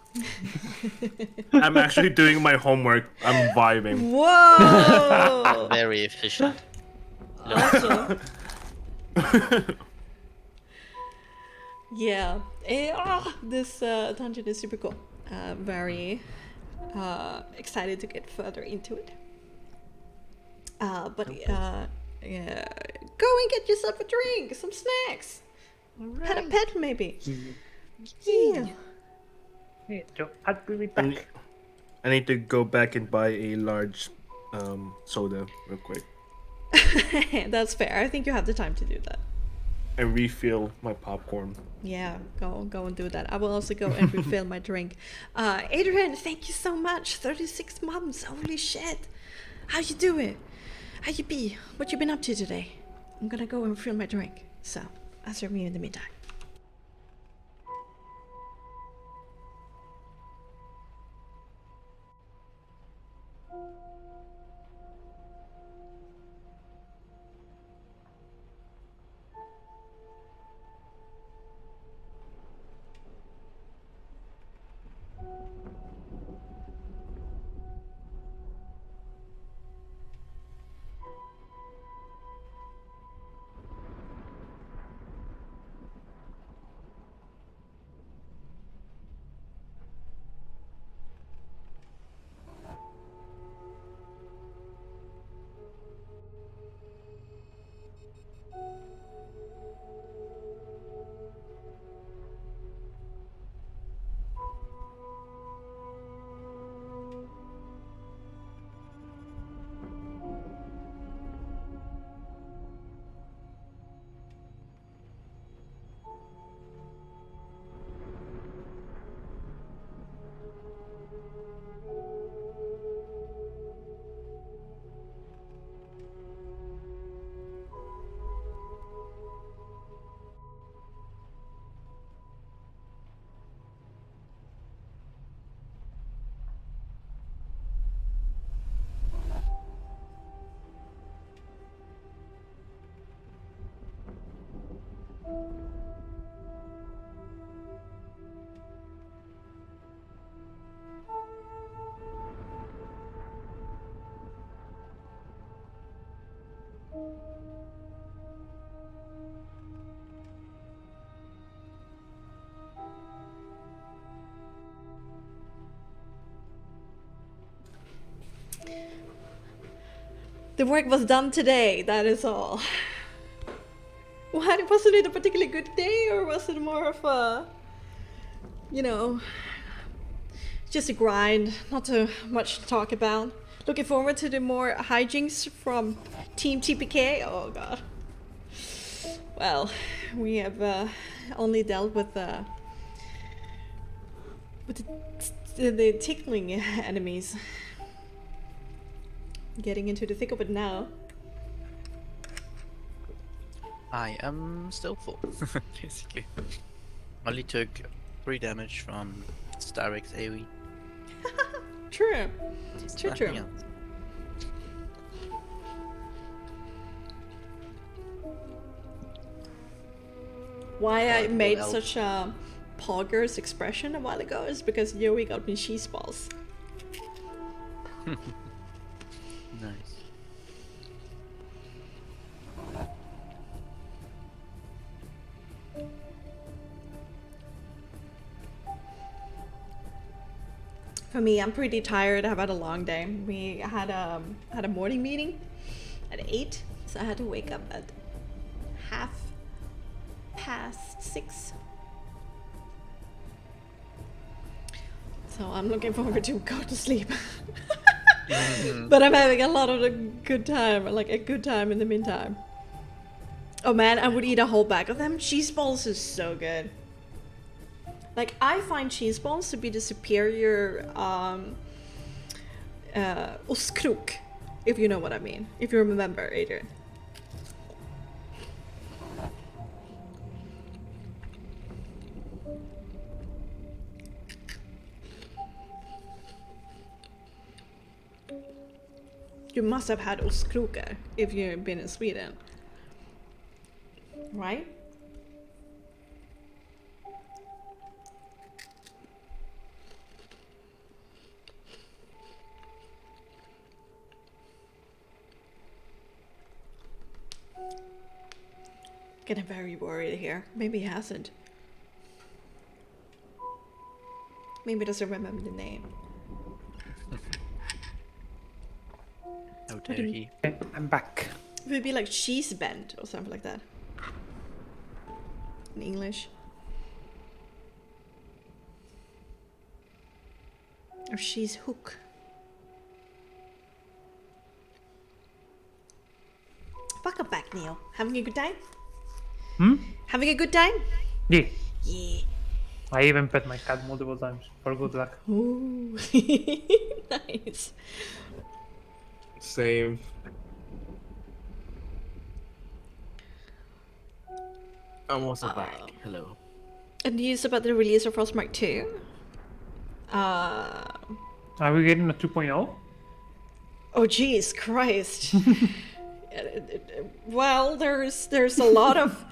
I'm actually doing my homework. I'm vibing. Whoa! Very efficient. Awesome. Yeah. This dungeon is super cool. Very excited to get further into it. Yeah, go and get yourself a drink, some snacks, pet a pet maybe. Yeah. Yeah, I'll be back. I need to go back and buy a large soda real quick That's fair. I think you have the time to do that. and refill my popcorn. Yeah, go and do that. I will also go and refill my drink. Adrian, thank you so much. 36 months. Holy shit. How you doing? How you be? What you been up to today? I'm gonna go and refill my drink. So, answer me in the meantime. The work was done today, that is all. What? Wasn't it a particularly good day, or was it more of a, you know, just a grind, not too much to talk about? Looking forward to the more hijinks from Team TPK. Oh god. Well, we have only dealt with the tickling enemies. Getting into the thick of it now. I am still full, basically. Only took 3 damage from Starrick's AoE. True. True, Nothing true. else. Why I Or made elf. such a poggers expression a while ago is because Joey got me cheese balls. Nice. For me, I'm pretty tired. I've had a long day. We had a morning meeting at 8, so I had to wake up at 6:30. So I'm looking forward to go to sleep. But I'm having a lot of a good time in the meantime. Oh man, I would eat a whole bag of them. Cheese balls is so good. Like, I find cheese balls to be the superior ostkrok, if you know what I mean. If you remember, Adrian. You must have had ostkrokar if you've been in Sweden. Right? Getting very worried here. Maybe he hasn't. Maybe he doesn't remember the name. How dare he? Okay, I'm back. It would be like cheese bend or something like that. In English. Or cheese hook. Welcome back, Neil. Having a good time? Having a good time? Yeah. Yeah. I even pet my cat multiple times for good luck. Ooh. Nice. Same. I'm also back. Hello. And news about the release of Frostmark 2. Are we getting a 2.0? Oh, jeez, Christ. Well, there's a lot of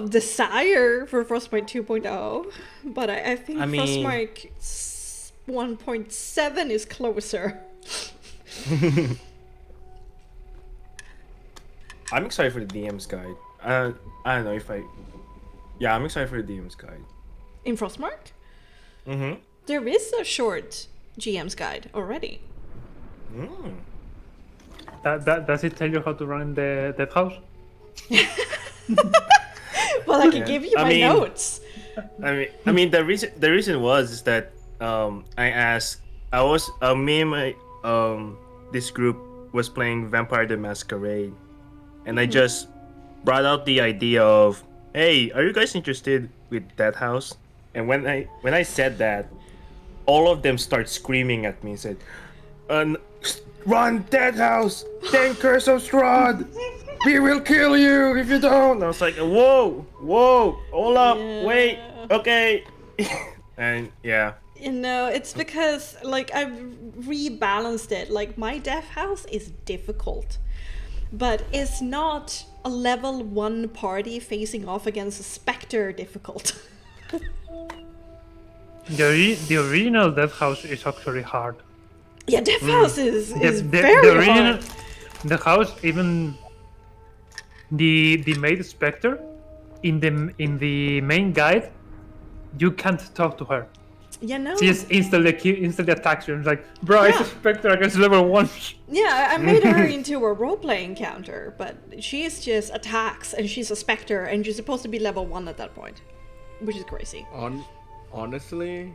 desire for Frostmark 2.0, but I think Frostmark 1.7 is closer. I'm excited for the DM's guide. I don't know if I. Yeah, I'm excited for the DM's guide. In Frostmark? Mm-hmm. There is a short GM's guide already. Does it tell you how to run the death house? Well, I can give you my notes. I mean, the reason was is that I asked. I was me and my this group was playing Vampire the Masquerade, and I just brought out the idea of, hey, are you guys interested with Death House? And when I said that, all of them start screaming at me and said, run Death House! Then Curse of Strahd! We will kill you if you don't! I was like, whoa, hold up, wait, okay. And yeah. You know, it's because, like, I've rebalanced it. Like, my Death House is difficult, but it's not a level 1 party facing off against a Spectre difficult. The original Death House is actually hard. Yeah, Death House is the very original, hard. The house, even the maid Spectre, in the main guide, you can't talk to her. You know? She just instantly attacks you. And it's like, bro, it's a Spectre against level 1. Yeah, I made her into a role-play encounter, but she's just attacks, and she's a Spectre, and she's supposed to be level 1 at that point, which is crazy. Honestly,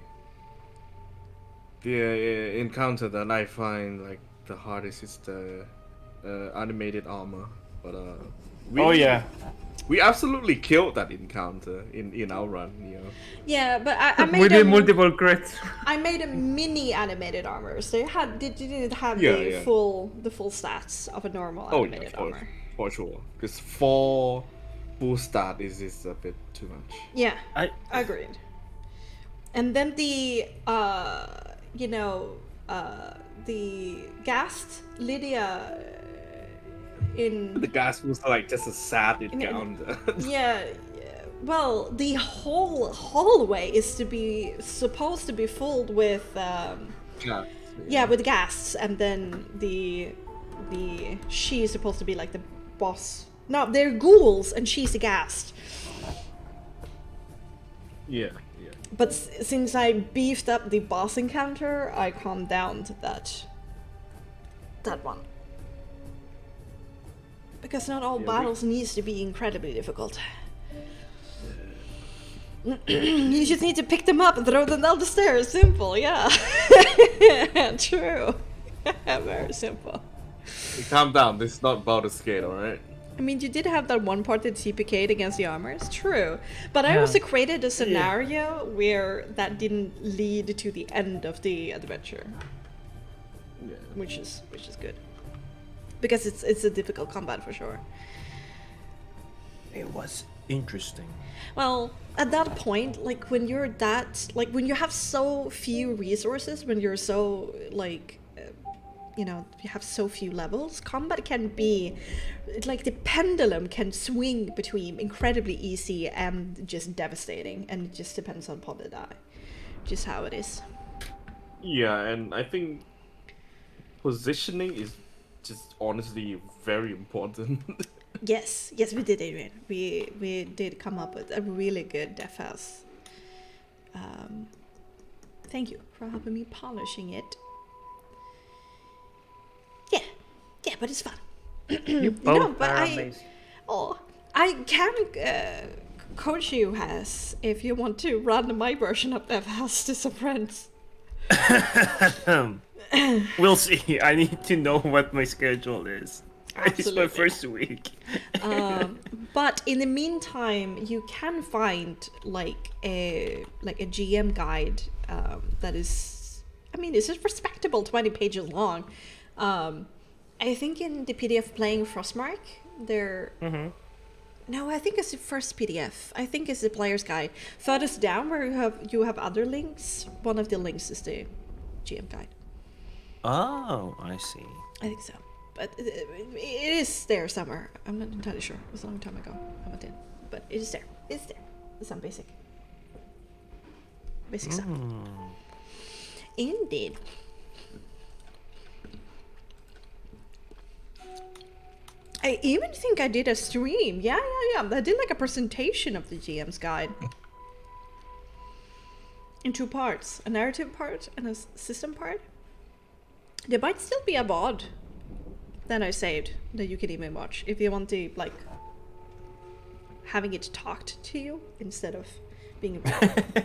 the encounter that I find like the hardest is the animated armor. But we absolutely killed that encounter in our run, you know. Yeah, but I made We did multiple crits. I made a mini animated armor, so it didn't have Yeah, the yeah. full stats of a normal animated armor. For sure. Because 4 full stat is a bit too much. Yeah, I agreed. And then the the Gast Lydia in The gas was like just a sad encounter. yeah, Well, the whole hallway is supposed to be filled with with gas, and then she's supposed to be like the boss. No, they're ghouls, and she's the ghast. Yeah. But since I beefed up the boss encounter, I calmed down to that one. Because not all battles needs to be incredibly difficult. You just need to pick them up and throw them down the stairs. Simple, yeah. True. Very simple. Calm down. This is not Baldur's Gate, alright? I mean, you did have that one part that TPK'd against the armor. It's true. But I also created a scenario where that didn't lead to the end of the adventure. Yeah. Which is good. Because it's a difficult combat for sure. It was interesting. Well, at that point, like when you're when you have so few resources, when you're so you have so few levels, combat can be like the pendulum can swing between incredibly easy and just devastating, and it just depends upon the die. Just how it is. Yeah, and I think positioning is just honestly very important. Yes, we did, Adrian. We did come up with a really good death house. Thank you for helping me polishing it. Yeah, but it's fun. You both but are amazing. I can coach you, if you want to run my version of death house to some friends. We'll see. I need to know what my schedule is. It's my first week. But in the meantime, you can find like a GM guide that is, I mean, it's a respectable 20 pages long. I think in the PDF playing Frostmark, no, I think it's the first PDF. I think it's the player's guide. Furthest down where you have other links, one of the links is the GM guide. Oh, I see. I think so. But it is there somewhere. I'm not entirely sure. It was a long time ago I went in. But it is there. It's there. It's some basic stuff. Indeed. I even think I did a stream. Yeah. I did like a presentation of the GM's guide. In 2 parts. A narrative part and a system part. There might still be a VOD that I saved that you can even watch if you want to, like, having it talked to you instead of being around.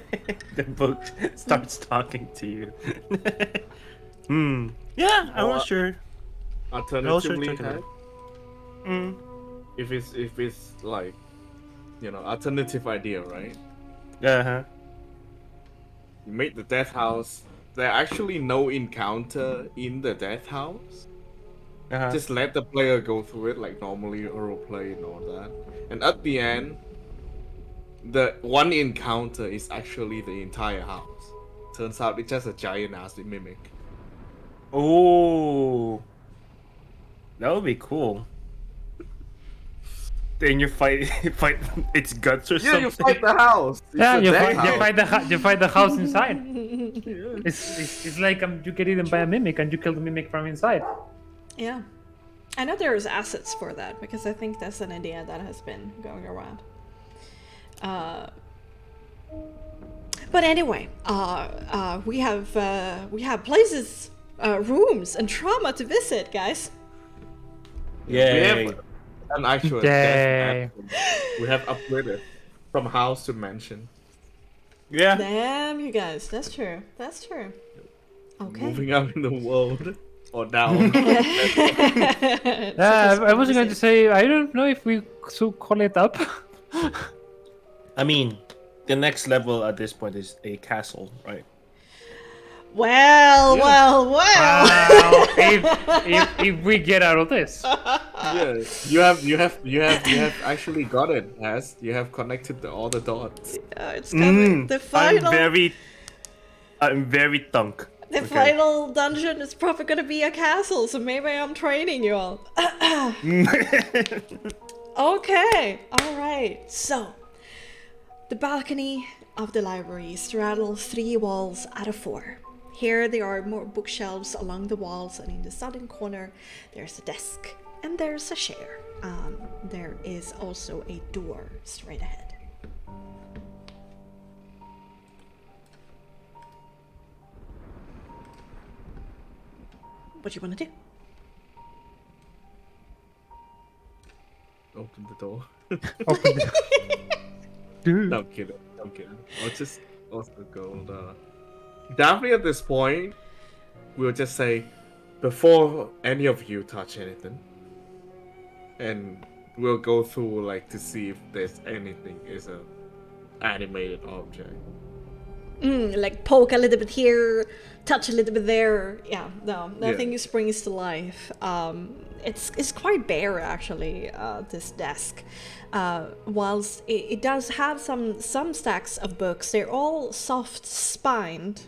The book starts talking to you. Yeah, I'm not sure. Alternatively, check it out. if it's like, alternative idea, right? Uh-huh. You make the death house. There actually no encounter in the death house. Uh-huh. Just let the player go through it like normally role play and all that. And at the end, the one encounter is actually the entire house. Turns out it's just a giant ass mimic. Oh, that would be cool. Then you fight its guts or something. You fight the house. It's Yeah, a you death fight the house. house inside. It's like you get eaten by a mimic and you kill the mimic from inside. Yeah. I know there's assets for that because I think that's an idea that has been going around. But anyway, we have places, rooms, and trauma to visit, guys. Yay. We have an actual Yay. We have upgraded from house to mansion. Yeah. Damn, you guys, that's true. Okay. Moving up in the world. Or down. I was going to say, I don't know if we should call it up. I mean, the next level at this point is a castle, right? Well. if we get out of this. Yeah, you have actually got it, As you have connected all the dots. It's coming. The final. I'm very thunk. The final dungeon is probably gonna be a castle, so maybe I'm training you all. Okay, alright. So, The balcony of the library straddles 3 walls out of 4. Here there are more bookshelves along the walls, and in the southern corner there's a desk and there's a chair. There is also a door straight ahead. What do you want to do? Open the door. Open the Dude. No, I'm kidding. I'm kidding. I'll just also go. Definitely at this point, we'll just say, before any of you touch anything, and we'll go through like to see if there's anything is a animated object. Like poke a little bit here, touch a little bit there. Yeah, no, nothing springs to life. It's quite bare actually. This desk, whilst it does have some stacks of books, they're all soft spined,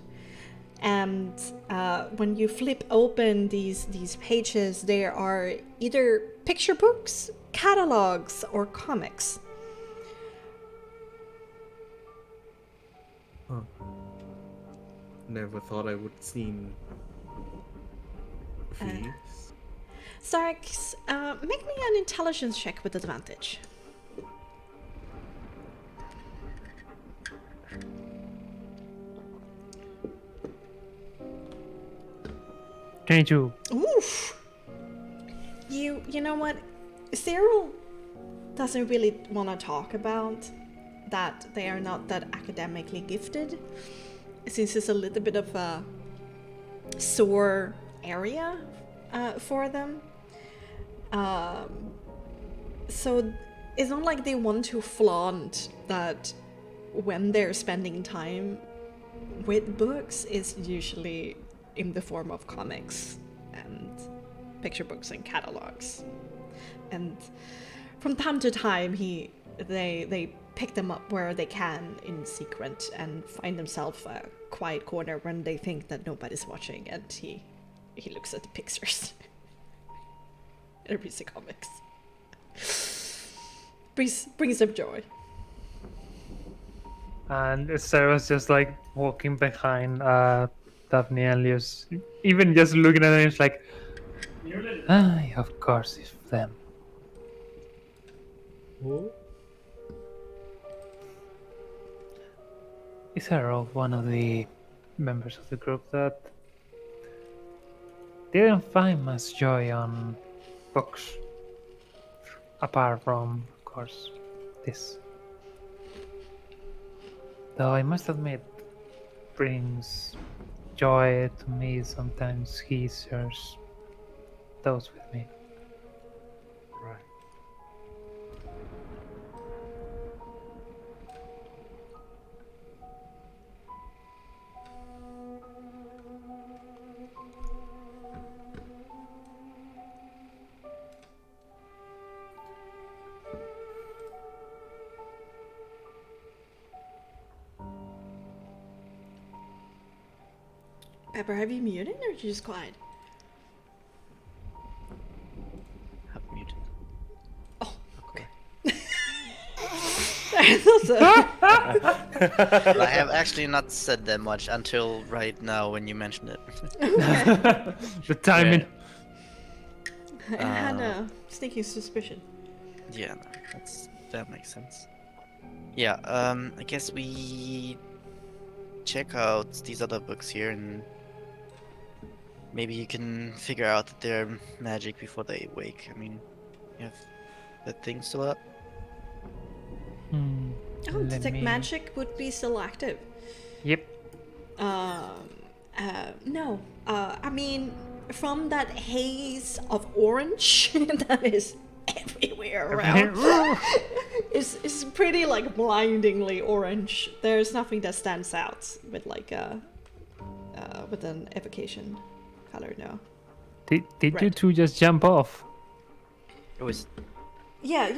and when you flip open these pages, there are either picture books, catalogs, or comics. Huh. Never thought I would seen these. Sarx, make me an intelligence check with advantage. $22. Oof. You know what? Cyril doesn't really want to talk about that they are not that academically gifted, since it's a little bit of a sore area for them. So it's not like they want to flaunt that when they're spending time with books is usually in the form of comics and picture books and catalogs. And from time to time they pick them up where they can in secret and find themselves a quiet corner when they think that nobody's watching, and he looks at the pictures and reads the comics. Brings them joy. And Sarah's just like walking behind Daphne and Lius, even just looking at them, it's like, of course it's them. Who? Is Harold one of the members of the group that didn't find much joy on books, apart from, of course, this? Though I must admit, brings joy to me sometimes he shares those with me. Right. Pepper, have you muted or just quiet? Have muted. Oh, okay. That's I have actually not said that much until right now when you mentioned it. The timing. I had a sneaking suspicion. Yeah, no, that makes sense. Yeah, I guess we check out these other books here, and maybe you can figure out that they're magic before they wake. I mean, you have that thing still up? Oh, detect magic would be still active. Yep. No. I mean, from that haze of orange that is everywhere around, it's pretty like blindingly orange. There's nothing that stands out with like with an evocation color. No. Did you Red. two just jump off? It was. Yeah.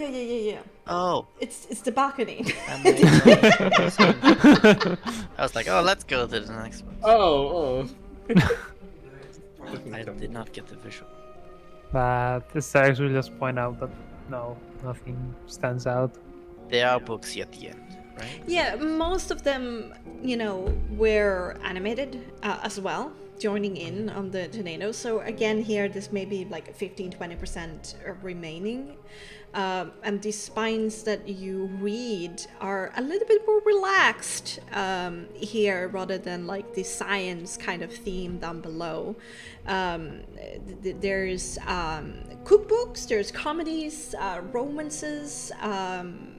Oh. It's the balcony. That makes sense. I was like, oh, let's go to the next one. Oh. I did not get the visual. But the Sarx will just point out that no, nothing stands out. There are books at the end. right? Yeah, most of them, were animated as well, joining in on the tornado. So again, here this may be like 15-20% remaining. And the spines that you read are a little bit more relaxed here rather than like the science kind of theme down below. There's cookbooks, there's comedies, romances,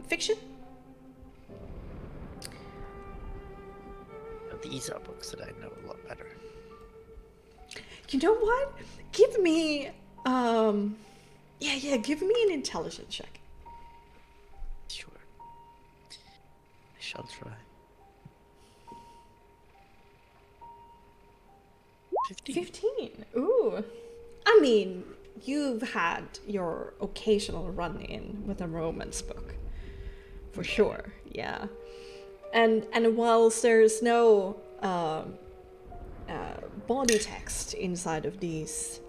fiction. These are books that I know a lot better. You know what? Give me give me an intelligence check. Sure. I shall try. 15. Ooh. I mean, you've had your occasional run-in with a romance book. For sure, yeah. And whilst there's no body text inside of these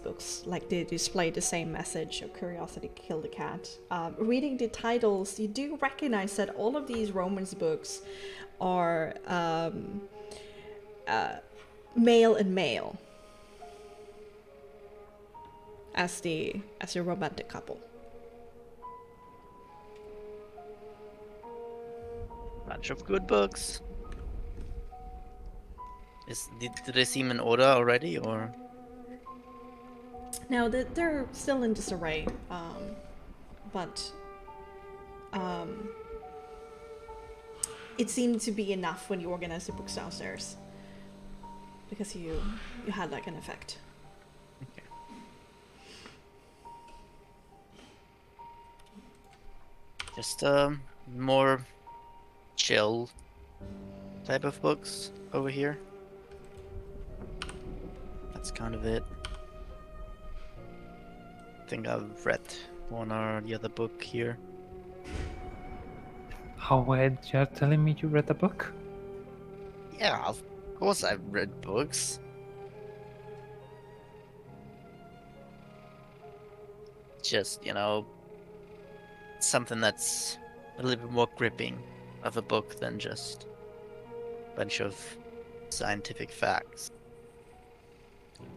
books, like they display the same message of curiosity killed the cat. Reading the titles, you do recognize that all of these romance books are male and male as the romantic couple. Bunch of good books. Do they seem in order already, or? Now they're still in disarray, but it seemed to be enough when you organized the books downstairs, because you had like an effect. Okay. Just more chill type of books over here. That's kind of it. I think I've read one or the other book here. Oh wait, you're telling me you read a book? Yeah, of course I've read books. Just, something that's a little bit more gripping of a book than just a bunch of scientific facts.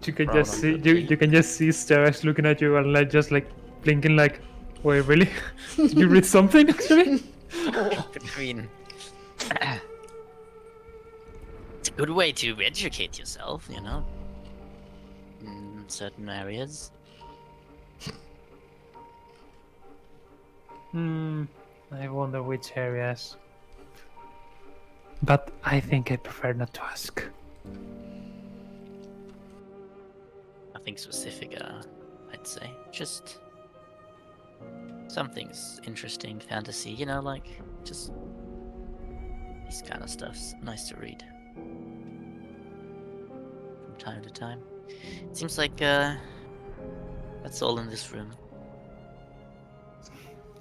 You can Brown just on see the you can just see Sterex looking at you and like just like blinking like, wait, really? Did you read something actually? I mean, it's a good way to educate yourself, in certain areas. I wonder which areas. But I think I prefer not to ask. Nothing specific, I'd say. Just some things interesting, fantasy, like just these kind of stuff's nice to read from time to time. It seems like that's all in this room.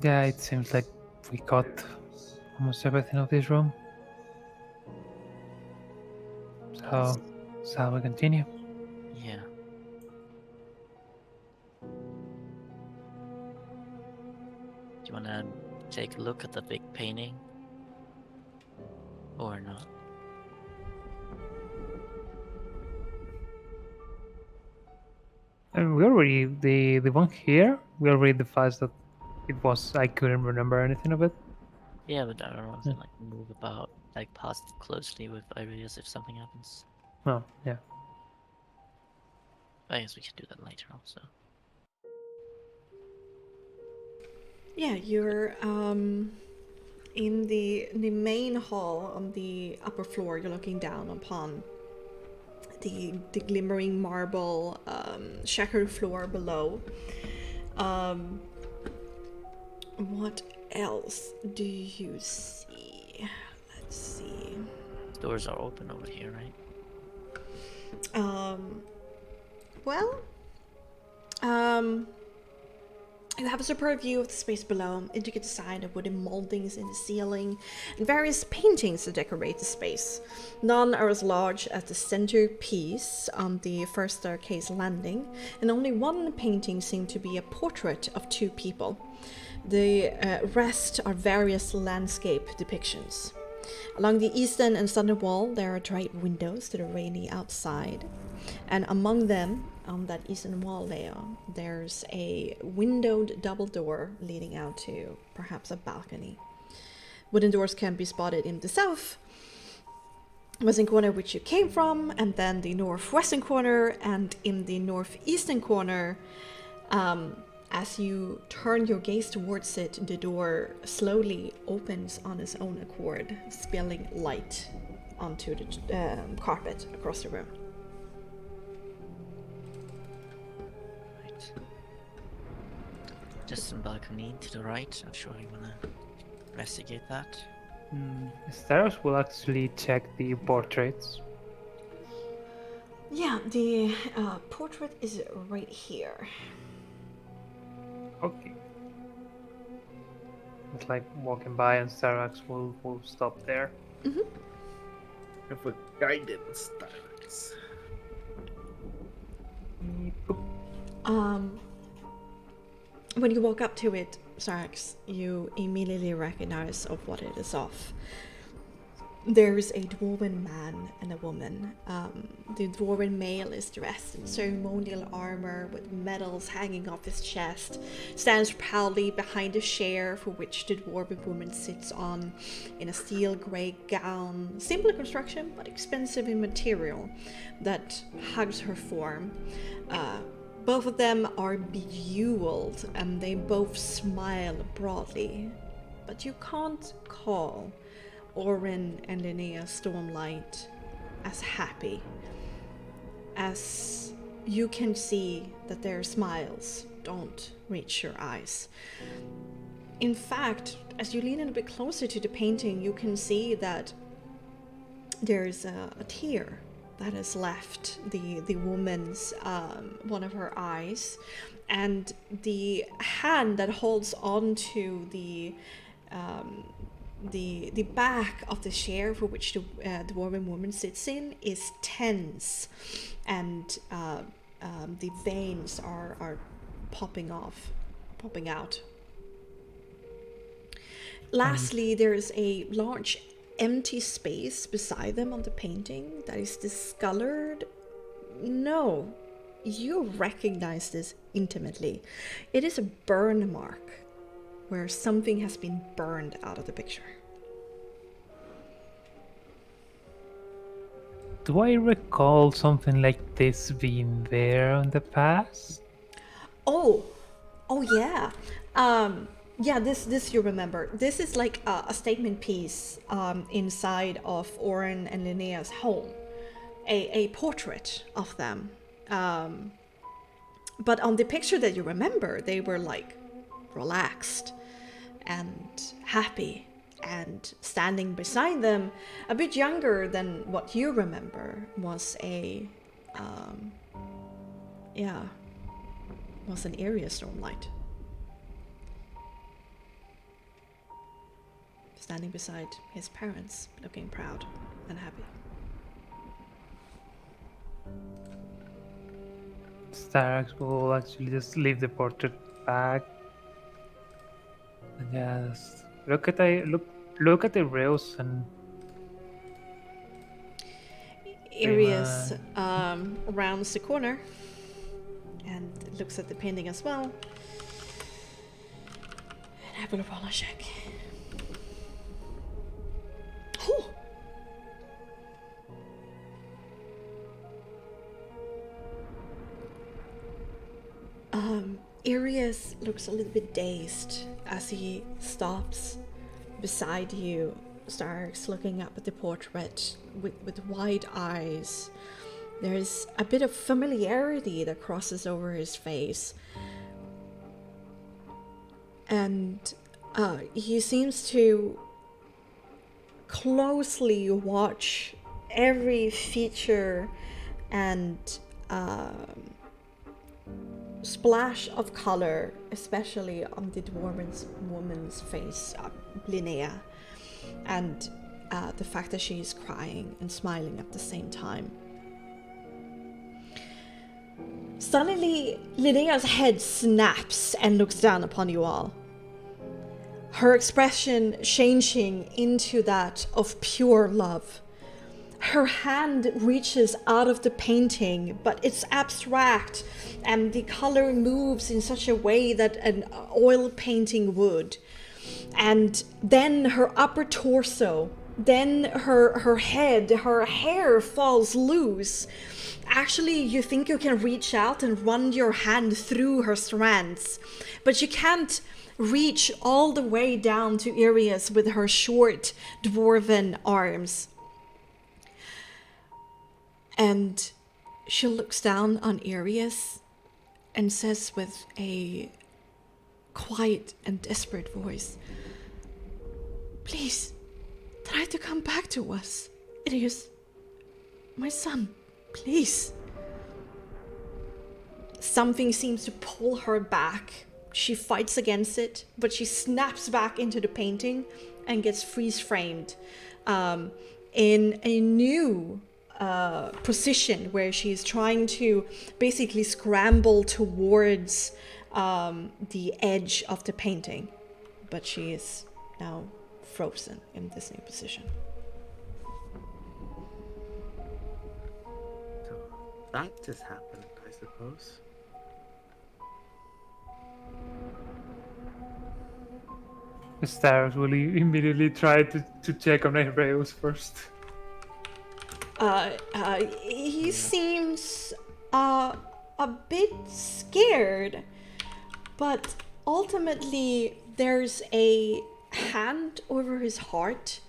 Yeah, it seems like we got almost everything of this room. So, shall we continue? Yeah. Do you wanna take a look at the big painting? Or not? And we already the one here. We already defined that it was. I couldn't remember anything of it. Yeah, but I don't know if it, move about, past it closely with areas if something happens. Oh, yeah. I guess we can do that later also. Yeah, you're in the main hall on the upper floor. You're looking down upon the glimmering marble checkered floor below. What else do you see? Let's see. Doors are open over here, right? You have a superb view of the space below, intricate design of wooden moldings in the ceiling, and various paintings to decorate the space. None are as large as the centerpiece on the first staircase landing, and only one painting seemed to be a portrait of two people. The rest are various landscape depictions. Along the eastern and southern wall, there are draped windows to the rainy outside. And among them, on that eastern wall there's a windowed double door leading out to perhaps a balcony. Wooden doors can be spotted in the south, western corner which you came from, and then the northwestern corner, and in the northeastern corner, as you turn your gaze towards it, the door slowly opens on its own accord, spilling light onto the carpet across the room. Right. Distant balcony to the right. I'm sure you wanna investigate that. Staros will actually check the portraits. Yeah, the portrait is right here. Okay. It's like walking by, and Starax will stop there. Have a guidance dice. When you walk up to it, Starax, you immediately recognize of what it is of. There is a dwarven man and a woman. The dwarven male is dressed in ceremonial armor with medals hanging off his chest, stands proudly behind a chair for which the dwarven woman sits on in a steel grey gown, simple in construction but expensive in material, that hugs her form. Both of them are bejeweled and they both smile broadly, but you can't call Orin and Linnea Stormlight as happy, as you can see that their smiles don't reach your eyes. In fact, as you lean in a bit closer to the painting, you can see that there's a tear that has left the woman's one of her eyes, and the hand that holds on to the back of the chair for which the dwarven woman sits in is tense, and the veins are popping out. Lastly, there's a large empty space beside them on the painting that is discolored. No, you recognize this intimately. It is a burn mark where something has been burned out of the picture. Do I recall something like this being there in the past? Oh yeah. Yeah, this you remember. This is like a statement piece inside of Orin and Linnea's home. A portrait of them. But on the picture that you remember, they were like relaxed and happy, and standing beside them, a bit younger than what you remember, was an area Stormlight. Standing beside his parents, looking proud and happy. Starax will actually just leave the portrait back and just look at the rails and Arius rounds the corner and looks at the painting as well. And I will roll a check. Oh! Arius looks a little bit dazed as he stops beside you, starts looking up at the portrait with wide eyes. There's a bit of familiarity that crosses over his face. And he seems to closely watch every feature and splash of color, especially on the dwarven woman's face, Linnea, and the fact that she is crying and smiling at the same time. Suddenly, Linnea's head snaps and looks down upon you all. her expression changing into that of pure love. Her hand reaches out of the painting, but it's abstract, and the color moves in such a way that an oil painting would. And then her upper torso, then her head, her hair falls loose. Actually, you think you can reach out and run your hand through her strands, but you can't reach all the way down to Irias with her short dwarven arms. And she looks down on Irias and says with a quiet and desperate voice, "Please, try to come back to us. It is my son, please." Something seems to pull her back. She fights against it, but she snaps back into the painting and gets freeze-framed in a new position where she's trying to basically scramble towards the edge of the painting, but she is now frozen in this new position. So that just happened, I suppose. Stars will immediately try to check on Hebreus first. He seems a bit scared, but ultimately there's a hand over his heart,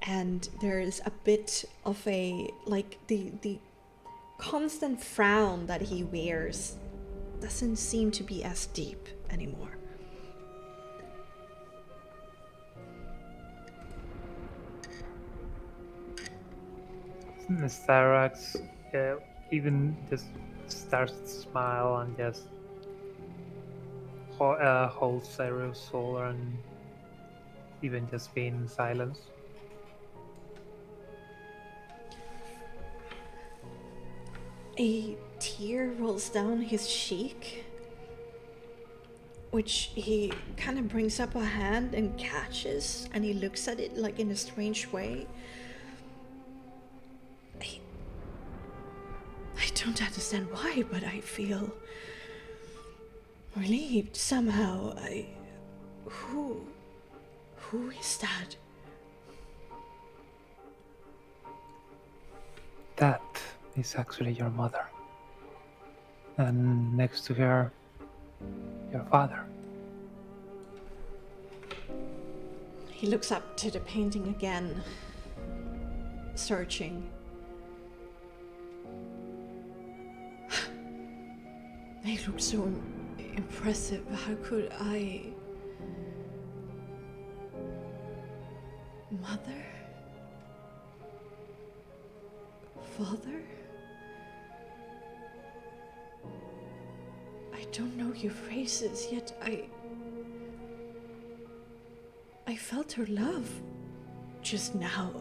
and there's a bit of a, like, the constant frown that he wears doesn't seem to be as deep anymore. Styrax even just starts to smile and just holds Cyrus' shoulder and even just being in silence. A tear rolls down his cheek, which he kind of brings up a hand and catches, and he looks at it like in a strange way. I don't understand why, but I feel relieved somehow. Who is that? That is actually your mother. And next to her, your father. He looks up to the painting again, searching. They look so impressive. How could I... Mother? Father? I don't know your faces, yet I felt her love just now.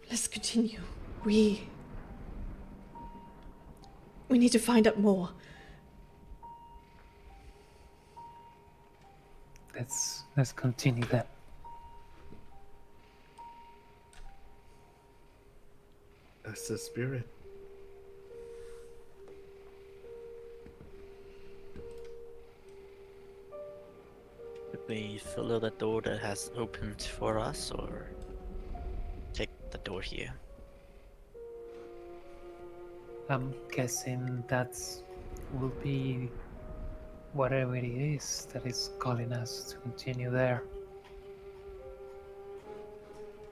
Let's continue. We need to find out more. Let's continue then. That's the spirit. Should we follow the door that has opened for us, or take the door here? I'm guessing that will be whatever it is that is calling us to continue there.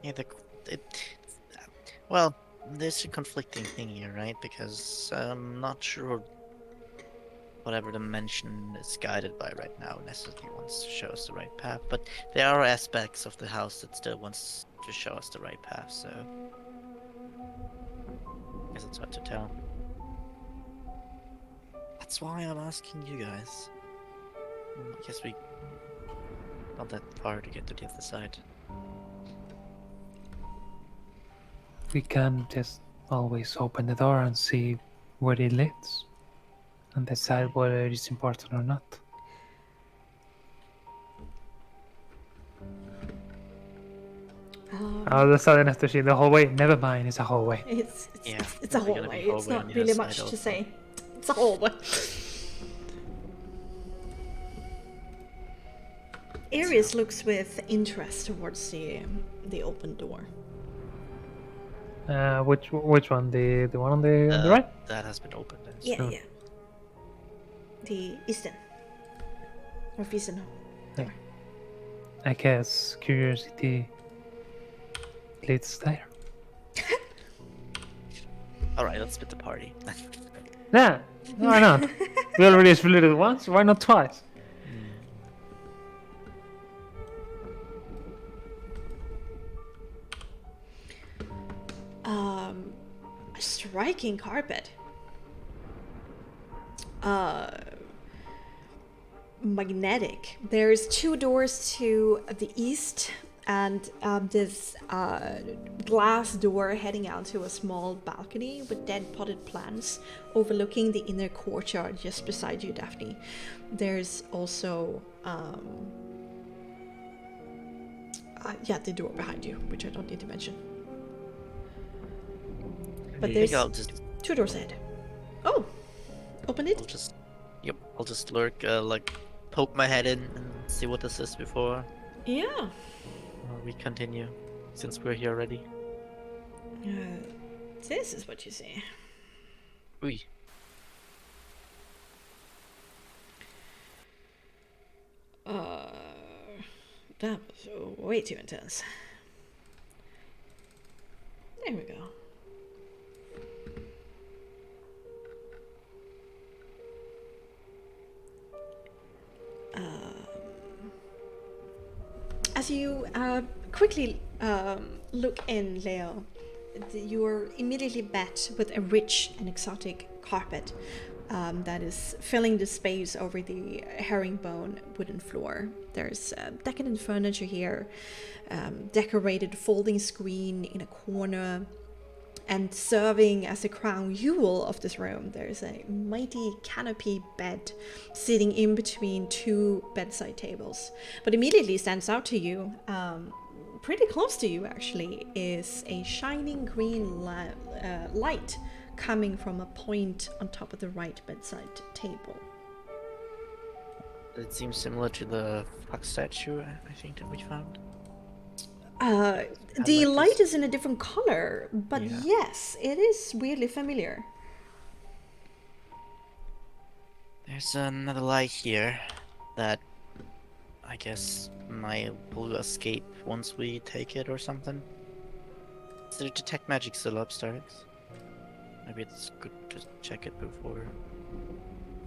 Yeah, well, there's a conflicting thing here, right? Because I'm not sure whatever dimension is guided by right now necessarily wants to show us the right path, but there are aspects of the house that still wants to show us the right path, so I guess it's hard to tell. That's why I'm asking you guys. I guess we not that far to get to the other side. we can just always open the door and see where it leads and decide whether it's important or not. All of a sudden, after seeing the hallway, never mind, it's a hallway. It's Yeah, it's a probably gonna hallway. be It's hallway not on the really other much side to also. say. It's a hallway. Arius looks with interest towards the open door. Which one? The one on the right? That has been opened. Yeah, Sure. yeah. The eastern. Northeastern door. I guess curiosity leads there. All right, let's split the party. Yeah, why not? We already split it once. Why not twice? A striking carpet. Magnetic. There's 2 doors to the east and this glass door heading out to a small balcony with dead potted plants overlooking the inner courtyard just beside you, Daphne. There's also the door behind you, which I don't need to mention. But I there's think I'll just 2 doors ahead. Oh, open it. I'll just lurk, like poke my head in and see what this is before Yeah. we continue, since we're here already. This is what you see. Ooh. That was way too intense. There we go. As you quickly look in, Leo, you are immediately met with a rich and exotic carpet that is filling the space over the herringbone wooden floor. There's decadent furniture here, decorated folding screen in a corner, and serving as the crown jewel of this room, there's a mighty canopy bed sitting in between 2 bedside tables. But immediately stands out to you, pretty close to you actually, is a shining green light coming from a point on top of the right bedside table. It seems similar to the fox statue, I think, that we found. The like light this. is in a different color, but Yeah. yes, it is weirdly familiar. There's another light here that I guess will escape once we take it or something. Is there detect magic still upstairs? Maybe it's good to check it before we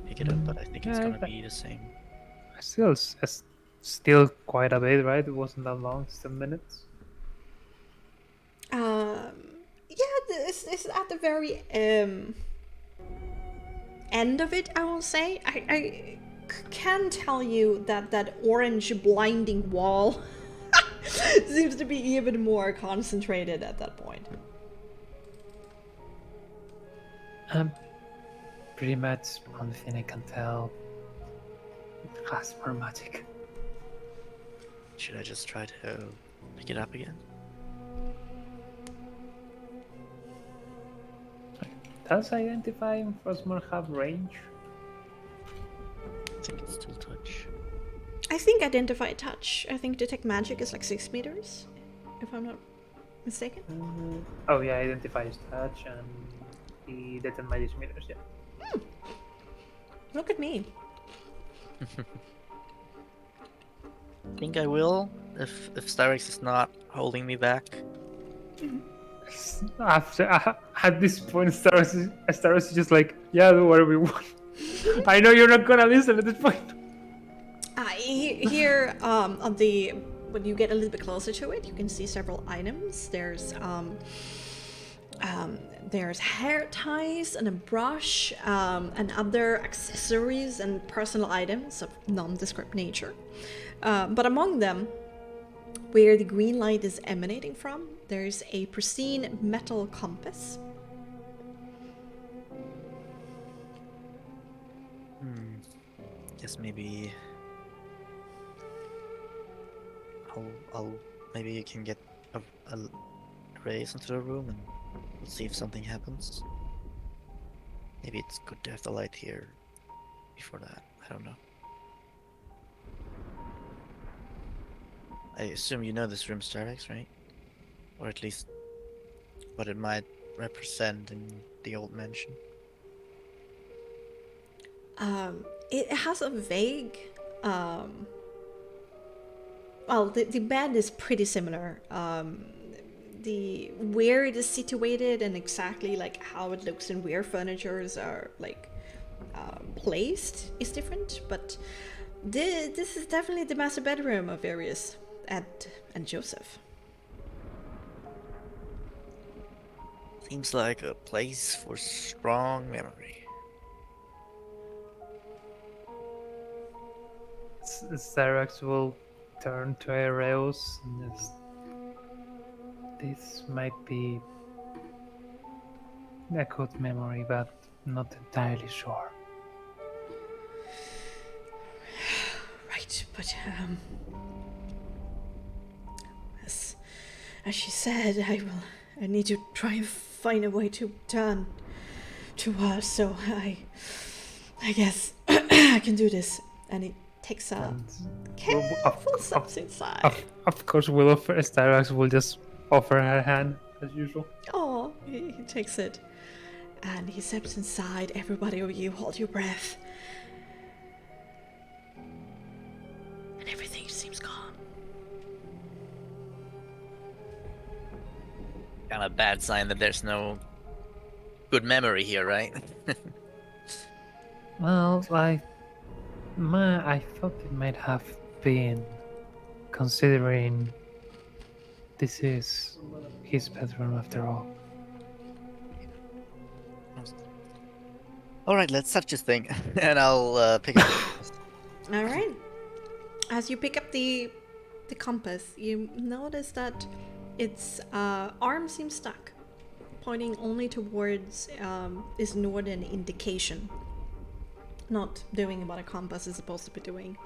pick it up, but I think it's Yeah, gonna but- be the same. Still quite a bit, right? It wasn't that long, it's 10 minutes. This is at the very end of it, I will say. I can tell you that that orange blinding wall seems to be even more concentrated at that point. Pretty much only thing I can tell. It has more magic. Should I just try to pick it up again? Does identifying Frostmark have range? I think it's still touch. I think identify touch. I think detect magic is like 6 meters, if I'm not mistaken. Oh yeah, identifies touch and the detect magic meters, yeah. Look at me. I think I will, if Styrex is not holding me back. At this point, Staros is just like, yeah, do whatever you want. I know you're not gonna listen at this point. Here, on the when you get a little bit closer to it, you can see several items. There's hair ties and a brush, and other accessories and personal items of nondescript nature. But among them, where the green light is emanating from, there's a pristine metal compass. Guess maybe I'll maybe you can get a raise into the room and we'll see if something happens. Maybe it's good to have the light here before that. I don't know. I assume you know this room, Starbucks, right? Or at least what it might represent in the old mansion. It has a vague, well, the bed is pretty similar. The where it is situated and exactly like how it looks and where furnitures are like placed is different, but this is definitely the master bedroom of Arius and Joseph. Seems like a place for strong memory. Cyrax will turn to Aereus and just... This might be a good memory, but not entirely sure. Right, but as she said, I need to try and find a way to turn to her, so I guess I can do this. And it takes a careful steps inside. Of course, Cyrax will just offer her hand as usual. Oh, he takes it. And he steps inside. Everybody of you, hold your breath. And everything seems calm. Kind of bad sign that there's no good memory here, right? Well, I thought it might have been, considering this is his bedroom after all. All right, let's touch this thing, and I'll pick it up. All right. As you pick up the compass, you notice that its arm seems stuck, pointing only towards this northern indication, not doing what a compass is supposed to be doing.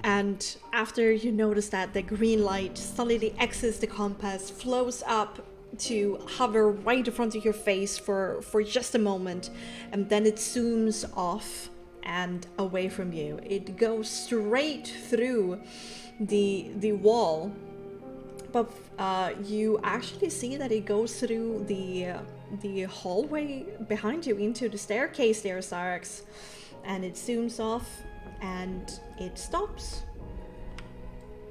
And after you notice that, the green light solidly exits the compass, flows up to hover right in front of your face for just a moment, and then it zooms off and away from you. It goes straight through the wall, but you actually see that it goes through the hallway behind you into the staircase there, Cyrax, and it zooms off and it stops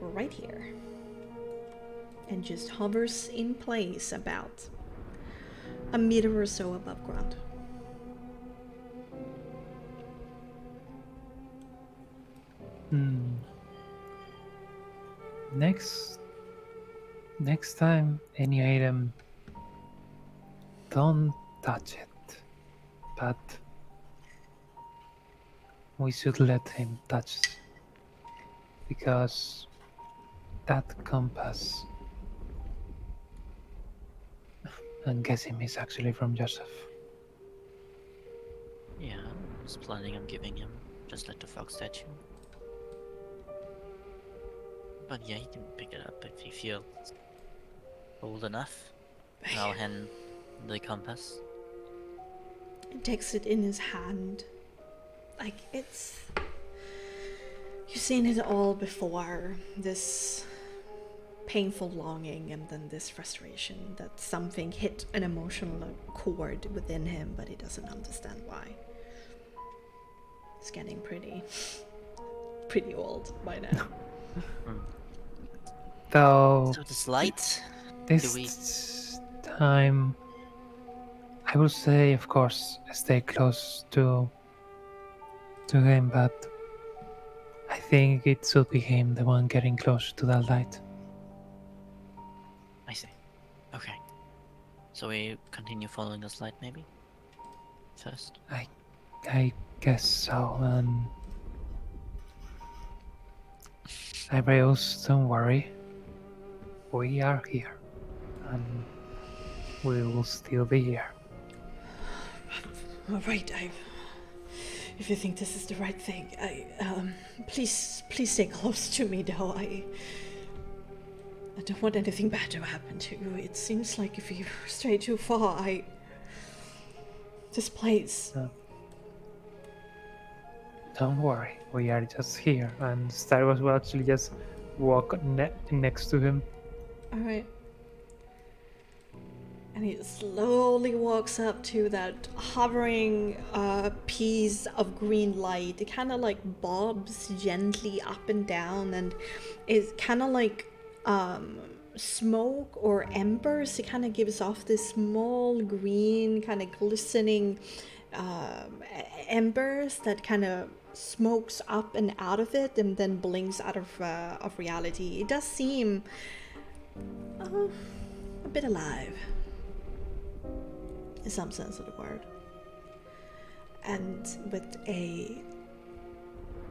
right here and just hovers in place about a meter or so above ground. Next time any item, don't touch it, but we should let him touch, because that compass, I'm guessing, is actually from Joseph. Yeah, I was planning on giving him just like the fox statue. But yeah, he can pick it up if he feels old enough. And I'll hand the compass. He takes it in his hand. Like, it's... You've seen it all before. This painful longing and then this frustration that something hit an emotional chord within him, but he doesn't understand why. It's getting pretty old by now. Though So this light, this time, I will say, of course, stay close to him, but I think it should be him, the one getting close to that light. I see. Okay. So we continue following this light, maybe? First? I guess so, and Ibraeus, don't worry. we are here, and we will still be here. All right, if you think this is the right thing, please stay close to me, though. I don't want anything bad to happen to you. It seems like if you stray too far, this place. Don't worry, we are just here. And Star Wars will actually just walk next to him. All right. And he slowly walks up to that hovering piece of green light. It kind of like bobs gently up and down, and it's kind of like smoke or embers. It kind of gives off this small green, kind of glistening embers that kind of smokes up and out of it, and then blinks out of reality. It does seem a bit alive, in some sense of the word. And with a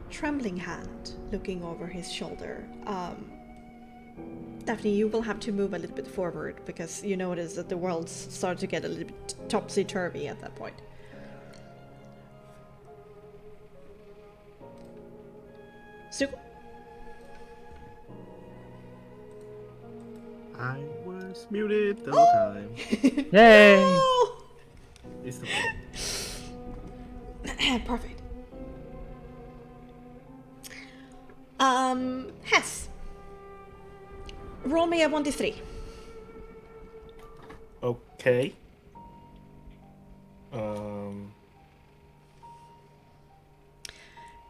trembling hand looking over his shoulder, Daphne, you will have to move a little bit forward, because you notice that the world starts to get a little bit topsy-turvy at that point. Zuko? I was muted the whole time. Yay! Oh! It's the Perfect. Hess. Roll me a 1d3. Okay.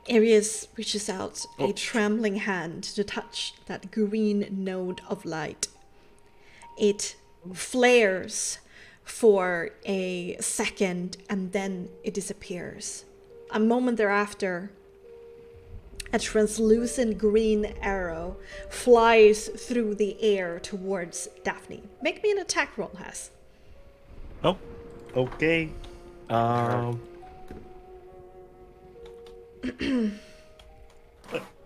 Arius reaches out a trembling hand to touch that green node of light. It flares for a second and then it disappears. A moment thereafter, a translucent green arrow flies through the air towards Daphne. Make me an attack roll, Hess. Oh, okay.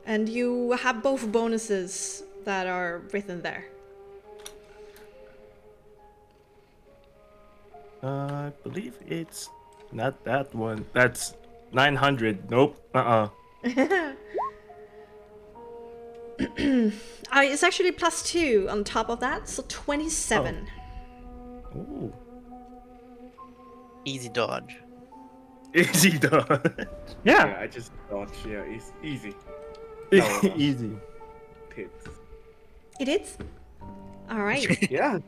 And you have both bonuses that are written there. I believe it's not that one. That's 900. Nope. It's actually +2 on top of that, so 27. Ooh. Easy dodge. Easy dodge. Yeah, I just dodged. Yeah, it's easy. No, Easy. Hits. It is? All right. Yeah.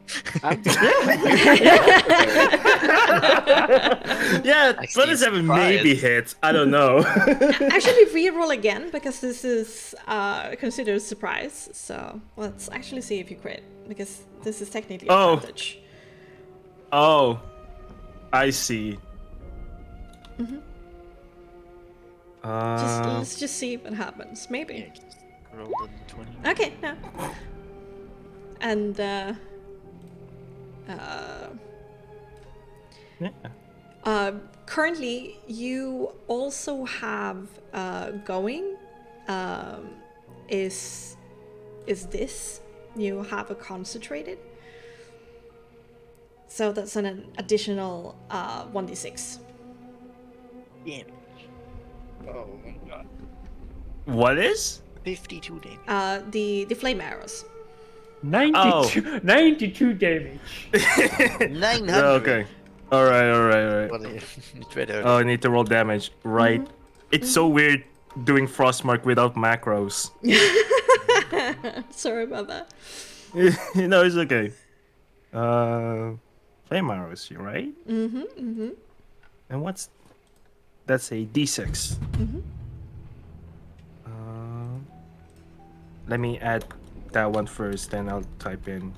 Yeah, I see 27 maybe surprise. hits. I don't know. Actually, re-roll again, because this is considered a surprise. So let's actually see if you crit, because this is technically advantage. Oh, I see. Let's just see what happens. Maybe. Just rolled a 20. Okay, no. And currently, you also have going is this. You have a concentrated. So that's an additional 1d6. Damage. Oh my god. What is? 52 damage. The flame arrows. 92 damage. 900. Okay. All right. What are you? Try to- Oh, I need to roll damage. Right. It's so weird doing Frostmark without macros. Sorry about that. No, it's okay. Flame arrows, right? And what's... That's a D6. Let me add that one first, then I'll type in.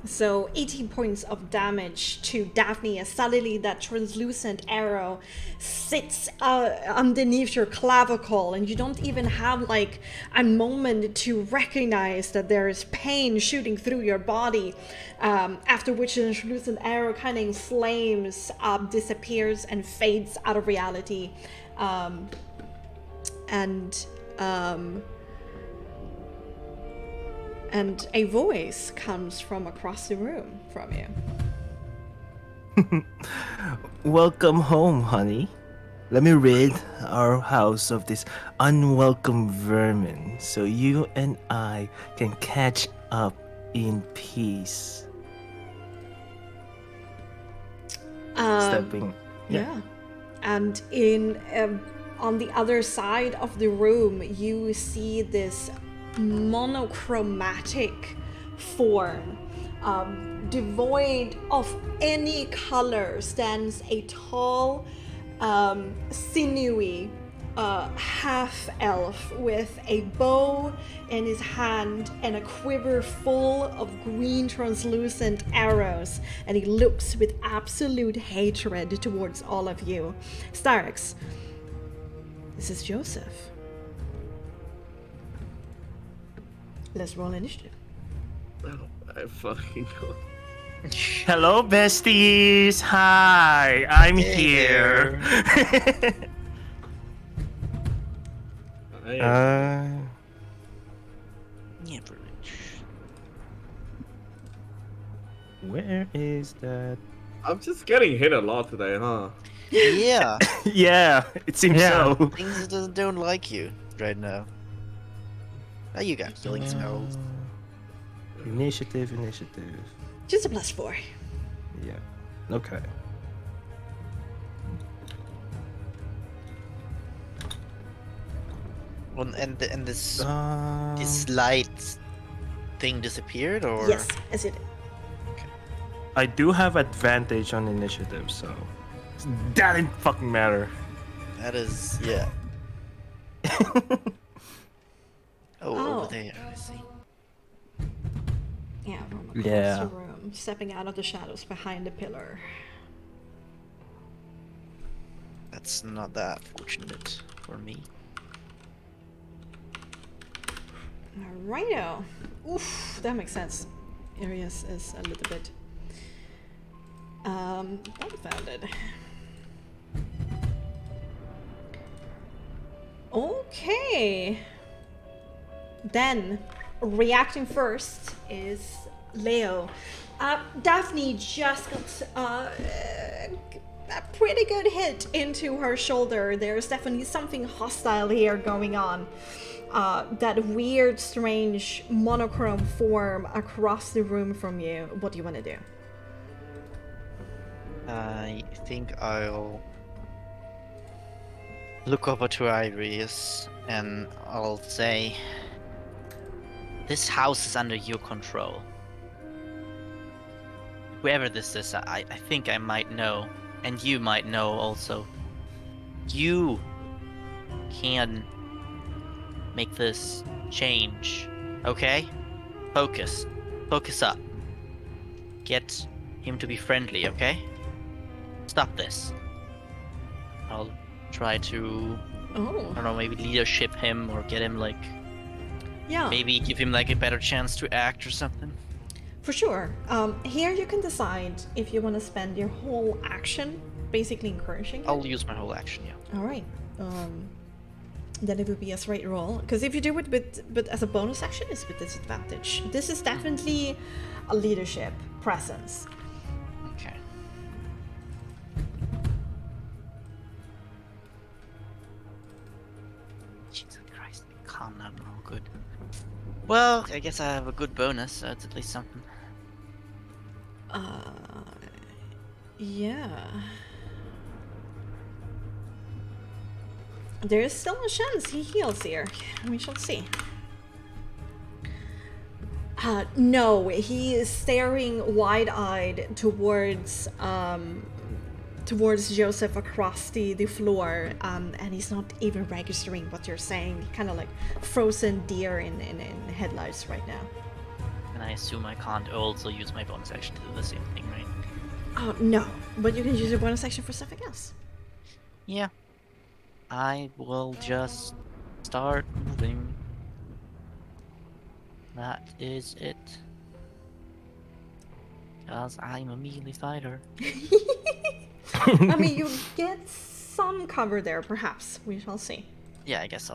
So 18 points of damage to Daphne as suddenly that translucent arrow sits underneath your clavicle, and you don't even have like a moment to recognize that there is pain shooting through your body, after which the translucent arrow kind of inflames, disappears and fades out of reality. and a voice comes from across the room from you. Welcome home, honey. Let me rid our house of this unwelcome vermin so you and I can catch up in peace. Stepping. Yeah. And in on the other side of the room, you see this monochromatic form, devoid of any color, stands a tall, sinewy half-elf with a bow in his hand and a quiver full of green translucent arrows, and he looks with absolute hatred towards all of you. Styrex, this is Joseph. Let's roll initiative. Oh, I fucking know. Hello, besties. Hi, I'm here. Average. Where is that? I'm just getting hit a lot today, huh? Yeah, Yeah, it seems Yeah. so. things don't like you right now. How you got killing spells? Initiative. Just a +4. Yeah. Okay. Well, and this light thing disappeared, or Yes, as it. I do have advantage on initiative, so that didn't fucking matter. that is yeah. Oh. Over there. I see. Yeah, from across Yeah. the room, stepping out of the shadows behind the pillar. That's not that fortunate for me. Alrighto. Oof, that makes sense. Arius is a little bit dumbfounded. Okay. Then, reacting first is Leo. Daphne just got a pretty good hit into her shoulder. There's definitely something hostile here going on. That weird, strange, monochrome form across the room from you. What do you want to do? I think I'll look over to Iris and I'll say, this house is under your control. Whoever this is, I think I might know, and you might know also. You can make this change, okay? Focus up. Get him to be friendly, okay? Stop this. I'll try to, I Oh, don't know, maybe leadership him or get him like, yeah. maybe give him like a better chance to act or something. For sure. Here you can decide if you want to spend your whole action basically encouraging him. I'll use my whole action, yeah. All right. Then it would be a straight roll. Because if you do it but as a bonus action, it's with disadvantage. This is definitely a leadership presence. Okay. Jesus Christ, calm down, all good. Well, I guess I have a good bonus, so it's at least something. Yeah. There is still a chance he heals here. We shall see. No, he is staring wide-eyed towards Joseph across the floor, and he's not even registering what you're saying. Kind of like frozen deer in headlights right now. And I assume I can't also use my bonus action to do the same thing, right? Oh, no. But you can use your bonus action for something else. Yeah. I will just start moving. That is it. Because I'm a melee fighter. I mean, you get some cover there, perhaps. We shall see. Yeah, I guess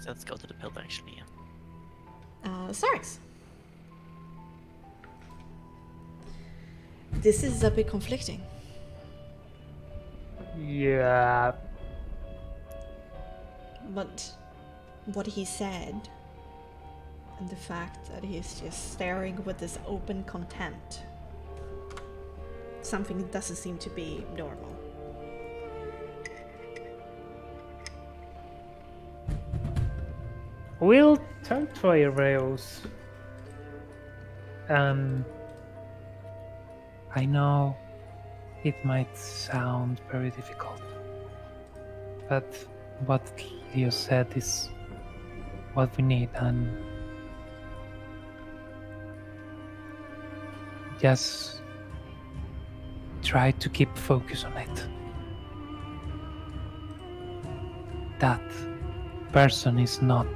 let's go to the pillar actually. Yeah. Sarx. This is a bit conflicting. Yeah. But what he said, and the fact that he's just staring with this open contempt, something that doesn't seem to be normal. We'll turn to Aereos. I know it might sound very difficult, but what Leo said is what we need, and just try to keep focus on it. That person is not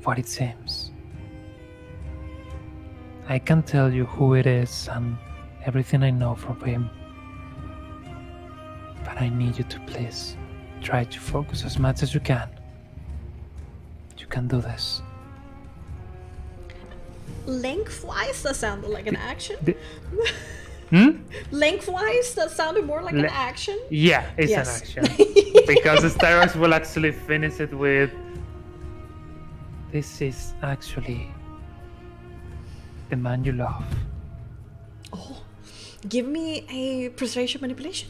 what it seems. I can tell you who it is and everything I know from him, but I need you to please try to focus as much as you can. You can do this. Lengthwise, that sounded like an action. Lengthwise, that sounded more like an action. Yeah, it's Yes. an action. Because Styrax will actually finish it with, this is actually the man you love. Oh, give me a persuasion manipulation.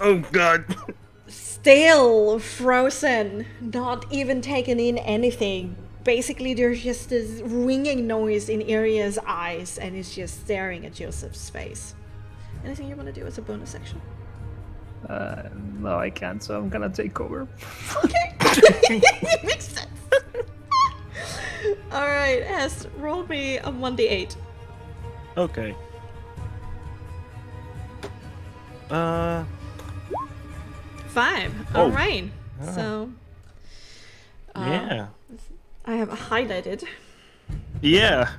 Oh god. Still frozen, not even taking in anything. Basically, there's just this ringing noise in Aria's eyes, and he's just staring at Joseph's face. Anything you want to do as a bonus action? No, I can't, so I'm gonna take over. Okay. Makes sense. Alright, Hess, roll me a 1d8. Okay. 5. Oh. Alright. So. Yeah. I have highlighted. Yeah.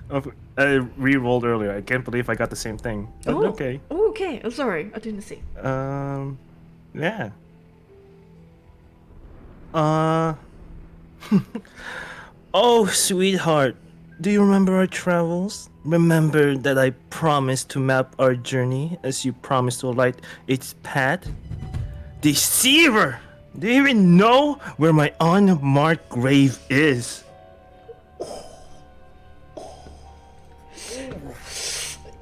I re-rolled earlier. I can't believe I got the same thing. But okay. Oh, okay. I'm sorry. I didn't see. Yeah. Oh, sweetheart. Do you remember our travels? Remember that I promised to map our journey as you promised to light its path? Deceiver! Do you even know where my unmarked grave is?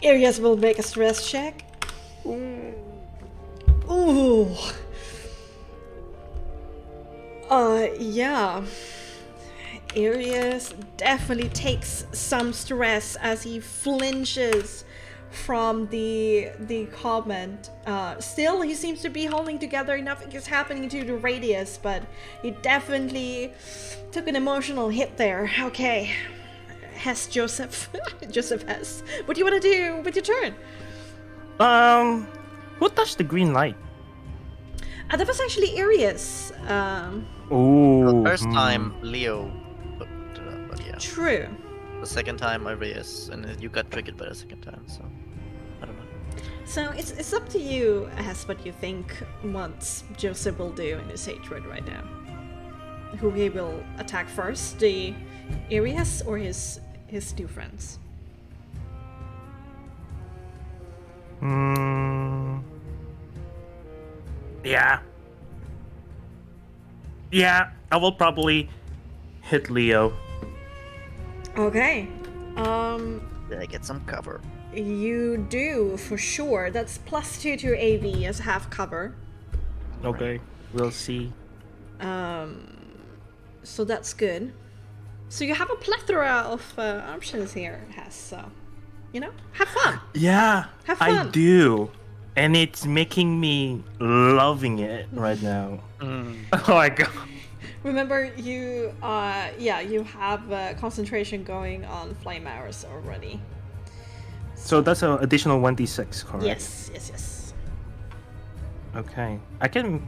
Arias will make a stress check. Ooh. Yeah. Arias definitely takes some stress as he flinches from the comment. Still, he seems to be holding together. Nothing is happening to the radius, but he definitely took an emotional hit there. Okay. Hess, Joseph. Joseph Hess. What do you want to do with your turn? Who touched the green light? That was actually Arias. Oh. The first time Leo hooked it up, but yeah. True. The second time Arias, and you got triggered by the second time, so I don't know. So it's up to you as what you think what Joseph will do in his hatred right now. Who he will attack first, the Arias or his two friends? Yeah. Yeah, I will probably hit Leo. Okay. Did I get some cover? You do for sure. That's +2 to your AV as half cover. Okay, we'll see. So that's good. So you have a plethora of options here, Hess. So, have fun. Yeah, Have I fun. do. And it's making me loving it right now. Oh my god. Remember, you have concentration going on flame hours already. So that's an additional 1d6, correct? Yes. Okay. I can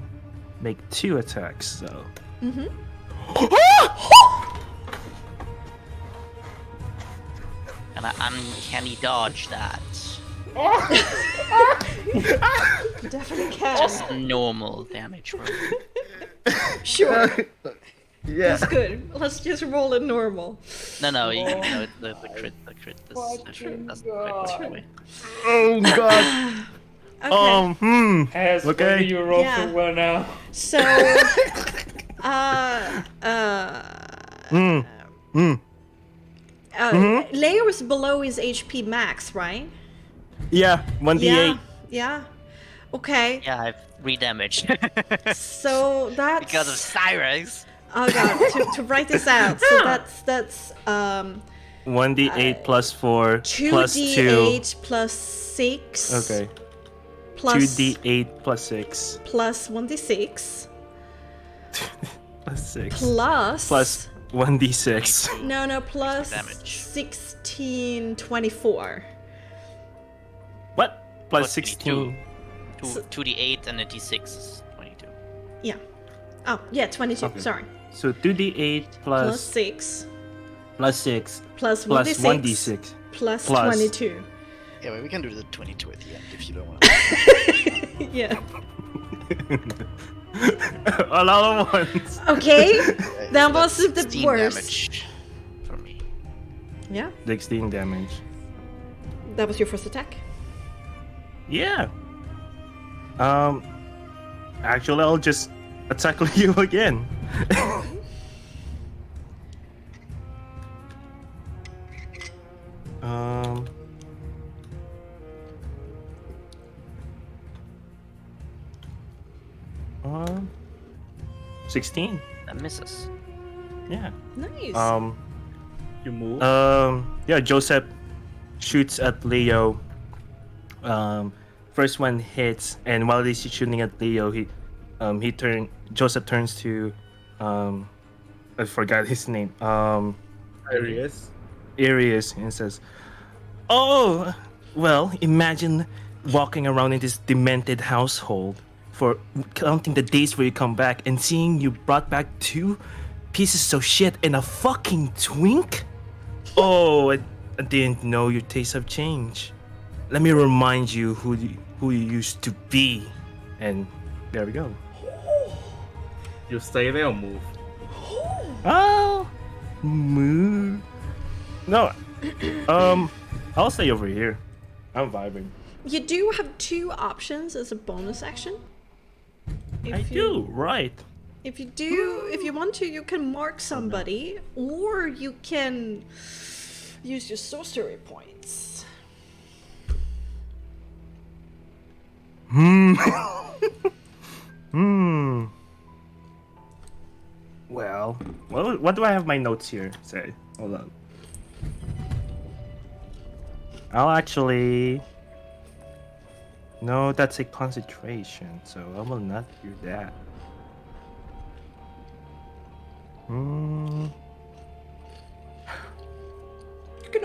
make 2 attacks, so. Kind Can I uncanny dodge that? You definitely can. Just normal damage roll. Sure. Yeah. That's good. Let's just roll it normal. No, you know the crit. That's the crit way. Oh god. Okay. Yes, Okay. what do you roll Yeah. for one now? So, Leo is below his HP max, right? Yeah, 1d8. Yeah. Yeah. Okay. Yeah, I have 3 damage So that's because of Cyrex. Oh god, to write this out. So that's 1d8 plus 4 2d8 plus 2. plus 6. Okay. Plus 2d8 plus 6. plus 1d6 Plus 6. plus 1d6. no plus damage. 16 24. What? Plus Plus 16. 2d8 and a d6 is 22. Yeah. Oh, yeah, 22. Okay. Sorry. So 2d8 Plus 6 plus 6 plus plus 1d6 1d6. plus plus- 22. Yeah, well, we can do the 22 at the end if you don't want to. Yeah. A lot of ones. Okay. Yeah, That so was that's the 16 worst. damage for me. Yeah. 16 damage. That was your first attack. Yeah. Actually, I'll just attack you again. um. 16. That misses. Yeah. Nice. You move. Yeah, Joseph shoots at Leo. First one hits, and while he's shooting at Leo, Joseph turns to, I forgot his name. Arius. Arius, and says, "Oh, well, imagine walking around in this demented household for counting the days where you come back and seeing you brought back 2 pieces of shit and a fucking twink. Oh, I didn't know your tastes have changed. Let me remind you who you used to be." And there we go. You stay there or move? Oh, move. No, I'll stay over here. I'm vibing. You do have 2 options as a bonus action. I do, right. If you want to, you can mark somebody, or you can use your sorcery points. Well, what do I have my notes here say? Hold on. I'll actually. No, that's a concentration, so I will not do that.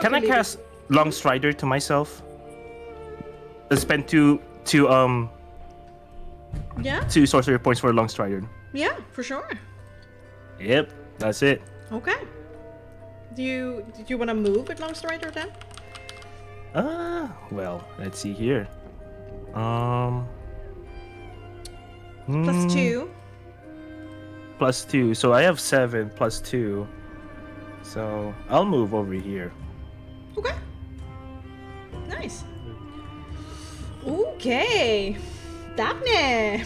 Can I cast Long Strider to myself? Spend two Yeah, sorcery points for Long Strider. yeah, for sure. Yep, that's it. Okay. Do you want to move with Long Strider then? Well, let's see here. Plus 2. Plus 2, so I have 7 plus 2. So I'll move over here. Okay. Nice. Okay. Daphne.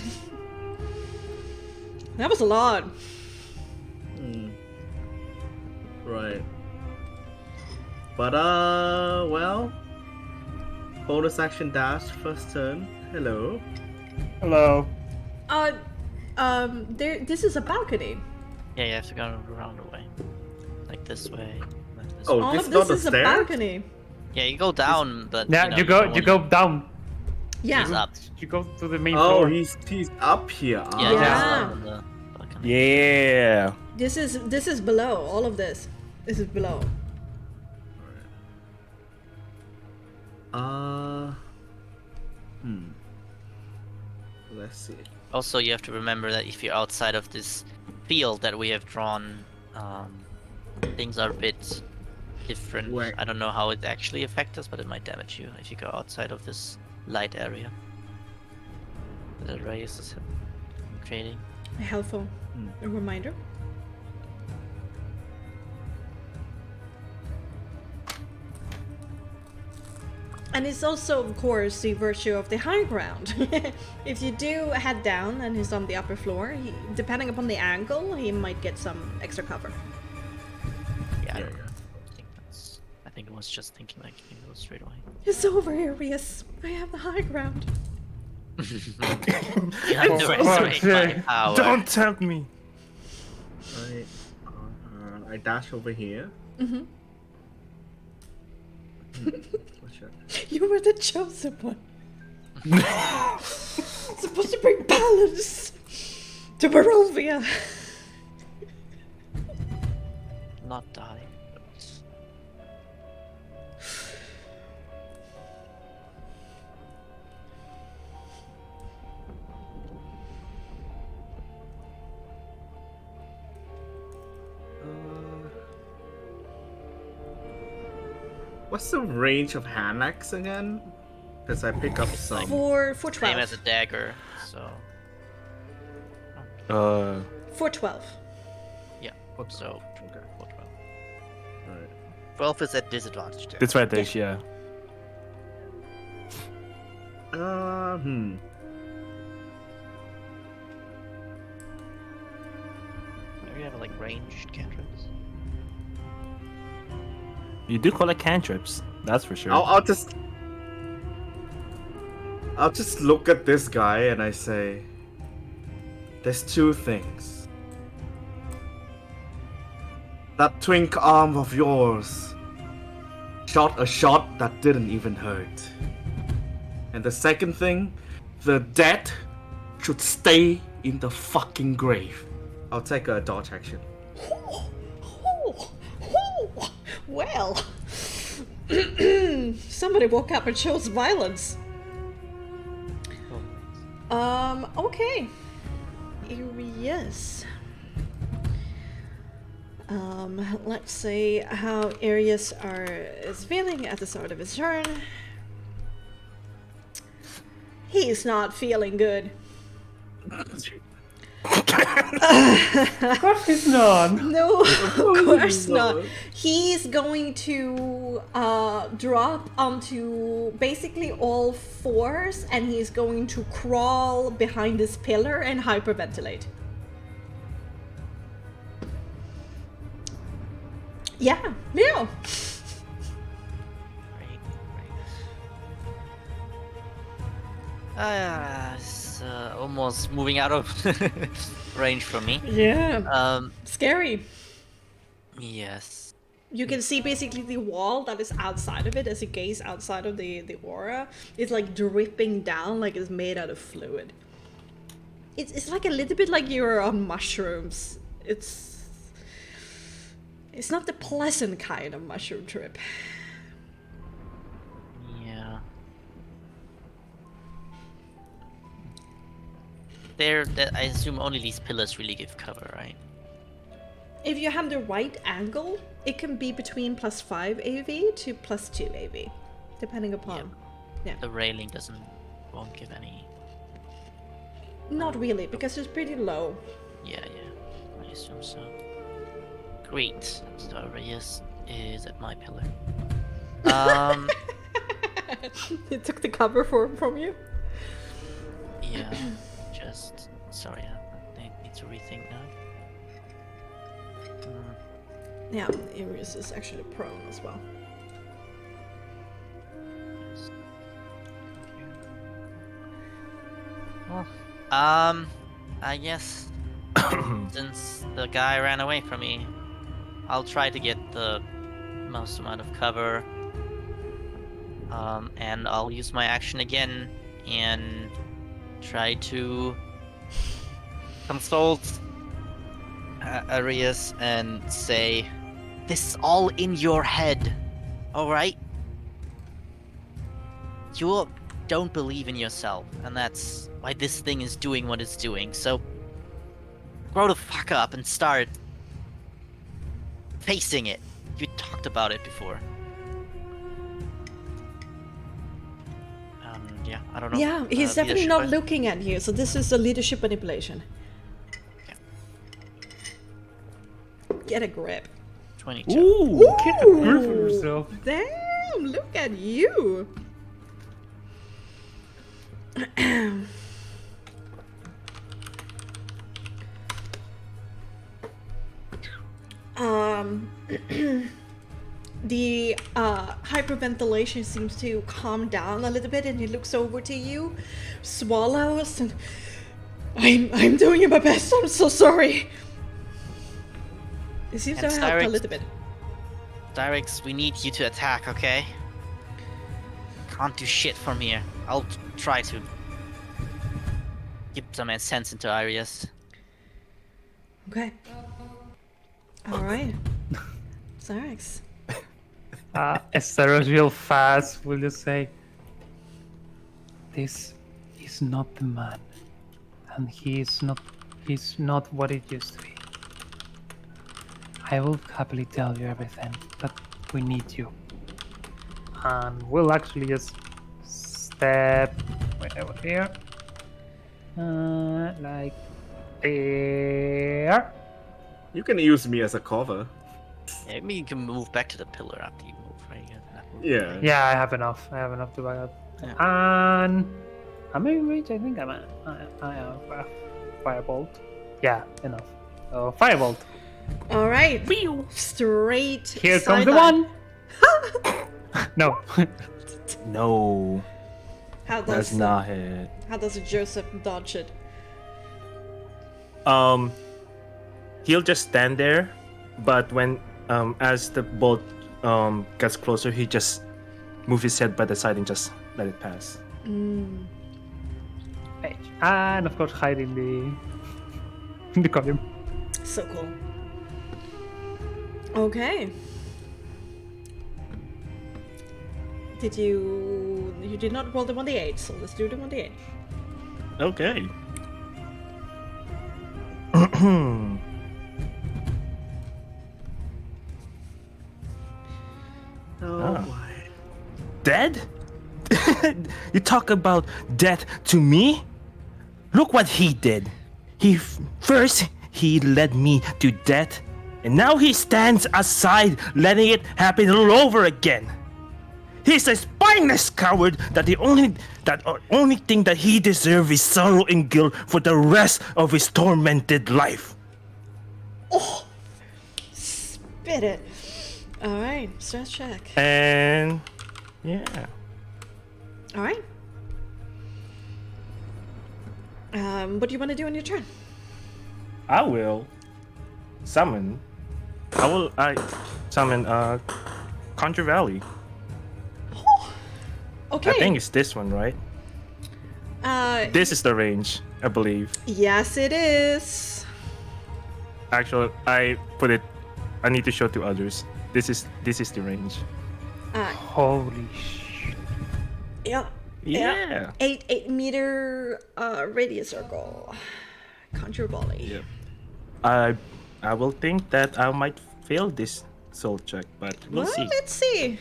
That was a lot. Right. But well, bonus action dash, first turn. Hello. Hello. This is a balcony. Yeah, you have to go around the way. Like this way. Like this Oh, way. All this of is not this the is a stairs? balcony. Yeah, you go down, but Yeah, know, you don't go wanna- down. Yeah. He's up. You go to the main Oh, floor. he's up here. Yeah, Yeah. he's up on the balcony. Yeah. This is below. All of this. This is below. Let's see. Also, you have to remember that if you're outside of this field that we have drawn, things are a bit different. Where? I don't know how it actually affects us, but it might damage you if you go outside of this light area that Reyes is creating. Helpful. A reminder. And it's also, of course, the virtue of the high ground. If you do head down and he's on the upper floor, depending upon the angle, he might get some extra cover. Yeah, I Yeah, don't yeah. think that's. I think it was just thinking like you can go straight away. It's over, Arius. I have the high ground. You have to resurrect my power. Don't tempt me. I dash over here. Mm-hmm. What's that? You were the chosen one. Supposed to bring balance to Barovia. Not die. But... What's the range of hand axe again? Because I pick up some. For Same 12. as a dagger, so For 12. so Okay. 12. Alright. 12 is at disadvantage there. Disadvantage, yeah. Maybe you have like ranged cantrips. You do collect cantrips, that's for sure. I'll just look at this guy and I say, there's two things. That twink arm of yours shot a shot that didn't even hurt. And the second thing, the dead should stay in the fucking grave. I'll take a dodge action. Well, somebody woke up and chose violence. Okay. Arius. Let's see how Arius is feeling at the start of his turn. He's not feeling good. Of course he's not. No, of course not. He's going to drop onto basically all fours and he's going to crawl behind this pillar and hyperventilate. Yeah, Leo. It's almost moving out of range for me. Yeah. Scary. Yes. You can see basically the wall that is outside of it as you gaze outside of the aura. It's like dripping down like it's made out of fluid. It's like a little bit like you're on mushrooms. It's not the pleasant kind of mushroom trip. Yeah. I assume only these pillars really give cover, right? If you have the right angle, it can be between +5 AV to +2 AV, depending upon. Yeah. The railing won't give any. Not really, because it's pretty low. Yeah, I assume so. Great. So Reyes is at my pillar. It took the cover from you. Yeah. Sorry, I need to rethink now. Yeah, Arius is actually prone as well. Well, I guess since the guy ran away from me, I'll try to get the most amount of cover. And I'll use my action again and try to consult Arius and say, this is all in your head, alright? You don't believe in yourself, and that's why this thing is doing what it's doing, so grow the fuck up and start facing it. You talked about it before. Yeah, I don't know. Yeah, he's definitely leadership, not I- looking at you, so this is a leadership manipulation. Okay. Get a grip. 22. Ooh. Good for yourself. Damn, look at you. The hyperventilation seems to calm down a little bit, and he looks over to you, swallows, and I'm doing my best. I'm so sorry. It seems to And have helped a direct- little bit. Direks, we need you to attack, okay? Can't do shit from here. I'll try to give some sense into areas. Okay. All right. Zarx. Esteros real fast will just say, "This is not the man, and he's not what it used to be. I will happily tell you everything, but we need you." And we'll actually just step right over here, like there. You can use me as a cover. Yeah, maybe you can move back to the pillar after you move, right? You have that move, Yeah. right? Yeah, I have enough. I have enough to back up. Yeah. And am I in range? I think I am. Firebolt. Yeah, enough. Oh, firebolt. All right. Straight. Here comes the sideline. one. No. No, How that's does not it. How does Joseph dodge it? He'll just stand there, but when as the bolt gets closer, he just move his head by the side and just let it pass. And of course, hide in the column. So cool. Okay. You did not roll the 1d8, so let's do the 1d8. Okay. Oh Ah. boy. Dead? You talk about death to me? Look what he did. First he led me to death, and now he stands aside, letting it happen all over again. He's a spineless coward that the only thing that he deserves is sorrow and guilt for the rest of his tormented life. Spit it. All right, stress check. And yeah. All right. What do you want to do on your turn? I will summon. I summon Conjure Valley. Okay. I think it's this one, right? This is the range, I believe. Yes, it is. Actually, I need to show to others. This is the range. Holy shit. Yeah. Yeah. 8 meter radius circle. Conjure volley. Yep. I will think that I might fail this soul check, but we'll see. Let's see.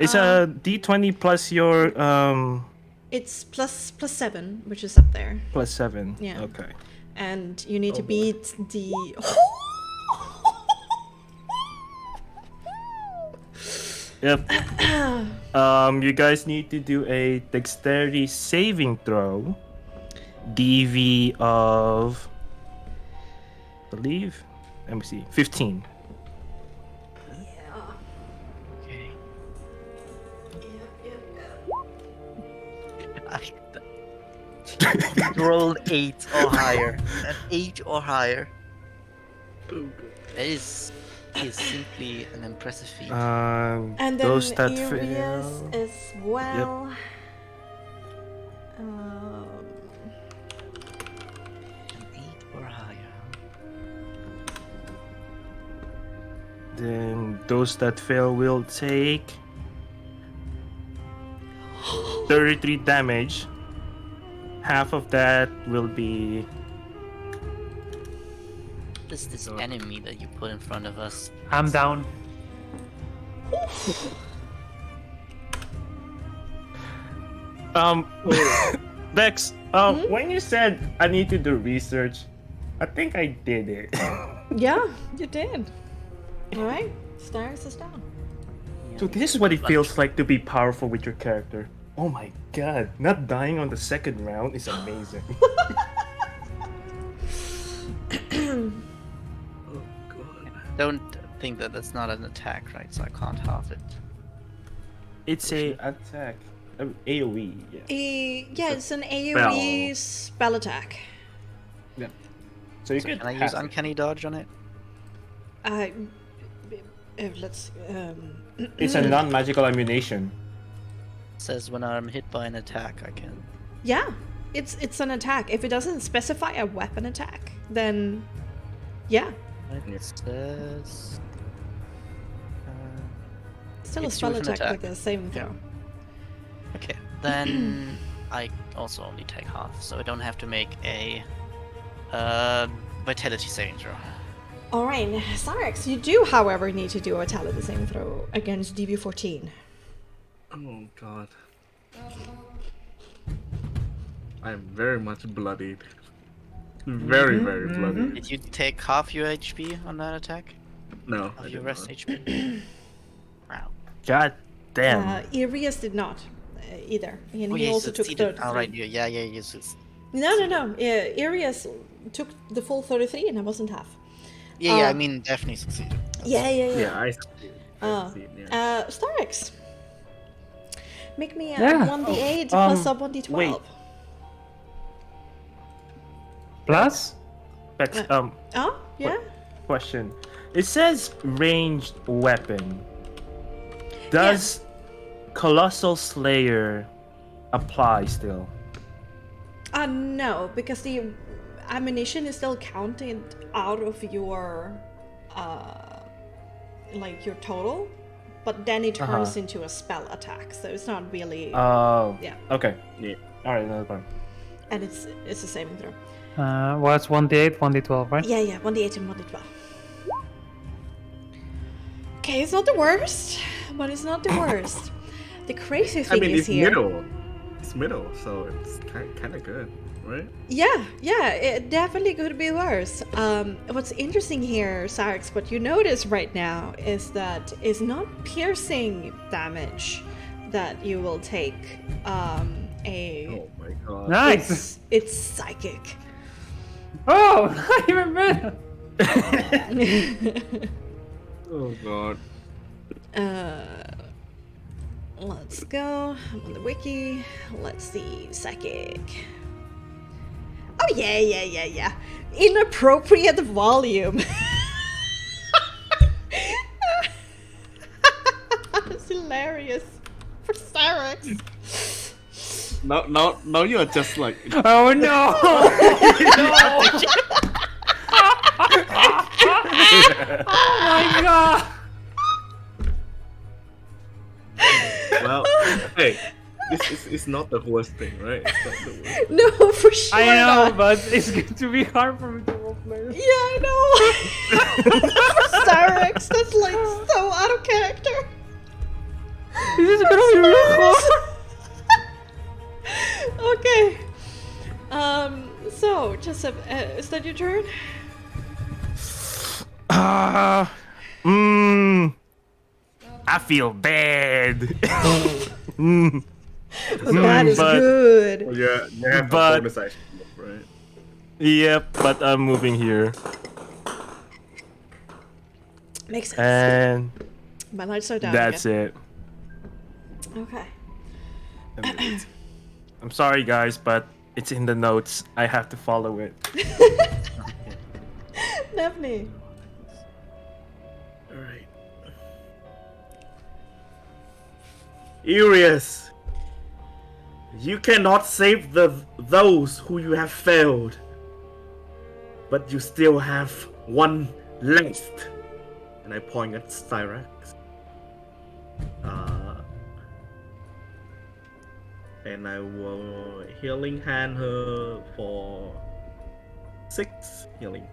It's a D20 plus your It's plus 7, which is up there, plus 7. Yeah. Okay. and you need to beat the. Yep. You guys need to do a dexterity saving throw. DV of, I believe, let me see, 15. Okay. Roll 8 or higher. An 8 or higher. That is simply an impressive feat. And then Those that Urias fail. as well. An 8 or higher. Then those that fail will take 33 damage. Half of that will be This enemy that you put in front of us. I'm down. Bex, when you said I need to do research, I think I did it. Yeah, you did. Alright, Starks is down. So this is what it feels like to be powerful with your character. Oh my god, not dying on the second round is amazing. Don't think that that's not an attack, right? So I can't halve it. It's a attack. AoE, yeah. Yeah, it's an AoE spell attack. So you So could can I use half it. uncanny dodge on it? Let's. It's a non-magical ammunition. It says when I'm hit by an attack, I can. Yeah, it's an attack. If it doesn't specify a weapon attack, then yeah, It says. still a It's spell with an attack attack. with the saving throw. Okay, then I also only take half, so I don't have to make a vitality saving throw. All right, Sarex, you do, however, need to do a vitality saving throw against DV14. Oh god. I am very much bloodied. Very, very bloodied. Did you take half your HP on that attack? No. I Of your did rest not. HP? Wow. God damn. Irius did not either, and Oh, he yeah, also so took he did- 33. Alright, yeah, yes. No. Irius took the full 33, and I wasn't half. Yeah, I mean, definitely succeeded. Yeah. Yeah, I see. Oh. See it, yeah. Starix. Make me a Yeah. 1d8 plus a 1d12. wait. Plus? Bex, Oh, yeah? question. It says ranged weapon. Does Colossal Slayer apply still? No, because the ammunition is still counted out of your, your total, but then it turns into a spell attack, so it's not really, Oh. yeah, Okay. Yeah. Alright, another one. and it's the saving throw. What's 1d8, 1d12, right? Yeah, 1d8 and 1d12. Okay, it's not the worst, but it's not the worst. The crazy I thing mean, is it's here. middle. It's middle, so it's kind of good, right? Yeah, it definitely could be worse. What's interesting here, Sarx, what you notice right now is that it's not piercing damage that you will take. Oh my god. Nice! It's psychic. Oh, not even better! Oh god. Let's go. I'm on the wiki. Let's see. Psychic. Oh, yeah. Inappropriate volume. That's hilarious. For Cyrex. No, you're just like. Oh no! Oh my god! Well, hey, this is not the worst thing, right? It's not the worst. No, for sure I know, not. but it's going to be hard for me to roleplay. Yeah, I know. For Cyrex, that's like so out of character. This is gonna be real hard. Okay. So, Joseph, is that your turn? I feel bad. That is but- good. Well, yeah, you have But- a bonus action, right? Yep, but I'm moving here. Makes sense. And My lights are down. that's it. Okay. I'm sorry, guys, but it's in the notes. I have to follow it. Definitely. Alright. Irius, you cannot save those who you have failed, but you still have one left. And I point at Styrax. And I will healing hand her for 6 healing.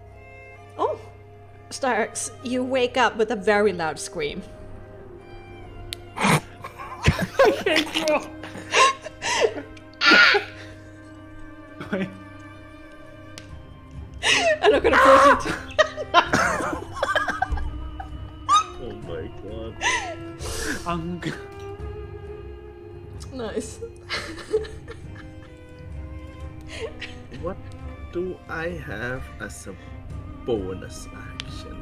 Oh, Starks, you wake up with a very loud scream. Wait. I'm not gonna force it. Oh my god. Nice. What do I have as a bonus action?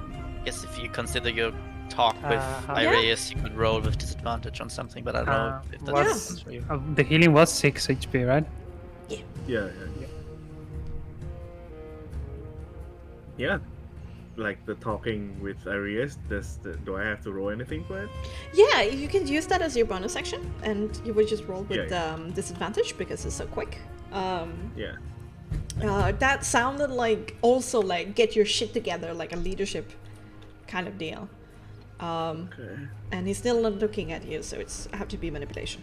Guess if you consider your talk with Uh-huh. Ireus, you could roll with disadvantage on something, but I don't know if that What's- makes sense for you. The healing was 6 HP, right? Yeah. Yeah. Like the talking with Arias, do I have to roll anything for it? Yeah, you can use that as your bonus action, and you would just roll with Yeah. disadvantage because it's so quick. Yeah. That sounded like also like get your shit together, like a leadership kind of deal. Okay. And he's still not looking at you, so it's have to be manipulation.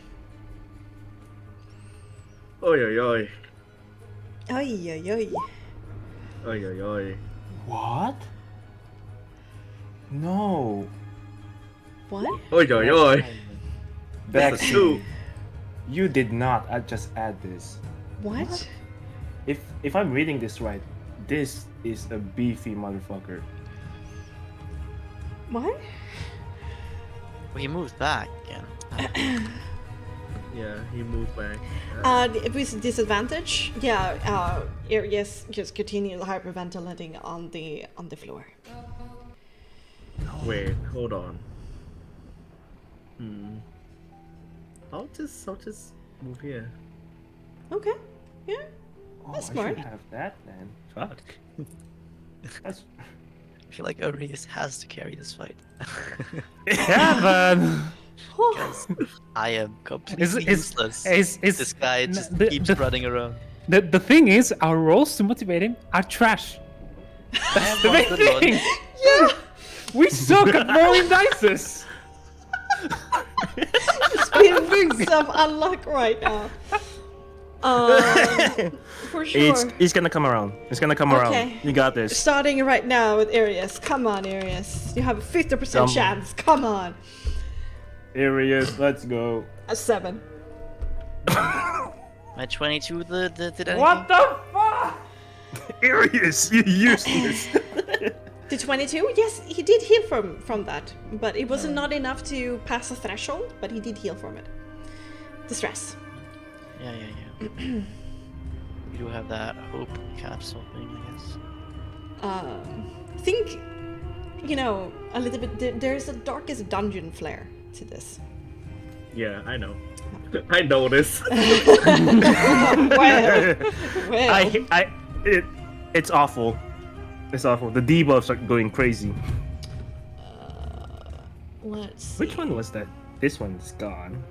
Oi oi oi. Ay ay ay. Oi oi oi. What? No. What? Oi oi oi. That's a Bexxy, two. you did not just add this. What? If I'm reading this right, this is a beefy motherfucker. What? Well, he moved back again. Yeah, he moved back. With disadvantage, yeah. Yes, just continue hyperventilating on the floor. Wait, hold on. I'll just move here. Okay. Yeah. Oh, That's I smart. should have that then. Fuck. That's I feel like Ireus has to carry this fight. Yeah, but Because I am completely useless. This guy just keeps running around. The thing is, our rolls to motivate him are trash. That's the main Good one. thing. Yeah. We suck at rolling dices. Been some unluck right now. For sure. It's gonna come around. It's gonna come Okay. around. You got this. Starting right now with Arius. Come on, Arius. You have a 50% Come on. chance. Come on. Arius, let's go. A 7. My 22 did anything? What the fuck? Arius, you useless. The 22? Yes, he did heal from that, but it wasn't not enough to pass the threshold, but he did heal from it. The stress. Yeah. You do have that hope capsule thing, I guess. Think, a little bit. There's a darkest dungeon flair to this. Yeah, I know. I know this. Well. It's awful. It's awful. The debuffs are going crazy. Let's see. Which one was that? This one's gone.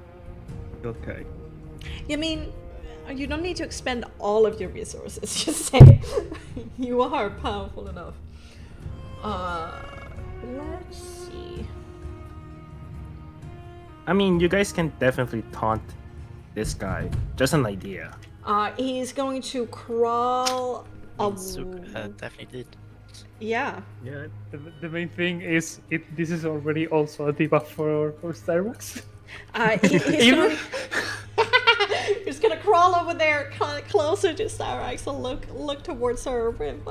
Okay. I mean, you don't need to expend all of your resources. Just say you are powerful enough. Let's see. I mean, you guys can definitely taunt this guy. Just an idea. He's going to crawl. Definitely did. Yeah. Yeah. The main thing is, this is already also a debuff for Starbucks. He's gonna crawl over there, kind of closer to Cyrax, and look towards her with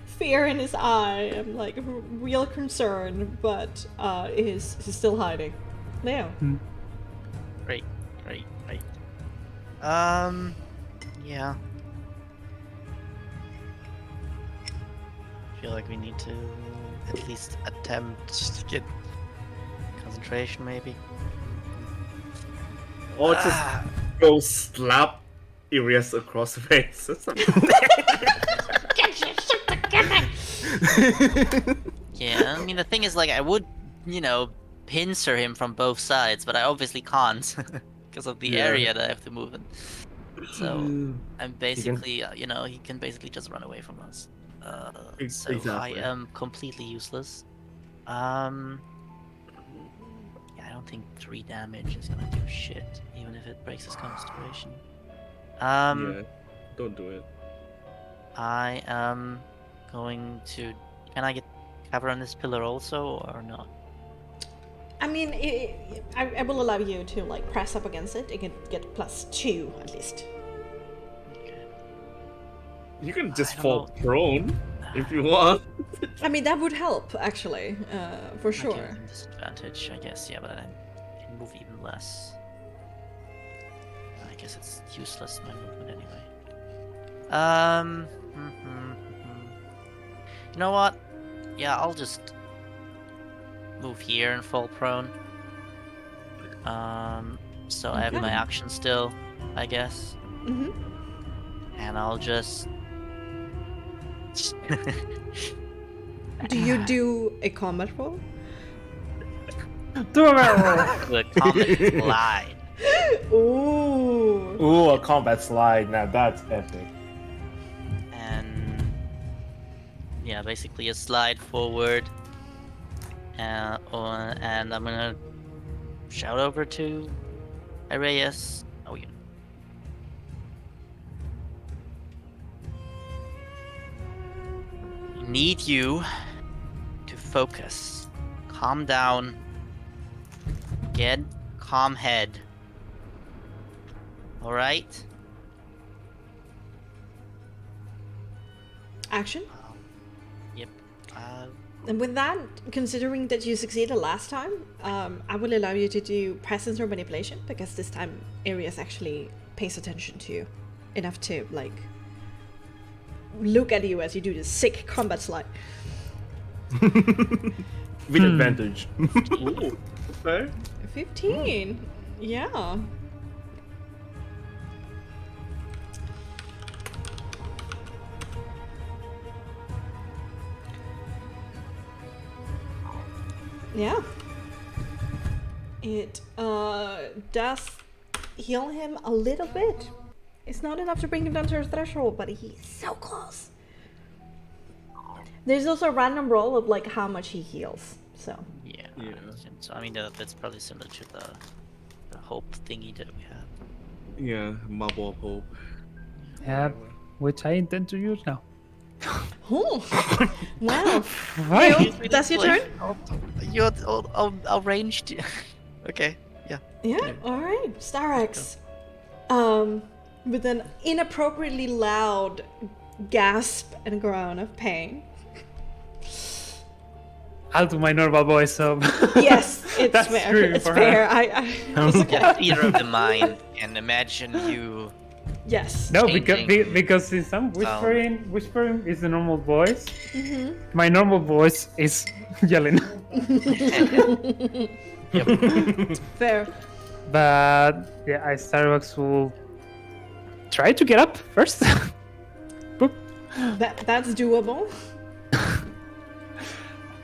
fear in his eye and like real concern, but he's still hiding. Now. Great. Yeah. I feel like we need to at least attempt to get concentration, maybe. Or just go slap Arias across the face. Yeah, I mean, the thing is, like, I would, pincer him from both sides, but I obviously can't because of the Yeah. area that I have to move in. So I'm basically, he can basically just run away from us. So I Exactly. am completely useless. Yeah, I don't think 3 damage is gonna do shit, even if it breaks his concentration. Yeah, don't do it. I am going to. Can I get cover on this pillar also, or not? I mean, I will allow you to like press up against it. You can get +2 at least. You can just I don't fall prone if you want. I mean, that would help actually, for I sure. can disadvantage, I guess. Yeah, but I can move even less. I guess it's useless my movement anyway. You know what? Yeah, I'll just move here and fall prone. So I have Okay. my action still, I guess, Mm-hmm. and I'll just. Do you do a combat roll? Do it! The combat slide. Ooh. Ooh, a combat slide. Now that's epic. And yeah, basically a slide forward, and I'm gonna shout over to Arias. Oh yeah. Need you to focus, calm down, get calm head. All right. Action. Yep. And with that, considering that you succeeded last time, I will allow you to do presence or manipulation because this time Arias actually pays attention to you enough to like look at you as you do this sick combat slide. With advantage. Ooh, okay. 15. Yeah. Yeah. It does heal him a little bit. It's not enough to bring him down to his threshold, but he's so close. There's also a random roll of like how much he heals. So Yeah. Yeah. So I mean that's probably similar to the hope thingy that we have. Yeah, marble of hope. Yeah, which I intend to use now. oh. Wow. Right. Leo, that's your turn? You're all ranged. Okay. Yeah. Yeah, alright. Starex. With an inappropriately loud gasp and groan of pain. I'll do my normal voice, so. Yes, it's That's fair. true It's for fair. her. It's okay. Get theater of the mind and imagine you. Yes. No, Changing. because since I'm whispering is the normal voice. My normal voice is yelling. Fair. But yeah, Starbucks will try to get up first. Boop. That's doable.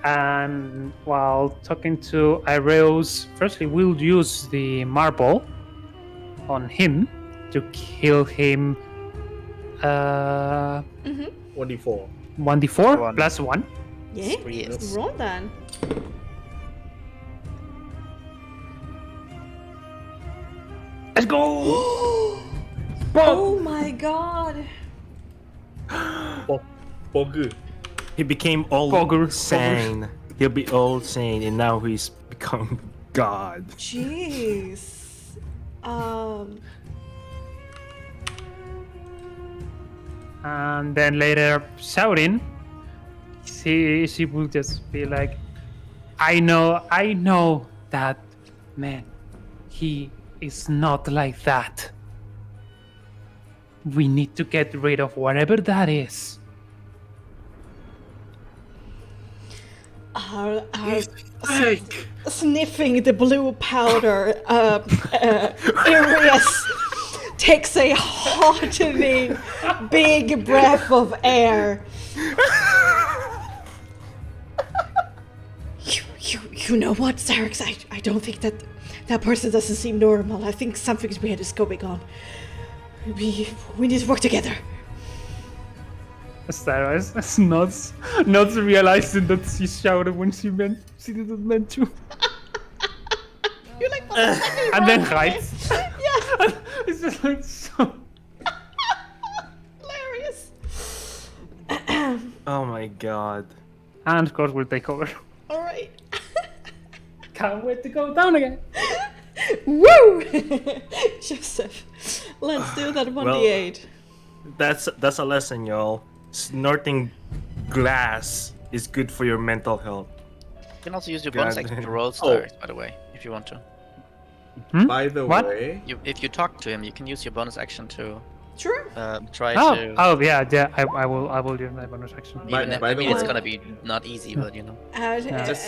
And while talking to Ireos, firstly we'll use the marble on him to kill him. 1d4. 1d4 plus 1. Yeah. Yes. Roll then. Let's go! Oh my god. Bogu. He became old Bogger. sane. He'll be old sane, and now he's become God. Jeez. And then later shouting, she will just be like, I know that man. He is not like that. We need to get rid of whatever that is. Sniffing the blue powder, Arius takes a heartening big breath of air. You know what, Zarix? I don't think that person doesn't seem normal. I think something's weird is going on. We need to work together. Cyrus nods realizing that she shouted when she didn't meant to. You're like, what the fuck is And then wrong with hides. this? Yeah, It's just like so. hilarious. Oh my god. And of course we'll take over. All right. can't wait to go down again. Woo! Joseph, let's do that 1d8. That's a lesson, y'all. Snorting glass is good for your mental health. You can also use your bonus God. action to roll stars, by the way, if you want to. By the What? way, If you talk to him, you can use your bonus action to Sure. try Oh, to. yeah. I will use my bonus action. By- Even if, by I the mean, it's way- gonna be not easy, but you know. just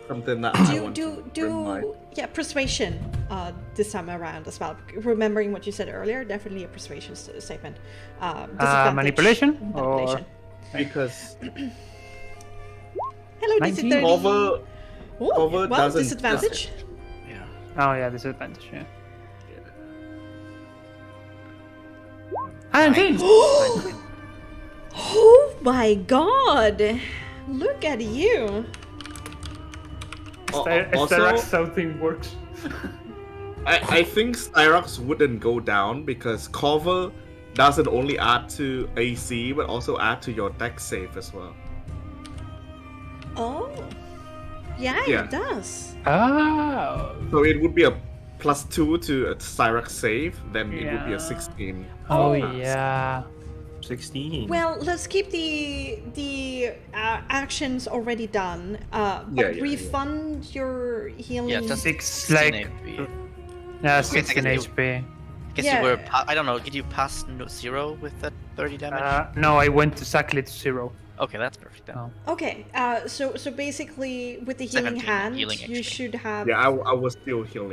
something that I want to remind. Persuasion this time around as well. Remembering what you said earlier, definitely a persuasion statement. Disadvantage. Manipulation? Manipulation. Because Hello, 19. DC30. cover Ooh, cover well, doesn't- disadvantage. Oh yeah, disadvantage. Yeah. And then Oh my god! Look at you. also, something works. I think Styrox wouldn't go down because cover doesn't only add to AC but also add to your dex save as well. Oh. Yeah, Yeah. it does. Oh. So it would be a +2 to a Styrox save, then it would be Yeah. a 16. Oh pass. yeah. 16. Well, let's keep the actions already done. But Yeah. refund your healing. Yeah, just 6 like 16 HP. yeah, 16 you- HP. Guess Yeah. you were. I don't know. Did you pass 0 with that 30 damage? No, I went exactly to 0. Okay, that's perfect then. Oh. Okay. So basically, with the healing 17 hand, healing, you actually. should have. Yeah, I was still healed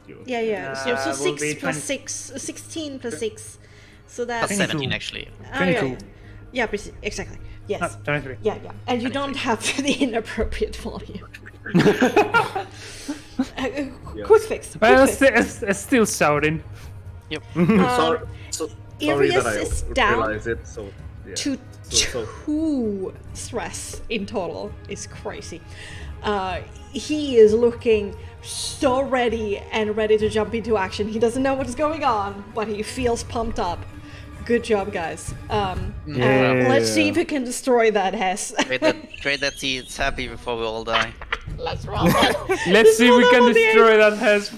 you. Yeah. So will 6 be plus 20. 6, 16 plus 6. So that's. Plus 17 actually. Oh, yeah, 22. yeah, exactly. Yes. No, 23. Yeah. And you don't have the inappropriate volume. Quick fix. Well, Quick fix. it's still shouting. Sorry, sorry that I Arius is down realized it. So yeah. to So- 2 stress in total is crazy. He is looking so ready and ready to jump into action. He doesn't know what's going on, but he feels pumped up. Good job, guys. Let's see if we can destroy that Hess. Trade that seeds happy before we all die. Let's roll it. Let's see if we can roll the destroy that has.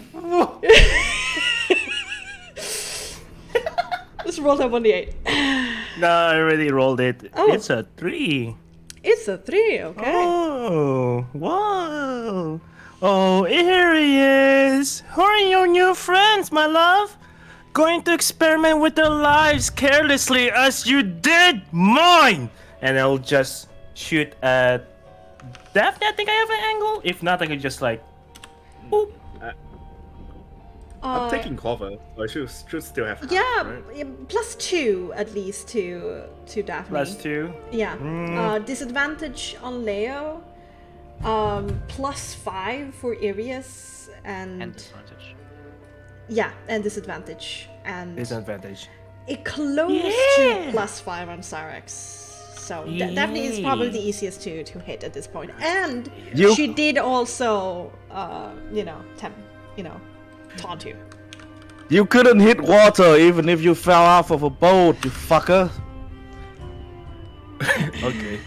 Let's roll that 1d8. No, I already rolled it. Oh. It's a 3. It's a 3, okay. Oh, whoa. Oh, here he is. Who are your new friends, my love? Going to experiment with their lives carelessly as you did mine. And I'll just shoot at Daphne. I think I have an angle. If not, I could just like, boop. I'm taking cover, so I should still have. half, Yeah, right? +2 at least to Daphne. +2. Yeah. Disadvantage on Leo. +5 for Arius And disadvantage. yeah, and disadvantage and Disadvantage. it close to +5 on Cyrex. So Daphne is probably the easiest to hit at this point. And she did also taunt you. You couldn't hit water even if you fell off of a boat, you fucker. Okay.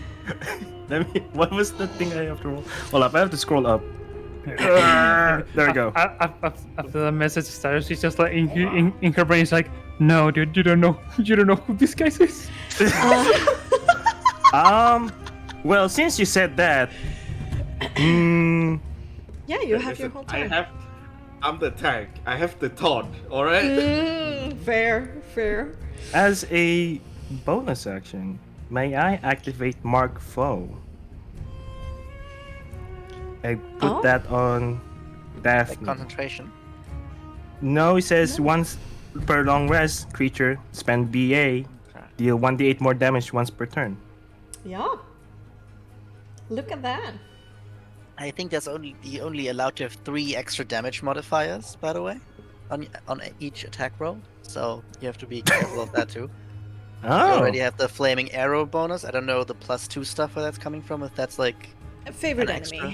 What was the thing I have to roll? Hold up, I have to scroll up. There we go. After the message starts, she's just like in her brain. It's like, no, dude, you don't know who this guy is. Well, since you said that, Yeah, you have your whole turn. I'm the tank. I have the taunt. All right. Fair. as a bonus action, may I activate Mark Foe? I put Oh. that on Like Daphne. concentration. No, it says once per long rest, creature spend BA, deal 1d8 more damage once per turn. Yeah. Look at that. I think you're only allowed to have 3 extra damage modifiers, by the way, on each attack roll. So you have to be careful of that too. You Oh, already have the flaming arrow bonus. I don't know the +2 stuff where that's coming from. If that's like, A favorite An enemy. extra.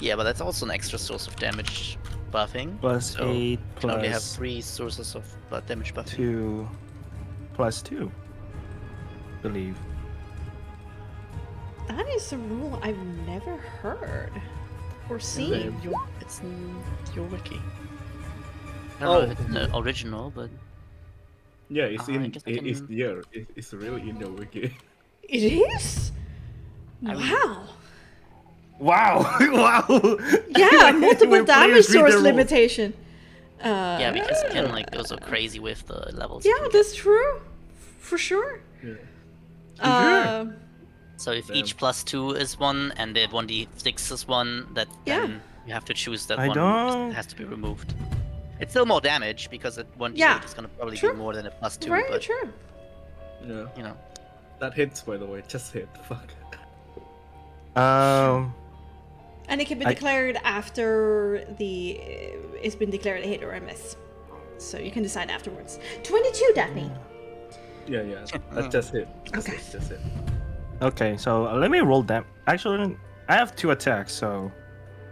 yeah, but that's also an extra source of damage buffing. plus so 8 you can only have plus 3 sources of damage buffing. 2 plus 2, believe. That is a rule I've never heard. or see. It's in your wiki. I don't know if it's the original, but Yeah, it's I in. guess I It's can- here. It's really in the wiki. It is? I mean- Wow. Wow! Wow! Yeah, multiple When damage players read source their rules. limitation. yeah, because you can like go so crazy with the levels. you Yeah, can get. that's true. For sure. Yeah. So if Damn. each +2 is 1 and the 1d6 is 1, that Yeah. then you have to choose that I one don't- has to be removed. It's still more damage because at 1d8 Yeah, is gonna probably true. be more than a +2, Very but true. Yeah. you know. That hits, by the way. Just hit. Fuck. And it can be I- declared after the it's been declared a hit or a miss. So you can decide afterwards. 22, Daphne. Yeah. That just hit. Okay. Just hit. Okay, so let me roll them. Actually, I have 2 attacks, so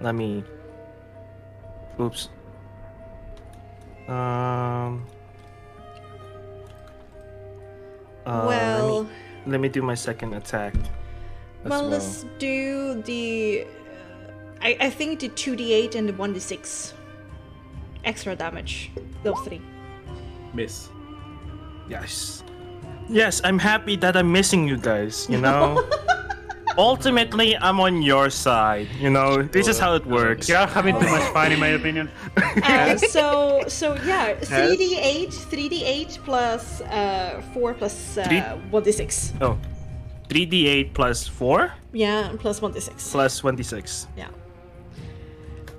let me. Oops. Well, let me do my second attack. as well, let's do the. I think the 2d8 and the 1d6 extra damage. Those three. Miss. Yes. Yes, I'm happy that I'm missing you guys, you know? Ultimately, I'm on your side, you know? This is how it works. You are having too much fun, in my opinion. So yeah, 3d8 plus 4 plus 1d6. Oh, 3d8 plus 4 Yeah, plus 1d6. plus 1d6. Yeah.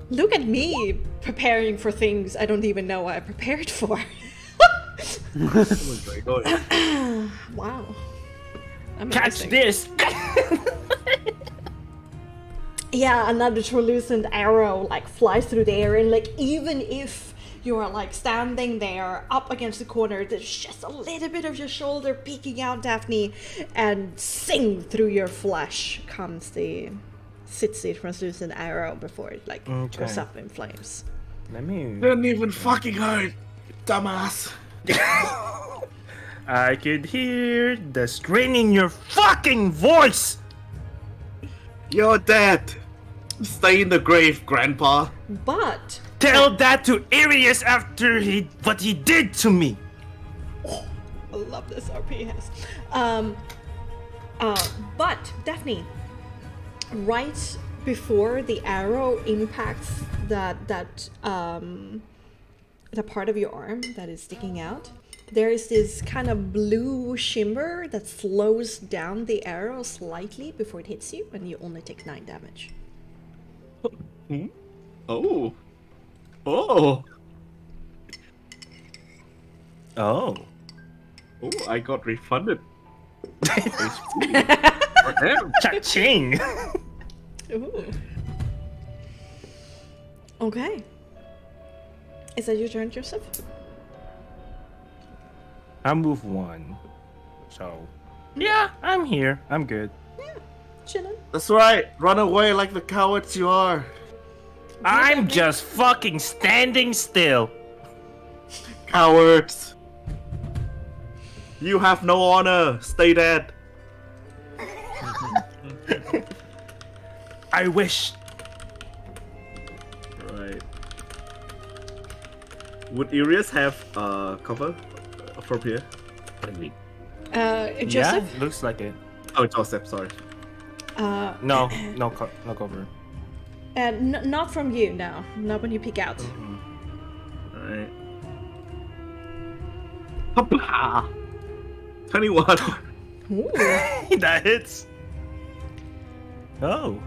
Look at me preparing for things I don't even know I prepared for. Oh my god. Wow. Catch Amazing. this! Yeah, another translucent arrow like flies through the air, and like even if you're like standing there up against the corner, there's just a little bit of your shoulder peeking out, Daphne, and sing through your flesh comes the translucent arrow before it like goes Okay. up in flames. Let me. Didn't even fucking hurt, dumbass. I could hear the strain in your fucking voice! You're dead. Stay in the grave, Grandpa. But Tell that to Arius after what he did to me! I love this RPS. But Daphne, right before the arrow impacts that the part of your arm that is sticking out, there is this kind of blue shimmer that slows down the arrow slightly before it hits you, and you only take 9 damage. Oh. Oh. Oh. Oh, I got refunded. Cha-ching! Ooh. Okay. Is that your turn, Joseph? I move 1. So. Yeah, I'm here. I'm good. Chillin'. That's right. Run away like the cowards you are. I'm just fucking standing still. Cowards. You have no honor. Stay dead. I wish. Right. Would Arius have cover from here? Joseph? Yeah, looks like it. Oh, Joseph, sorry. No, no cover. Not from you, no. Not when you peek out. Alright. Hoppa! 21. Ooh. That hits. Oh.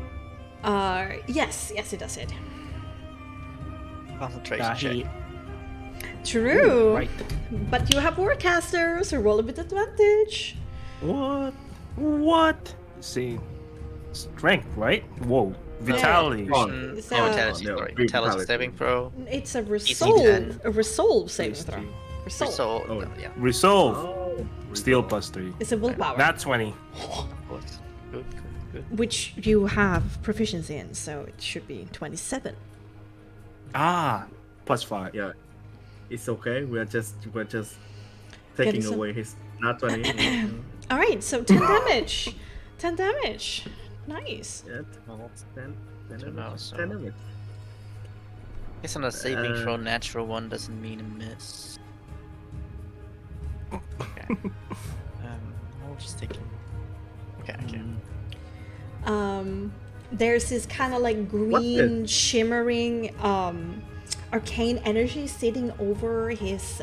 Yes, it does hit. Concentration check. True. Right. But you have Warcaster, so roll a bit advantage. What? What? See. Strength, right? Whoa. Vitality. Oh, So Vitality, no, sorry. big Vitality vitality. saving throw. it's a 10. resolve saving throw. Resolve. So, Oh. yeah. Resolve. Oh. Steel +3. It's a willpower, That's 20. Of course. Good. which you have proficiency in, so it should be 27. Ah. +5. Yeah. It's okay. We're just Getting taking some- away his not 20. All right, so 10 damage. 10 damage. Nice. Yeah, Well, that's 10. don't know, so- Dynamic. Guess on a saving throw, natural one doesn't mean a miss. Okay. I was just thinking. Okay. There's this kind of like green shimmering arcane energy sitting over his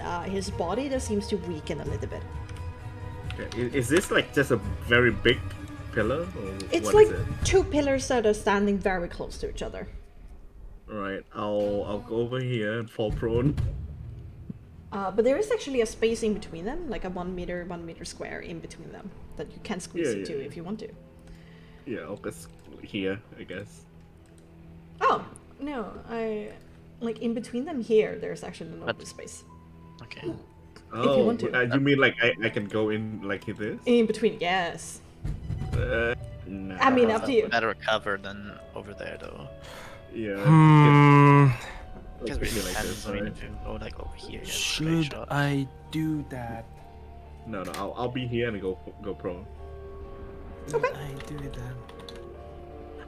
body that seems to weaken a little bit. Okay. Is this like just a very big pillar? Or It's what like is it? two pillars that are standing very close to each other. Alright, I'll go over here and fall prone. But there is actually a space in between them, like a 1 meter square in between them that you can squeeze Yeah, into yeah. if you want to. Yeah, I'll just here, I guess. Oh no, I like in between them here. There's actually no What? space Okay. Oh, want to. you mean like I can go in like this? in between. Yes, Nah. I mean up to you. Better cover than over there, though. Yeah. Because Like, really like depends. this, I mean, right? if you go like over here, you get a straight Should shot. I do that? No, I'll be here and go prone. Okay. I do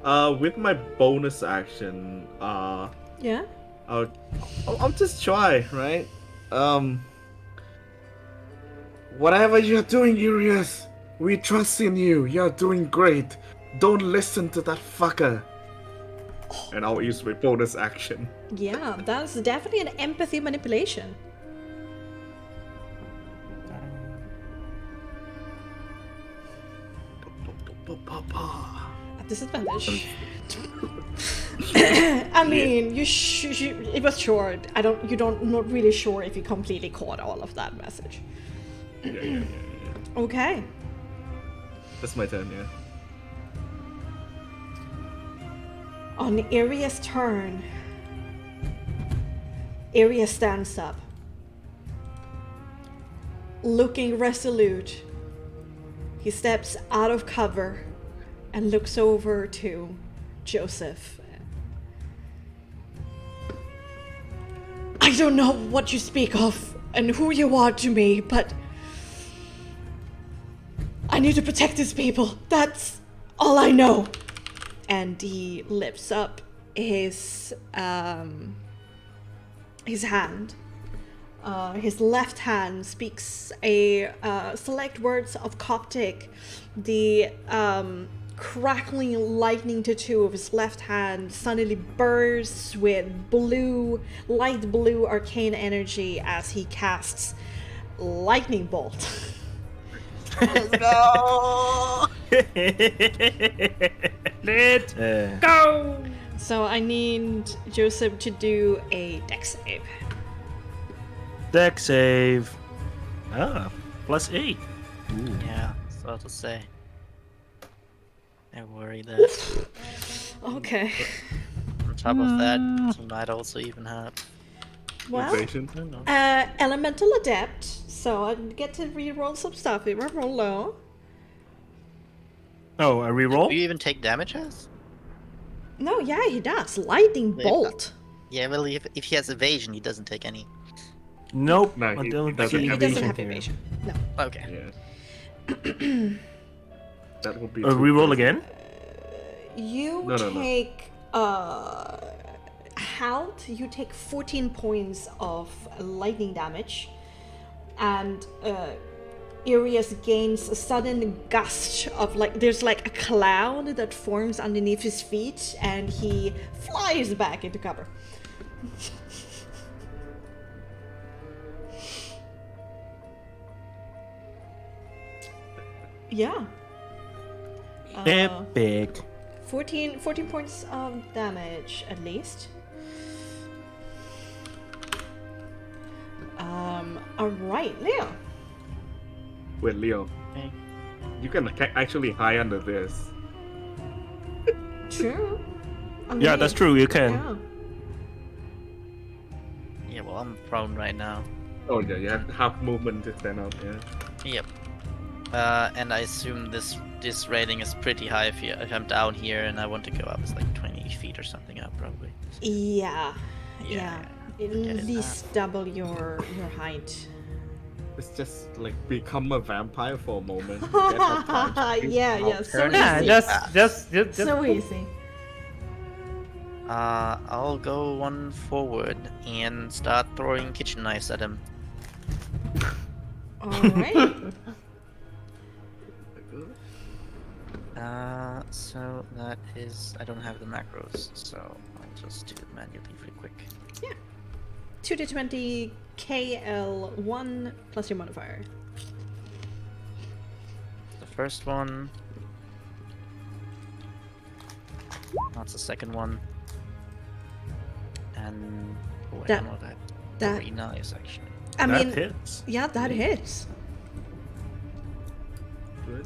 that. With my bonus action, Yeah. I'll just try, right? Whatever you're doing, Urias, we trust in you. You're doing great. Don't listen to that fucker. And I'll use my bonus action. Yeah, that's definitely an empathy manipulation. At disadvantage. I mean, it was short. Not really sure if you completely caught all of that message. Yeah. Okay. That's my turn, yeah. On Aria's turn, Aria stands up, looking resolute. He steps out of cover and looks over to Joseph. I don't know what you speak of and who you are to me, but I need to protect these people. That's all I know. And he lifts up his hand. His left hand speaks a select words of Coptic. The crackling lightning tattoo of his left hand suddenly bursts with light blue arcane energy as he casts lightning bolt. Let's go! Let's Yeah. go! So I need Joseph to do a dex save. Deck save. +8. Yeah, that's what to say. I worry that Okay. on top of that, he might also even have. Well, Evasion. I don't know. elemental adept. So I get to re-roll some stuff. If I roll low. Oh, a reroll? Do you even take damage as? No, yeah, he does. Lightning Yeah. bolt. Yeah, well, if he has evasion, he doesn't take any. Nope. No, I he don't doesn't see He doesn't have here. evasion. No. Okay. Yeah. That would be. Reroll again? You No. take Halt, you take 14 points of lightning damage, and Arius gains a sudden gust of there's like a cloud that forms underneath his feet, and he flies back into cover. Yeah. Epic. 14 points of damage at least. Alright, Leo. Wait, Leo. Okay. You can actually hide under this. True. I Yeah, mean, that's true. You can. Yeah. Yeah, well, I'm prone right now. Oh yeah, you have half movement to stand up. Yeah. Yep. And I assume this rating is pretty high if I'm down here and I want to go up. It's like 20 feet or something up, probably. Yeah. Yeah, At forget it, least double your height. It's just like become a vampire for a moment. Get the punch. Yeah, so turn easy. Yeah, just So easy. I'll go one forward and start throwing kitchen knives at him. Alright. So that is... I don't have the macros, so I'll just do it manually really quick. 2d20 KL1 plus your modifier. The first one. That's the second one. And... Oh, I That- don't know that. that- 3 knives, actually. I That mean, hits. yeah, that hits. Good.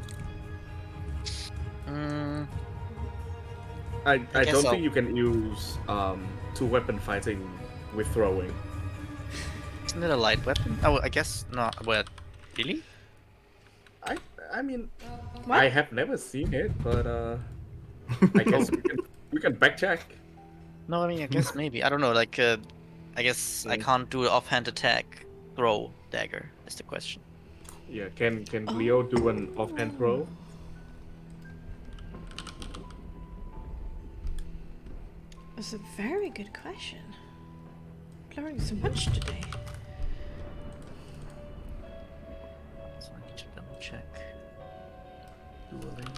Mm, I guess don't I'll- think you can use two-weapon fighting with throwing. isn't it a light weapon? Oh, I guess not. What? Really? I mean, What? I have never seen it, but I guess we can backcheck. No, I mean, I guess maybe. I don't know, like, I guess I can't do an offhand attack. Throw dagger is the question. Yeah, can Leo do an offhand throw? That's a very good question. Learning so much today. So I need to double check. Dueling.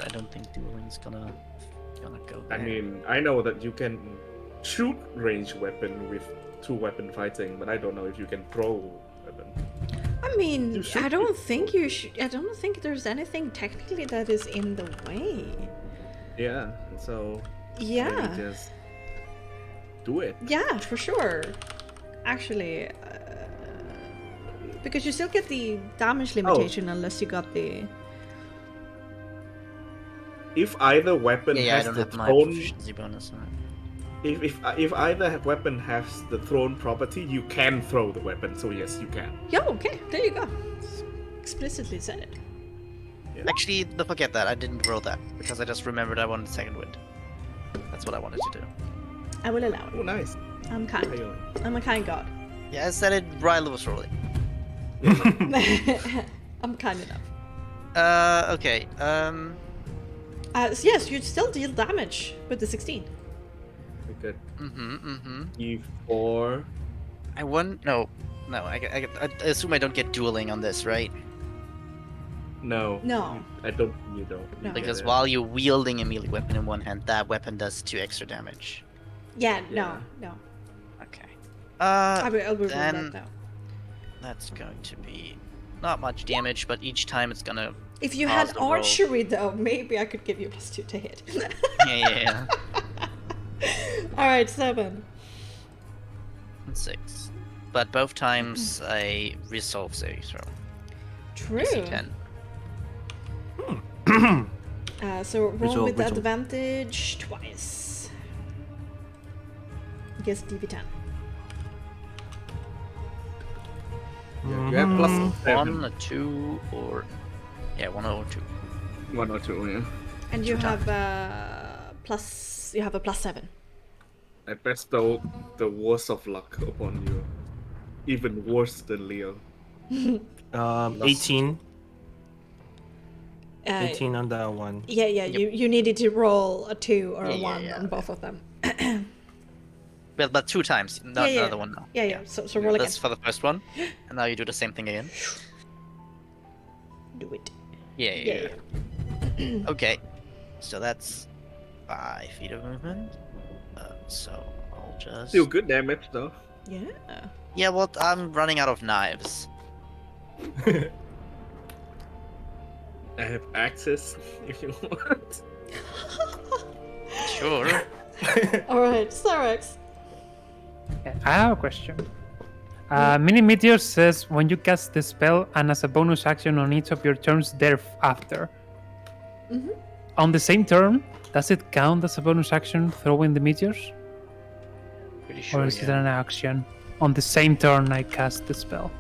I don't think dueling's gonna go there. I mean, I know that you can shoot ranged weapon with two-weapon fighting, but I don't know if you can throw weapon. I mean, You should I don't think you should. I don't think there's anything technically that is in the way. Yeah, so Yeah. maybe just do it. Yeah, for sure. Actually, because you still get the damage limitation unless you got the. If either weapon Yeah, I has don't the have my thrown, proficiency bonus on it. if either weapon has the thrown property, you can throw the weapon. So yes, you can. Yeah, okay, there you go. It's explicitly said it. Actually, don't forget that. I didn't roll that because I just remembered I wanted second wind. That's what I wanted to do. I will allow Oh, it. nice. I'm kind. I'm a kind god. Yeah, I said it. Riley was rolling. I'm kind enough. Okay. So yes, you still deal damage with the 16. Good. Mm-hmm. E4. I won. No. I assume I don't get dueling on this, right? No. No. I don't. You don't. No. You Because get it. while you're wielding a melee weapon in one hand, that weapon does 2 extra damage. Yeah, Yeah. no. Okay. I'll remember Then- that now. That's going to be not much damage, but each time it's gonna. If you pause had the roll. archery though, maybe I could give you +2 to hit. Yeah. Alright, 7. And 6. But both times I resolve saving throw. True. AC 10. So roll Resolve, with resolve. advantage twice. Guess DV10. Yeah, you have plus Mm-hmm. 7. 1, a 2, or. Yeah, 1 or 2. 1 or 2, yeah. And you Two have plus. You have a +7. I bestowed the worst of luck upon you. Even worse than Leo. 18. Uh, 18 on that one. Yeah, you needed to roll a 2 or a Yeah, 1 yeah, on both of them. But 2 times, not Yeah, yeah. another one now. Yeah. So roll again. That's for the first one. And now you do the same thing again. Do it. Yeah. Okay. So that's 5 feet of movement. So I'll just. Still good damage though. Yeah. Yeah, well, I'm running out of knives. I have access if you want. Sure. Alright, Cyrex. I have a question. Mini Meteor says when you cast the spell and as a bonus action on each of your turns thereafter. Mhm. On the same turn, does it count as a bonus action throwing the meteors? Pretty sure. Or is it an action? On the same turn I cast the spell.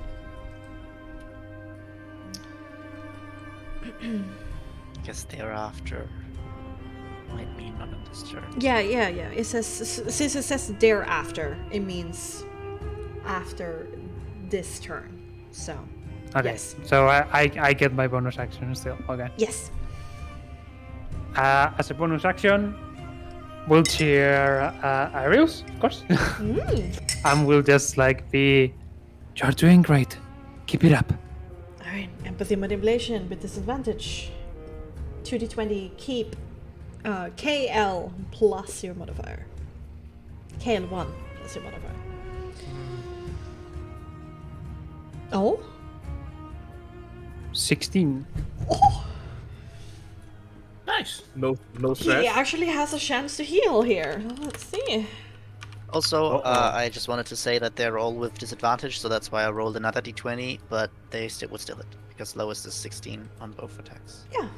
Guess thereafter might mean not on this turn. Yeah. It says since it says thereafter, it means after this turn. So Okay. Yes. So I get my bonus action still. Okay. yes. as a bonus action, we'll cheer Arius, of course. And we'll just like be, you're doing great. Keep it up. Alright, empathy manipulation with disadvantage. 2d20, keep KL plus your modifier. KL1 plus your modifier. Oh? 16. Nice. No He stress. actually has a chance to heal here. Let's see. Also, Uh-oh. I just wanted to say that they're all with disadvantage, so that's why I rolled another d20, but they would still hit, because lowest is 16 on both attacks. Yeah.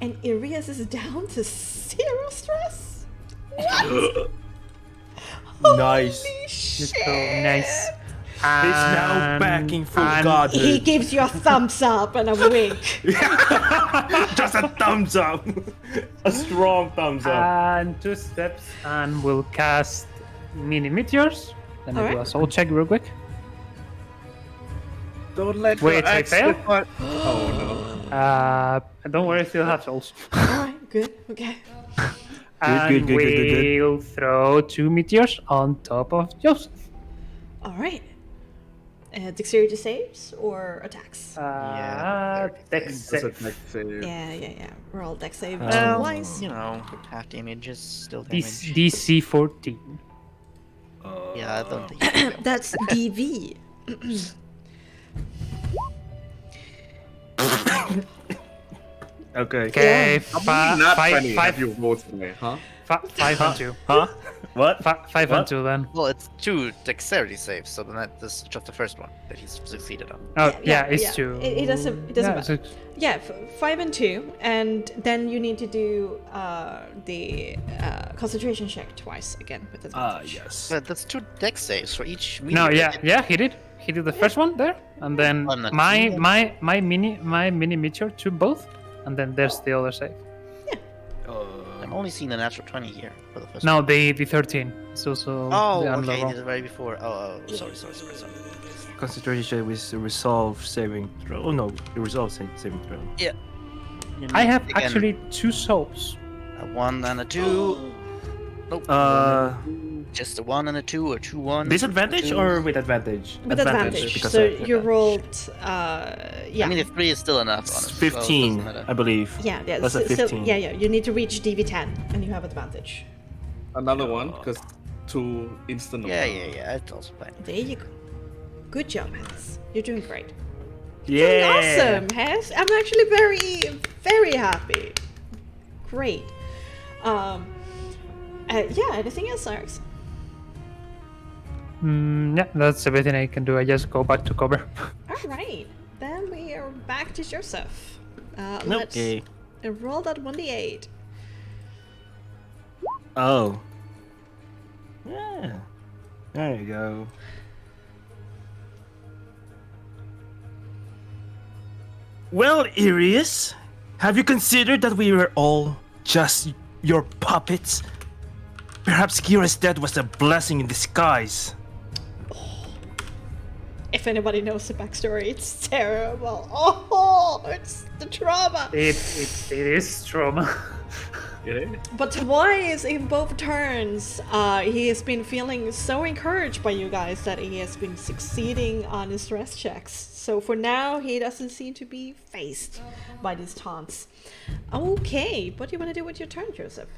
And Irias is down to 0 stress? Nice. Holy Let's shit! go. Nice. He's now backing full and- He godhood. gives you a thumbs up and a wink. Just a thumbs up. A strong thumbs up. And 2 steps, and we'll cast mini meteors. Let me do a Alright. soul check real quick. Don't let Wait, your I ex failed? depart- Oh Don't worry, I still have souls. Alright, good, okay. And we'll throw 2 meteors on top of Joseph. Alright. Dexterity saves or attacks? Dex no. save. That's a dex save. Yeah. Roll dex save Well, twice. you know, half damage is still damage. DC 14. Yeah, I don't think you can go. That's DV. Okay. Okay, Not funny. Have five, you rolled today, huh? 5 and 2. Huh? What? 5 and 2 then. Well, it's 2 dexterity saves, so then this is just the first one that he's succeeded on. Oh, yeah, it's 2. It doesn't matter. Six. Yeah, 5 and 2, and then you need to do the concentration check twice again with advantage. Yes. But that's 2 dex saves for each No, meteor. yeah, he did. He did the first one there, and then I'm not my seeing my mini meteor to both, and then there's the other save. I'm only seeing the natural 20 here for the first No, one. the 13. It's also Oh, the okay, another this is right before. Oh, sorry. Concentration with the resolve saving throw. Oh no, the resolve saving throw. You I need, have again, actually 2 souls. a 1 and a 2. Nope. Just a 1 and a 2 or 2 1. Disadvantage or with advantage? With advantage. because So of- you rolled, yeah. I mean, if 3 is still enough, It's honestly. so it 15, doesn't matter. I believe. yeah. That's a So, 15. yeah. You need to reach DV10, and you have advantage. Another one, because 2 instant. Yeah, it's also fine. There you go. Good job, Hans. You're doing great. Yeah. Awesome, Hans. I'm actually very, very happy. Great. Yeah. Anything else, Alex? Yeah, that's everything I can do. I just go back to cover. All right. Then we are back to Joseph. Let's Okay. roll that 1d8. Oh. Yeah. There you go. Well, Irius, have you considered that we were all just your puppets? Perhaps Kira's death was a blessing in disguise. If anybody knows the backstory, it's terrible. Oh, it's the trauma. It is trauma. But twice in both turns, he has been feeling so encouraged by you guys that he has been succeeding on his stress checks. So for now, he doesn't seem to be faced by these taunts. Okay, what do you want to do with your turn, Joseph?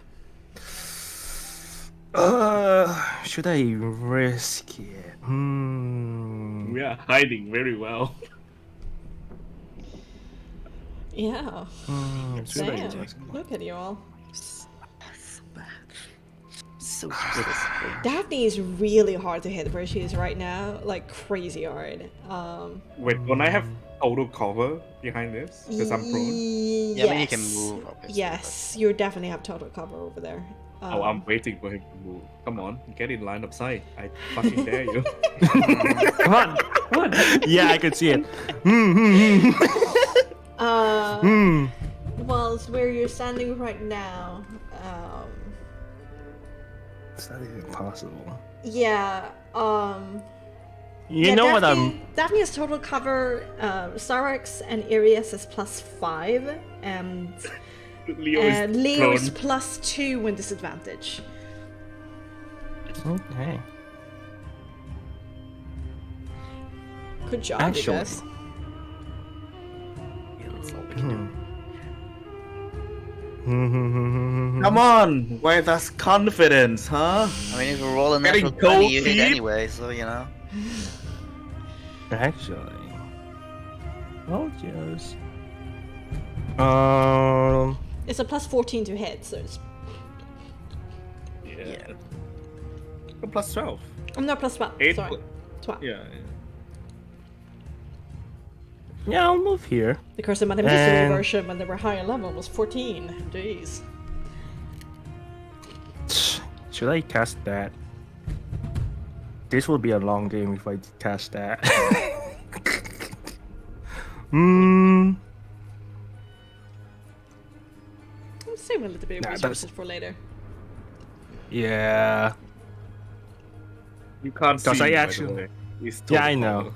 Should I risk it? We are hiding very well. Yeah. Should I Damn, risk it? look at you all. So good. Daphne is really hard to hit where she is right now, like crazy hard. Wait, don't I have total cover behind this? Because I'm prone. Yeah, but you can move, obviously, Yes, you definitely have total cover over there. Oh, I'm waiting for him to move. Come on, get in line of sight. I fucking dare you. Come on. Yeah, I could see it. Well, it's where you're standing right now. It's not even possible. Yeah. You know what I'm. Daphne has total cover. Starix and Irius is +5, and Leo is Leo is prone. +2 when disadvantage. Okay. Good job, Actually. you guys. Yeah, that's all we can do. Come on, why that's confidence, huh? I mean, if you roll a Getting natural 20, cold you hit feet? anyway, so you know. Actually. Oh, yes. It's a +14 to hit, so it's... Yeah. Plus 12. I'm not +12, 8. sorry. 12. Yeah. Yeah, I'll move here. Because the Madame Mystery And- version, when they were higher level, was 14. Jeez. Should I cast that? This will be a long game if I cast that. I'm saving a little bit of Nah, resources for later. Yeah. You can't see Because I him, by the actually- way. He's Yeah, I totally know. covered.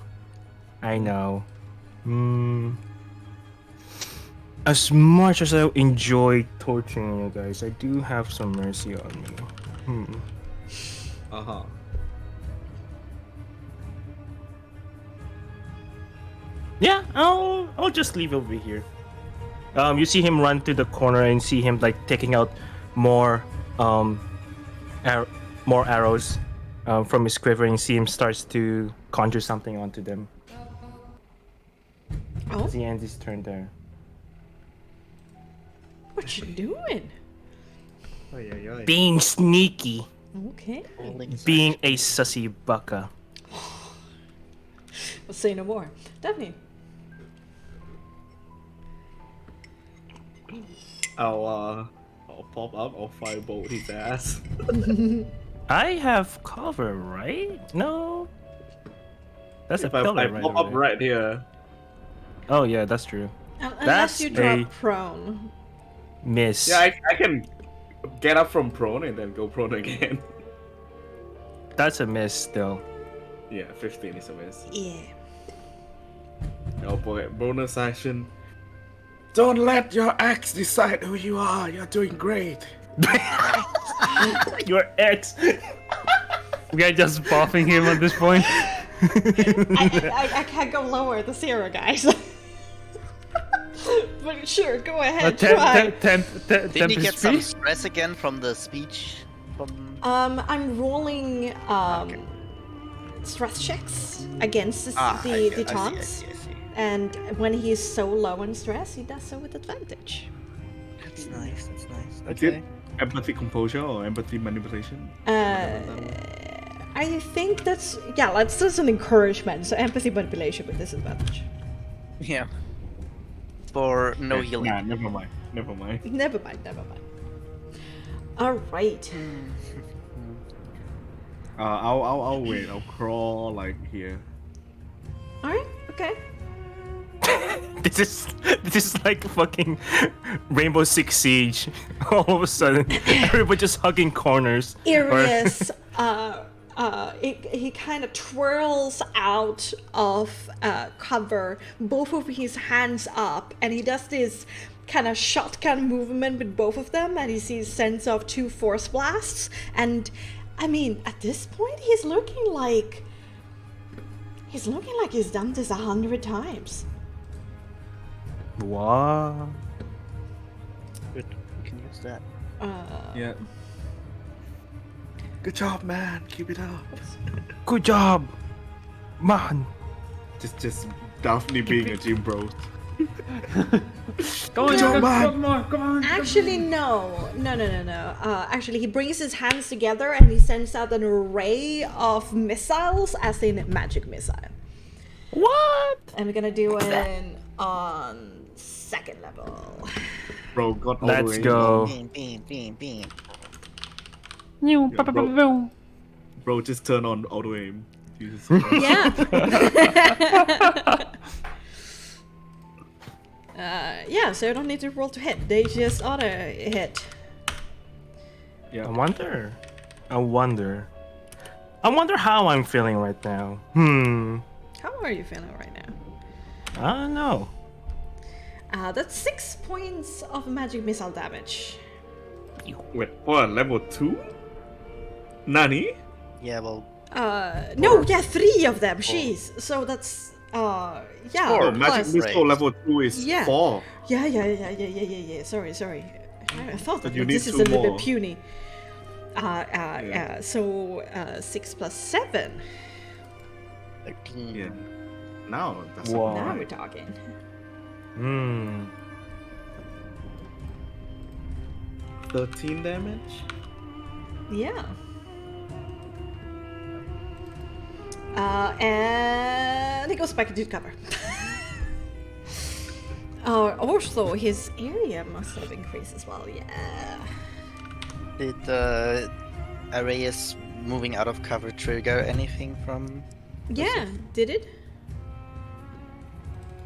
I know. As much as I enjoy torturing you guys, I do have some mercy on me. Uh-huh. Yeah, I'll just leave over here. You see him run to the corner and see him like taking out more more arrows from his quiver, and see him starts to conjure something onto them. Oh, As he ends his turn there. what you doing? Ay, ay, ay. Being sneaky, Okay. being a sussy bucka. Let's say no more. Definitely. I'll pop up, I'll firebolt his ass. I have cover, right? No. That's If a I pillar, right? pop over up there. right here. Oh yeah, that's true. Unless That's you drop a- prone. Miss. Yeah, I can get up from prone and then go prone again. That's a miss still. Yeah, 15 is a miss. Yeah. Oh boy, bonus action. Don't let your axe decide who you are. You're doing great. Your ex. We are just buffing him at this point. I can't go lower the 0, guys. But sure, go ahead, try. Didn't he get some stress again from the speech? I'm rolling stress checks against the taunts. I see. And when he is so low on stress, he does so with advantage. That's nice, that's nice. I did empathy composure or empathy manipulation. I think that's an encouragement. So empathy manipulation with disadvantage. Yeah. For no Okay, healing. Nah, never mind. Never mind. All right. I'll wait. I'll crawl like here. All right. Okay. This is like fucking Rainbow Six Siege. All of a sudden, everybody just hugging corners. Arius, he kind of twirls out of cover, both of his hands up, and he does this kind of shotgun movement with both of them, and he sees sense of 2 force blasts. And I mean, at this point, he's looking like he's done this 100 times. What? Good. We can use that. Yeah. Good job, man. Keep it up. Good job, man. Just Daphne being a gym bro. Come on, job, come man. on, come on. Actually, no. Actually, he brings his hands together and he sends out an array of missiles, as in magic missile. What? And we're gonna do it on 2nd level. Bro, got all the Let's way. go. Beam. New, Yeah, bro. boom. Bro, just turn on auto aim. Jesus Christ. Yeah. So you don't need to roll to hit. They just auto hit. Yeah. I wonder how I'm feeling right now. How are you feeling right now? I don't know. That's 6 points of magic missile damage. Wait, what? Level 2? Nani? Yeah, well, No, yeah, 3 of them. Jeez. So that's yeah. Four. Oh, magic plus- missile level 2 is Yeah. 4. Yeah. Sorry. I thought But that you this need is a 2 little more. bit puny. So 6 plus 7. 13. Yeah. Now that's Wow. Now we're talking. Hmm. 13 damage. Yeah. And he goes back into cover. Also, his area must have increased as well. Yeah. Did Arias moving out of cover trigger anything from? Yeah. Did it?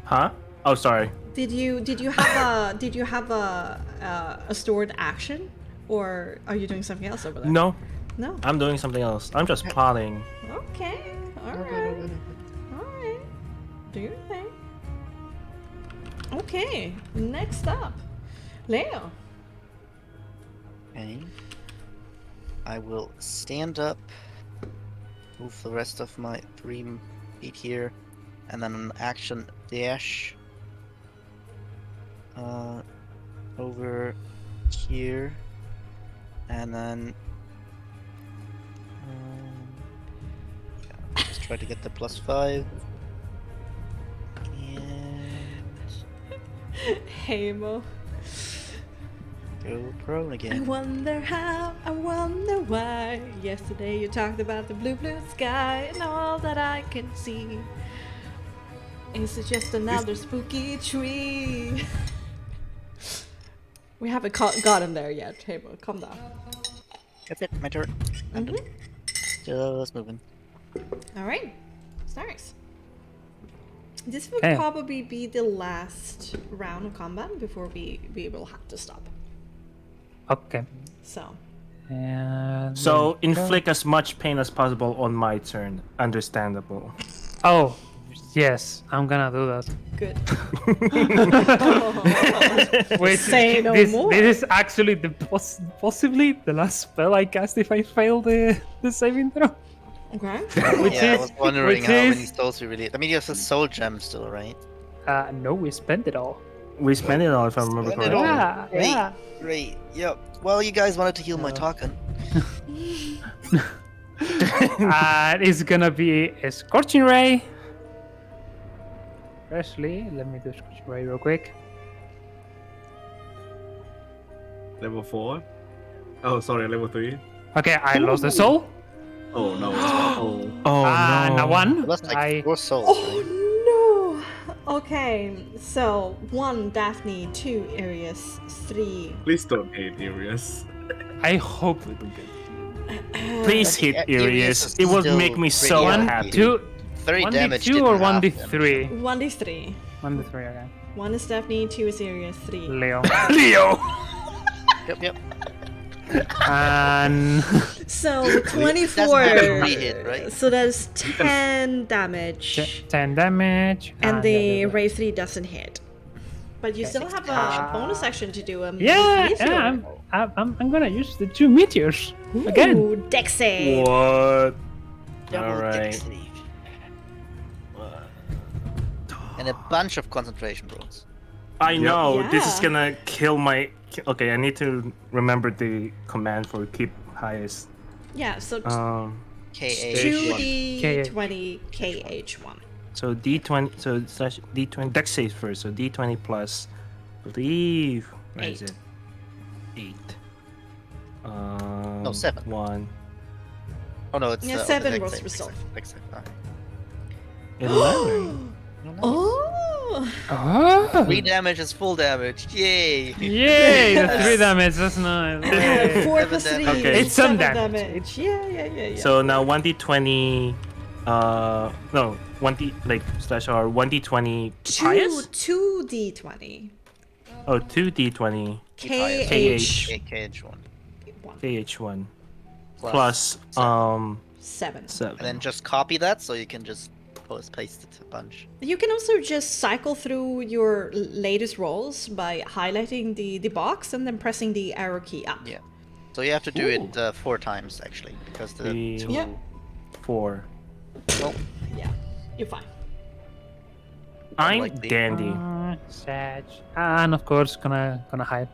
Huh? Oh, sorry. Did you have a stored action, or are you doing something else over there? No, No. I'm doing something else. I'm just plotting. Okay. All right. Do your thing. Okay. Next up, Leo. Okay. I will stand up, move the rest of my 3 feet here, and then an action dash over here, and then yeah, just try to get the +5. And Hamo. go prone I again. wonder how, I wonder why. Yesterday you talked about the blue sky, and all that I can see is just another spooky tree. We haven't got him there yet. Hamo, calm down. That's it, my turn. I'm done. Just moving. Alright, Starks. This will Okay. probably be the last round of combat before we will have to stop. Okay. So, And So there we go. inflict as much pain as possible on my turn. Understandable. Oh, yes, I'm gonna do that. good. Wait, Say no this, more. this is actually the possibly the last spell I cast if I fail the saving throw. Okay. Which Yeah, I is- was wondering which how many is- souls we really. I mean, you have a soul gem still, right? No, we spent it all. We spent it all, if I remember Spent it correctly. all. Yeah, Great. yeah. Great. Yep. Well, you guys wanted to heal my token. It's gonna be a scorching ray. Firstly, let me do scorching ray real quick. Level 4. Oh, sorry, level 3. Okay, I lost the soul. Oh no. Oh. Oh no. Now one. Well, that's like I 4 souls. Oh right? no! Okay, so 1 Daphne, 2 Arius, 3. Please don't hate Arius. I hope we do good. Please hit Arius Arius. is It would still make me pretty so happy. happy. 2, 30 damage. 1d2 didn't or half 1d3? 1d3. 1d3 again. 1 is Daphne, 2 is Arius, 3. Leo. Leo. Yep, yep. And So 24. have to re-hit, right? So that's 10 damage. 10 damage. And the other- ray 3 doesn't hit. But you still have a bonus action to do. Yeah, yeah. I'm gonna use the 2 meteors again. Ooh, dex save. What? Double Alright. dex save. And a bunch of concentration rolls. I know this is Yeah. gonna kill my. Okay, I need to remember the command for keep highest. Yeah, so KA. 2d20 KH1. So D20. So slash D20. Dex saves first. So D20 plus. Believe. Where is 8. it? 8. No, 7. 1. Oh no, it's Yeah, okay, 7 dex was save, resolved. dex save, alright. 11. Oh! Oh! 3 damage is full damage. Yay! Yay! The 3 damage. That's nice. Yay. 4 plus 3 Okay. It's some 7 damage. Yeah. So now 1d20. No. 1d like slash R 1d20 highest. 2d20. Oh, 2d20 KH KH1. KH1 plus 7. 7. And then just copy that so you can just pasted a bunch. You can also just cycle through your latest rolls by highlighting the box and then pressing the arrow key up. Yeah. So you have to do it 4 times actually, because the 3, two. Yeah. 4. Well, Yeah, you're fine. I'm Unlikely. dandy. Sag. And of course, gonna hide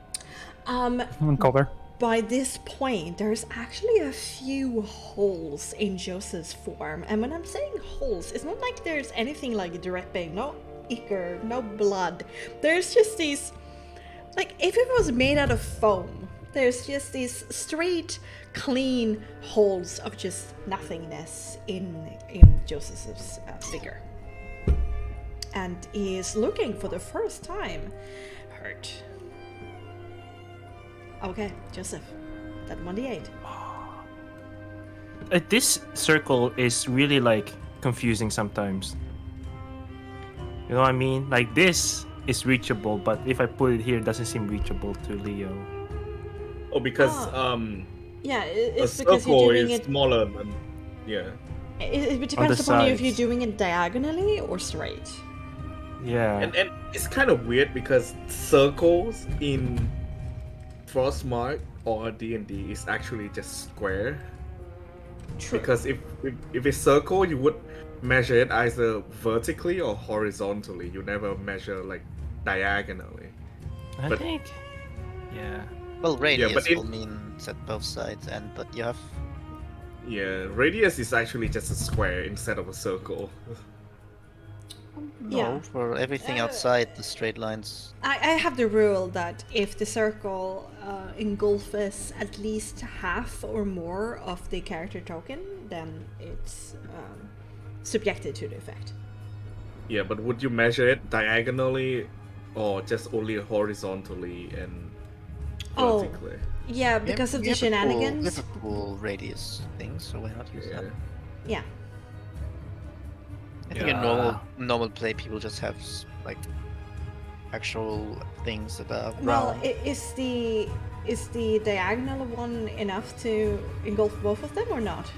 Um, and cover. by this point, there's actually a few holes in Joseph's form. And when I'm saying holes, it's not like there's anything like dripping, no ichor, no blood. There's just these, like if it was made out of foam, there's just these straight, clean holes of just nothingness in Joseph's figure. And he is looking for the first time hurt. Okay, Joseph, that 1d8. This circle is really like confusing sometimes. You know what I mean? Like this is reachable, but if I put it here, it doesn't seem reachable to Leo. Oh, because Yeah, a it's because circle you're doing is it. smaller than It depends the upon you if you're sides. doing it diagonally or straight. Yeah. and it's kind of weird because circles in Frostmark or D&D is actually just square. True. Because if it's circle, you would measure it either vertically or horizontally. You never measure like diagonally. I but- think. Yeah. well, radius but it- will mean at both sides, but you have. Yeah, radius is actually just a square instead of a circle. No, Yeah. for everything outside the straight lines. I have the rule that if the circle engulfs at least half or more of the character token, then it's subjected to the effect. Yeah, but would you measure it diagonally or just only horizontally and Oh. vertically? Yeah, because of the shenanigans. We have a cool radius thing, so why not use that? Yeah. I think in normal play, people just have like actual things above. Well, round. is the diagonal one enough to engulf both of them or not?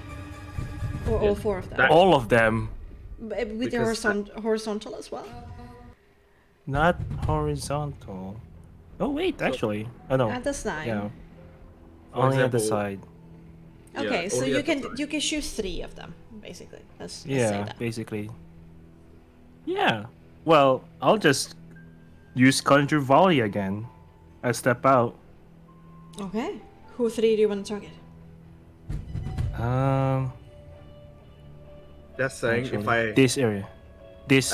Or all 4 of them? That- All of them, With the because horizontal as well? not horizontal. Oh wait, actually, I know. At the side. Yeah. For Only at the example, side. Okay, Yeah, so only you at the can side. choose 3 of them, basically. Let's say Yeah, that. basically. Yeah. Well, I'll just use Conjure Volley again. I step out. Okay. Who 3 do you want to target? Just saying, Actually, if I this area, this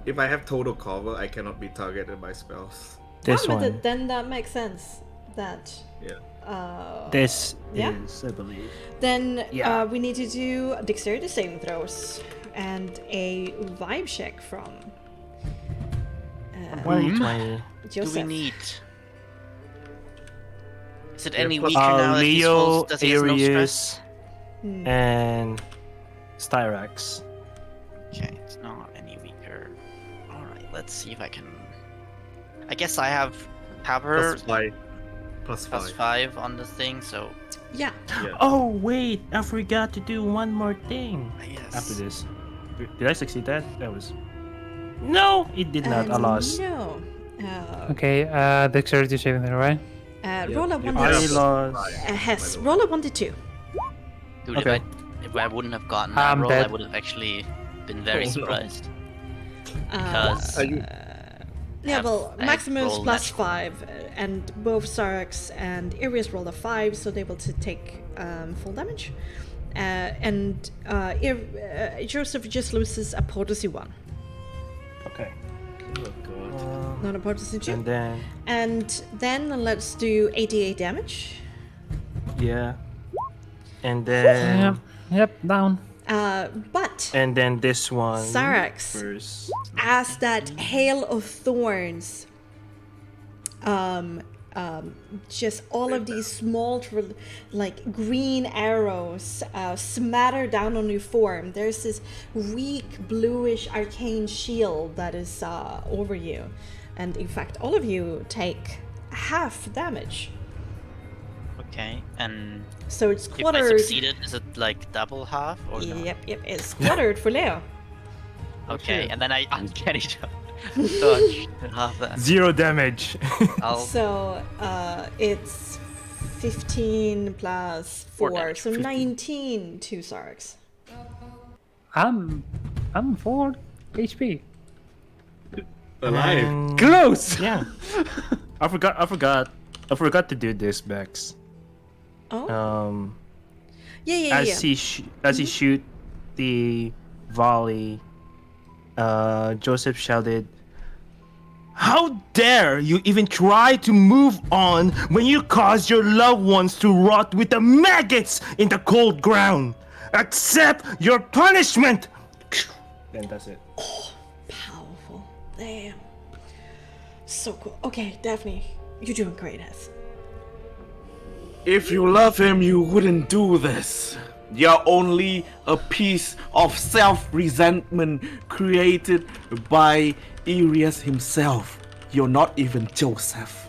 if I have total cover, I cannot be targeted by spells. this but one, then that makes sense. That Yeah. this yeah. is, I believe. then Yeah. we need to do dexterity saving throws and a vibe check from 2020. Do we Joseph. need? Is it Yeah, any plus- weaker now that he's Leo, full? Does he have no Arius, stress? and Styrax. Okay, it's not any weaker. All right, let's see if I can. I guess I have cover Plus 5. Plus plus 5. 5 on the thing, so Yeah. Yeah. Oh wait, I forgot to do one more thing yes. after this. Did I succeed that? That was. No, it did not. I lost. No. Okay, dexterity saving throw, right? Roll a you 1 I Yeah. lost. Hess, roll a 1 to 2. Dude, Okay. if I wouldn't have gotten that I'm roll, I dead. would have actually been very Oh, no. surprised. Uh, Because Are you? Yeah, well, I maximum is roll plus natural. 5, and both Sarx and Arius rolled a 5, so they will take full damage. Joseph just loses a potency 1, Okay. Oh god. not a potency 2. And then And then let's do 88 damage. yeah. And then Yep, down. But and then this one. Sarax, First. as that hail of thorns, just all of these small, like green arrows smatter down on your form. There's this weak bluish arcane shield that is over you, and in fact, all of you take half damage. Okay, and So it's if I quartered. succeeded, is it like double half or not? Yep, it's quartered for Leo. Okay, shit. and then I uncanny jump. Dodge half that. 0 damage. I'll So it's 15 plus 4, damage. so 19 to Sarks. I'm 4 HP. Alive. And- Close. Yeah. I forgot to do this, Bex. Oh, yeah. As he shoot the volley, Joseph shouted, "How dare you even try to move on when you cause your loved ones to rot with the maggots in the cold ground? Accept your punishment!" And that's it. Powerful. Damn. So cool. Okay, Daphne, you're doing great, Hess. If you love him, you wouldn't do this. You're only a piece of self-resentment created by Arius himself. You're not even Joseph.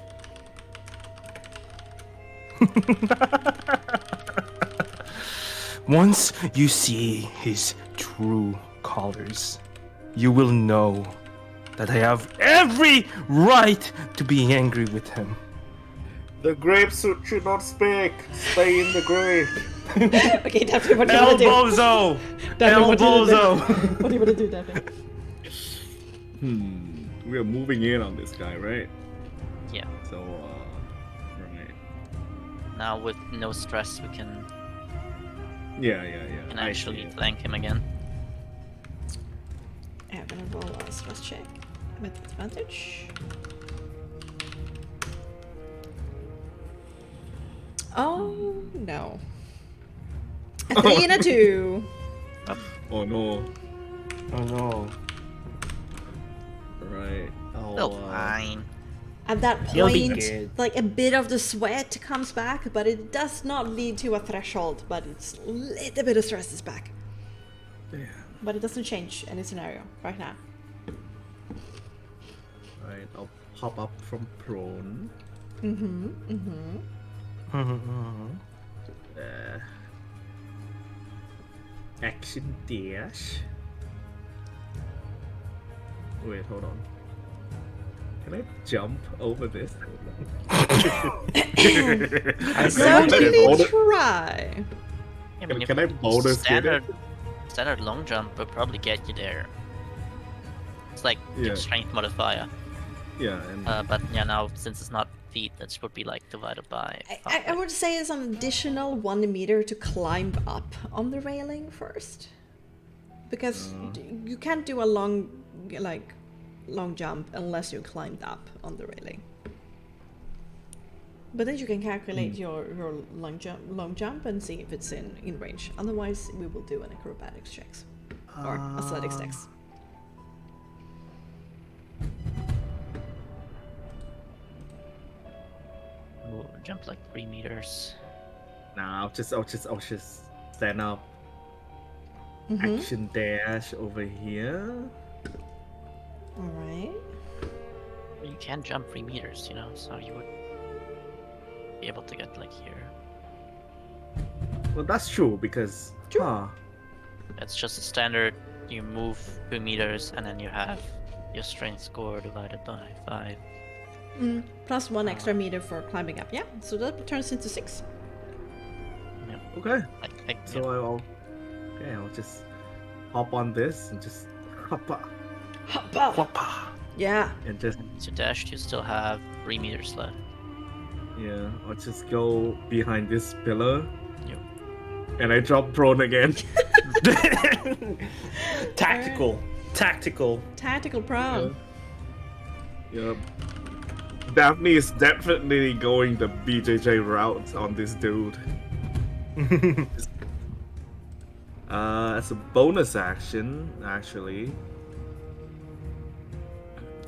Once you see his true colors, you will know that I have every right to be angry with him. The grave should not speak. Stay in the grave. Okay, Daphne, what do you want to do? Elbozo! Daphne, what do you wanna do? Elbozo! What do you want to do, Daphne? We are moving in on this guy, right? Yeah. So, right. Now with no stress, we can Yeah. I actually see. flank him again. I'm gonna roll a stress check with advantage. Oh no. A 3 and a 2. Oh no. Oh no. Right. Still fine. At that You'll be point, good. like a bit of the sweat comes back, but it does not lead to a threshold, but it's a little bit of stress is back. Yeah. But it doesn't change any scenario right now. Right. I'll pop up from prone. Action dash. Wait, hold on. Can I jump over this? Certainly bonus- try. I mean, Can I bonus get it? standard long jump will probably get you there. It's like Yeah. your strength modifier. Yeah, and But yeah, now since it's not feet, that would be like divided by. I would say it's an additional 1 meter to climb up on the railing first. Because you can't do a long jump unless you climbed up on the railing. But then you can calculate your long jump and see if it's in range. Otherwise, we will do an acrobatics checks or athletics checks. Ooh, jump like 3 meters. nah, I'll just stand up. Mm-hmm. Action dash over here. All right. You can jump 3 meters, you know, so you would be able to get like here. Well, that's true because It's just a standard. You move 2 meters and then you have your strength score divided by 5. Plus 1 extra meter for climbing up. Yeah, so that turns into 6. okay. So So I'll just hop on this and just hop up Yeah. and just to dash, you still have 3 meters left. I'll just go behind this pillar. Yep. And I drop prone again. Tactical. Tactical prone. Yep. Daphne is definitely going the BJJ route on this dude. As a bonus action, actually.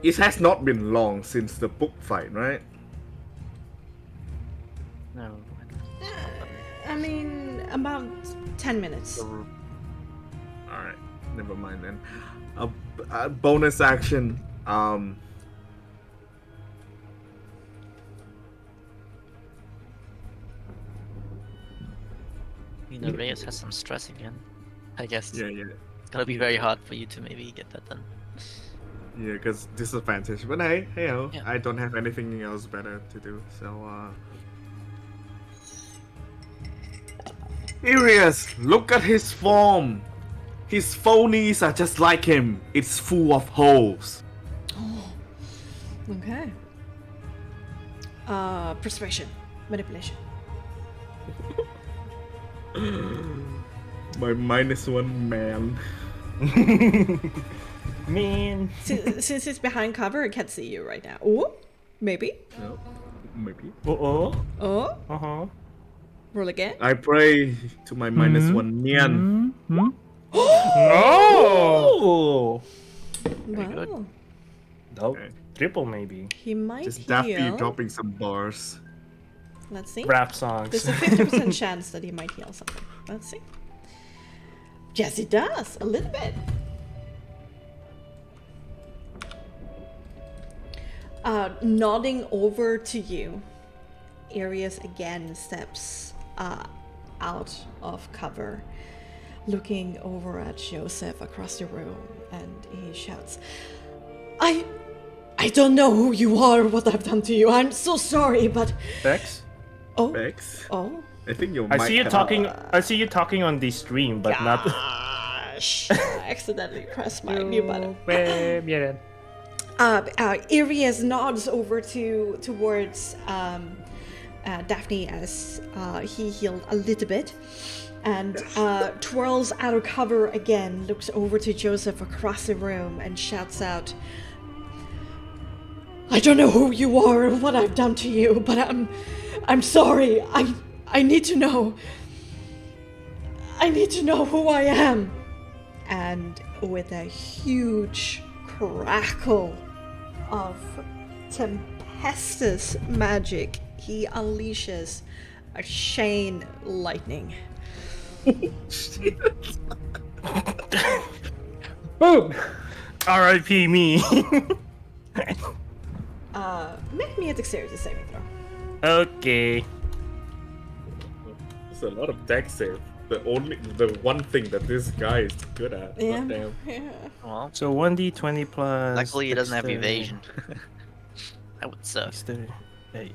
It has not been long since the book fight, right? No. I mean, about 10 minutes. Alright, never mind then. A bonus action, You know, Reyes has some stress again. I guess. yeah. It's gonna be very hard for you to maybe get that done. Yeah, because disadvantage. But hey, Yeah. I don't have anything else better to do. So, Arius, look at his form. His phonies are just like him. It's full of holes. Okay. Persuasion, manipulation. my -1 man. Man. Since he's behind cover, I can't see you right now. Oh, maybe. No, maybe. Uh-oh. Oh, Uh-huh. roll again. I pray to my -1 man. Oh! good. Wow. Nope. Triple maybe. He might Just Daffy heal. dropping some bars. Let's see. Rap songs. There's a 50% chance that he might heal something. Let's see. Yes, he does. A little bit. Nodding over to you, Arius again steps out of cover, looking over at Joseph across the room, and he shouts, I don't know who you are or what I've done to you. I'm so sorry, but... Bex? Oh, Bex, oh. I think you I might see you have- talking. I see you talking on the stream, but not. Gosh, I accidentally pressed my mute button. Meulen. Arius nods over towards Daphne as he healed a little bit, and twirls out of cover again, looks over to Joseph across the room, and shouts out, I don't know who you are or what I've done to you, but I'm sorry. I need to know. I need to know who I am. And with a huge crackle of tempestuous magic, he unleashes a chain lightning. Boom! R.I.P. me. Make me a dexterity saving throw. Okay. There's a lot of deck save. The one thing that this guy is good at. Yeah. Goddamn. Yeah. Well, So 1d20 plus. luckily he doesn't have dexterity. evasion. That would suck. Dexterity. 8.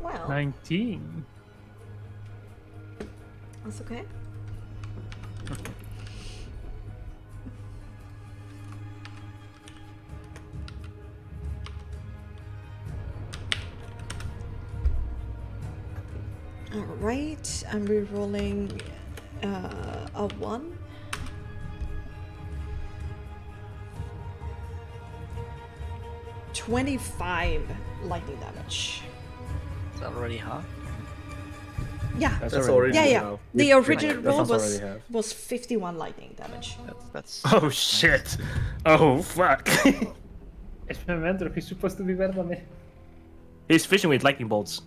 Well, 19. that's okay. Alright, I'm re-rolling a 1. $25 lightning damage. Is that already half? Yeah, That's already yeah. enough. The original That roll sounds already half. was 51 lightning damage. That's Oh shit. Oh fuck. Experimento, he's supposed to be better than me. He's fishing with lightning bolts.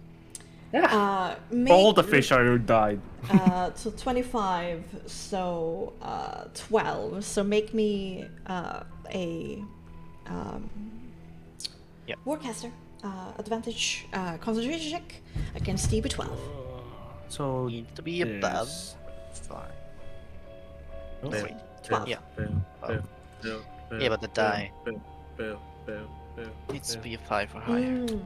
Make, All the fish are died. so 25, so 12. So make me a Yep. Warcaster advantage concentration check against DB 12. So needs to be above. this. Fine. Oh, Fail, wait. 12. Yeah. fail, Yeah, but the die fail. needs to be a 5 or higher. Mm.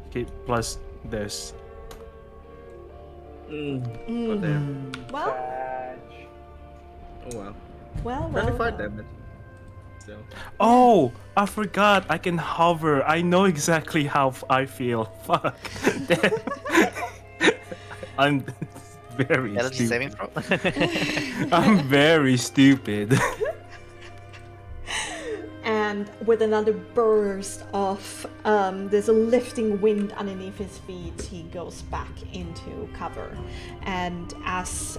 Okay, plus this. Goddamn. Well, Oh well. well. 25 damage. So. Oh, I forgot. I can hover. I know exactly how I feel. Fuck. I'm very Energy saving stupid. throw. I'm very stupid. And with another burst of there's a lifting wind underneath his feet, he goes back into cover. And as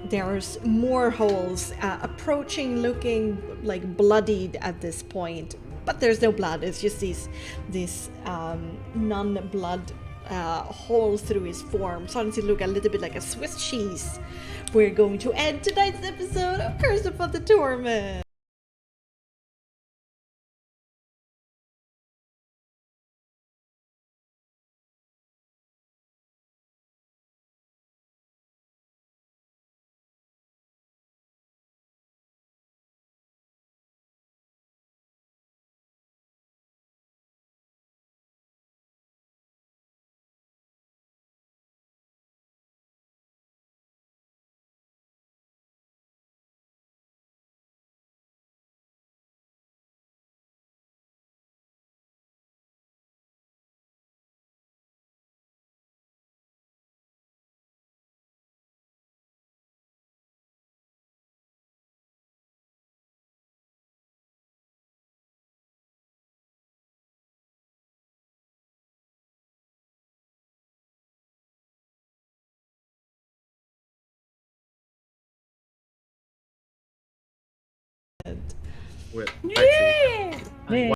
there's more holes approaching, looking like bloodied at this point, but there's no blood. It's just these non-blood hole through his form, starting to look a little bit like a Swiss cheese. We're going to end tonight's episode of Curse of the Torment. with Bexxy.